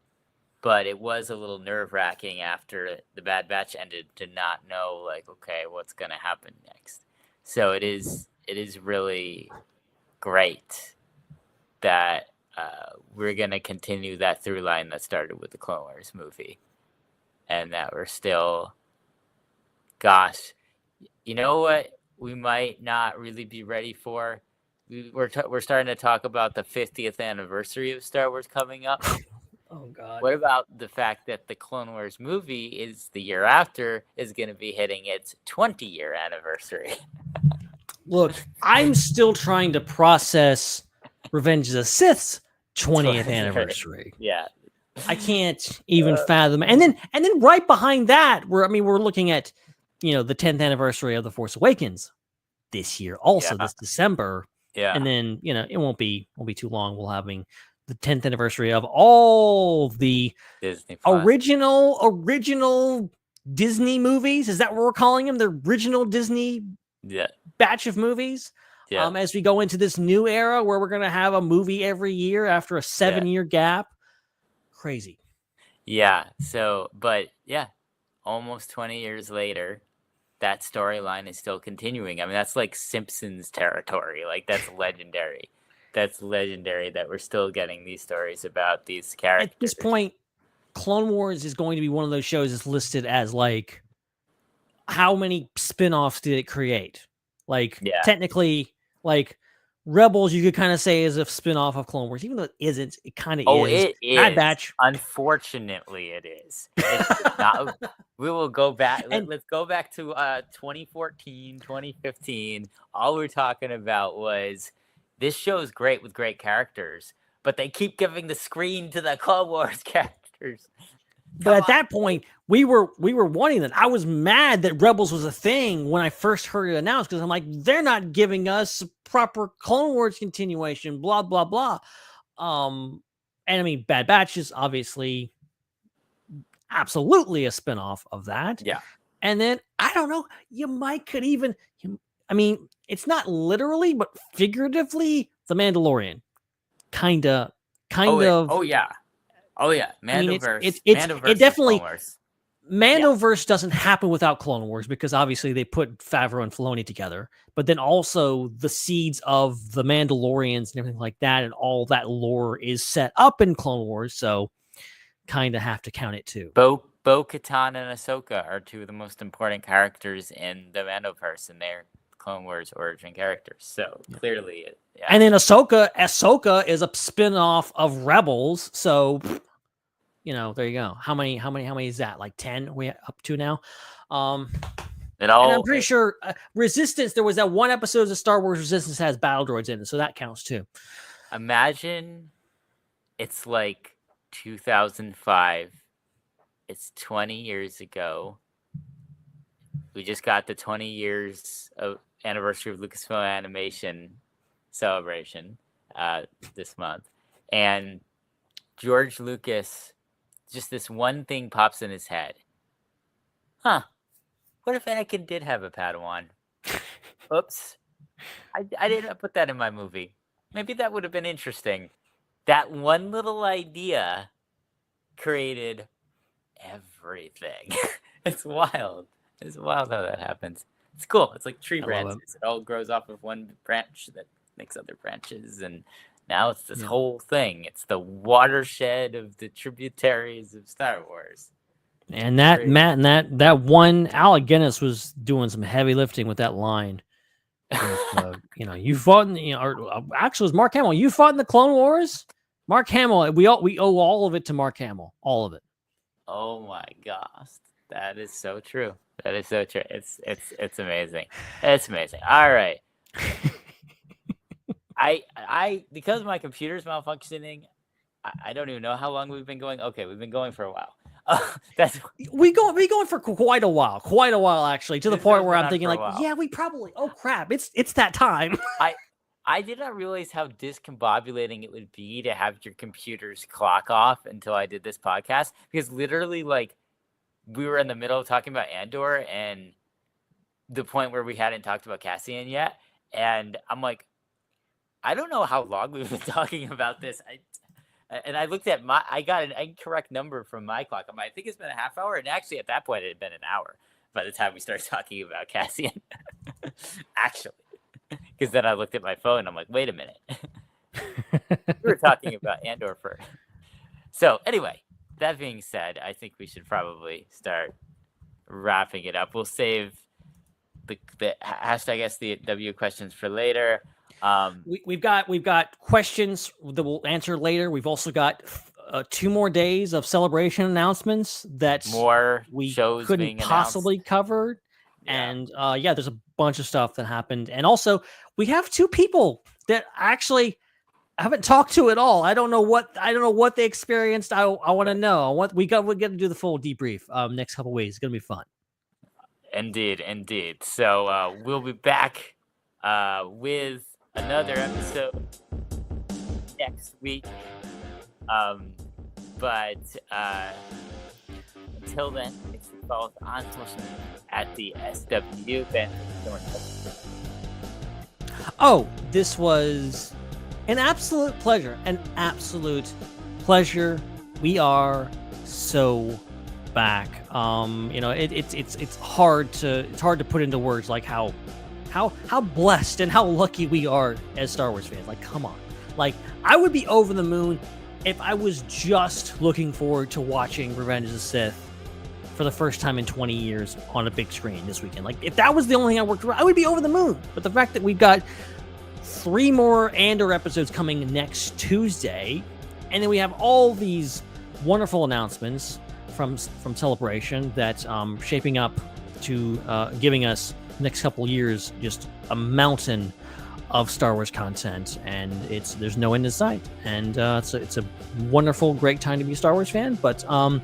but it was a little nerve-wracking after the Bad Batch ended to not know, like, okay, what's going to happen next. So it is really great that we're going to continue that through line that started with the Clone Wars movie, and that we're still, gosh, you know what we might not really be ready for? We're starting to talk about the 50th anniversary of Star Wars coming up. Oh, God. What about the fact that the Clone Wars movie is the year after is going to be hitting its 20-year anniversary? Look, I'm still trying to process Revenge of the Sith's 20th anniversary. Yeah. I can't even fathom. And then right behind that, we're looking at, the 10th anniversary of The Force Awakens this year, also this December. Yeah. And then, it won't be too long. We'll having the 10th anniversary of all the Disney original Disney movies. Is that what we're calling them? The original Disney batch of movies. Yeah. As we go into this new era where we're going to have a movie every year after a 7-year gap. Crazy. Yeah. So, but yeah, almost 20 years later, that storyline is still continuing. I mean, that's like Simpsons territory. Like, that's legendary. That's legendary that we're still getting these stories about these characters. At this point, Clone Wars is going to be one of those shows that's listed as, like, how many spin-offs did it create? Like, technically, like, Rebels, you could kind of say is a spin-off of Clone Wars, even though it isn't. It kind of is. Oh, it is. Bad Batch. Unfortunately, it is. It's not, we will go back. Let's go back to 2014, 2015. All we're talking about was this show is great with great characters, but they keep giving the screen to the Clone Wars characters. But at that point, we were wanting that. I was mad that Rebels was a thing when I first heard it announced, because I'm like, they're not giving us proper Clone Wars continuation, blah, blah, blah. And I mean, Bad Batch is obviously absolutely a spinoff of that. Yeah. And then, I don't know, it's not literally, but figuratively, The Mandalorian. Kind of. Oh, yeah. Oh yeah, Mandoverse. Mandoverse it definitely. Clone Wars. Mandoverse doesn't happen without Clone Wars, because obviously they put Favreau and Filoni together. But then also the seeds of the Mandalorians and everything like that, and all that lore is set up in Clone Wars. So kind of have to count it too. Bo Bo-Katan and Ahsoka are two of the most important characters in the Mandoverse, and they're Clone Wars origin characters. So clearly, yeah. And then Ahsoka is a spin-off of Rebels. So, there you go. How many is that? Like 10 we up to now? And I'm pretty sure Resistance, there was that one episode of Star Wars Resistance has battle droids in it, so that counts too. Imagine it's like 2005. It's 20 years ago. We just got the 20 years of anniversary of Lucasfilm Animation celebration this month. And George Lucas, just this one thing pops in his head. What if Anakin did have a Padawan? Oops. I didn't put that in my movie. Maybe that would have been interesting. That one little idea created everything. It's wild. It's wild how that happens. It's cool. It's like tree branches. It all grows off of one branch that makes other branches, and now it's this whole thing. It's the watershed of the tributaries of Star Wars. And that Matt and that one Alec Guinness was doing some heavy lifting with that line. You fought in actually it was Mark Hamill. You fought in the Clone Wars. Mark Hamill. We owe all of it to Mark Hamill. All of it. Oh my gosh, that is so true. That is so true. It's amazing. It's amazing. All right. I because my computer's malfunctioning, I don't even know how long we've been going. Okay, we've been going for a while. We going for quite a while actually, to the point where I'm thinking we probably, oh crap, it's that time. I did not realize how discombobulating it would be to have your computer's clock off until I did this podcast, because literally we were in the middle of talking about Andor and the point where we hadn't talked about Cassian yet, and I'm like, I don't know how long we've been talking about this. I looked at I got an incorrect number from my clock. I think it's been a half hour, and actually at that point it had been an hour by the time we started talking about Cassian. Actually, because then I looked at my phone and I'm like, wait a minute. We were talking about Andor first. So anyway, that being said, I think we should probably start wrapping it up. We'll save the hashtag SWU questions for later. We've got questions that we'll answer later. We've also got 2 more days of celebration announcements that we couldn't possibly cover. Yeah. And there's a bunch of stuff that happened. And also we have 2 people that actually I haven't talked to at all. I don't know what they experienced. I want to know. We got to do the full debrief next couple weeks. It's gonna be fun. Indeed. So we'll be back with another episode next week. But until then, make sure you follow us on social media at the SWU. Ben, this was an absolute pleasure. We are so back. It's hard to put into words like how blessed and how lucky we are as Star Wars fans. Like, come on. Like, I would be over the moon if I was just looking forward to watching Revenge of the Sith for the first time in 20 years on a big screen this weekend. Like, if that was the only thing I worked for, I would be over the moon. But the fact that we've got 3 more Andor episodes coming next Tuesday, and then we have all these wonderful announcements from Celebration that's shaping up to giving us next couple years just a mountain of Star Wars content, and there's no end in sight, and it's a wonderful, great time to be a Star Wars fan. But I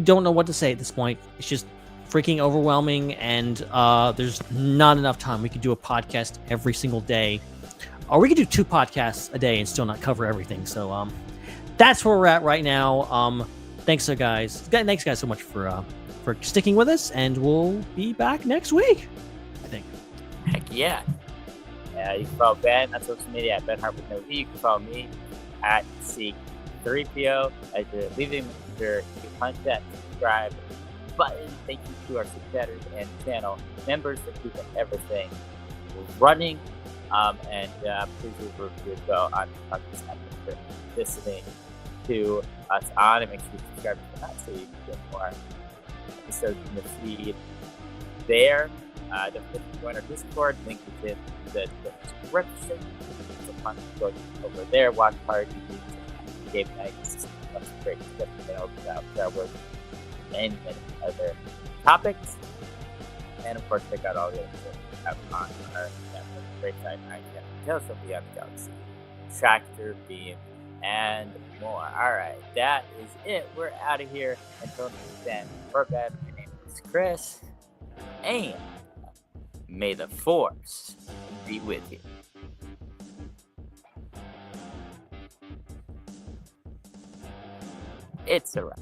don't know what to say at this point. It's just freaking overwhelming, and there's not enough time. We could do a podcast every single day, or we could do 2 podcasts a day and still not cover everything. So that's where we're at right now. Thanks guys so much for sticking with us, and we'll be back next week, I think. Heck yeah. You can follow Ben on social media at Ben Hart with no E. You can follow me at Seek3PO. As you're leaving your punch that subscribe button. Thank you to our subscribers and channel members for keeping everything running. And please leave a review as well on this listening to us on, and make sure you subscribe to that so you can get more episodes in the feed there. Don't forget to join our Discord. Link is in the description. So fun to go over there, watch parties, game nights, lots of great stuff you can open up Star Wars and many other topics. And of course, check out all the other shows we have on our network, Raeside, Tales from Beyond the Galaxy, Tractor Beam, and more. Alright, that is it. We're out of here. Until next time, or bad, my name is Chris, and may the Force be with you. It's a wrap.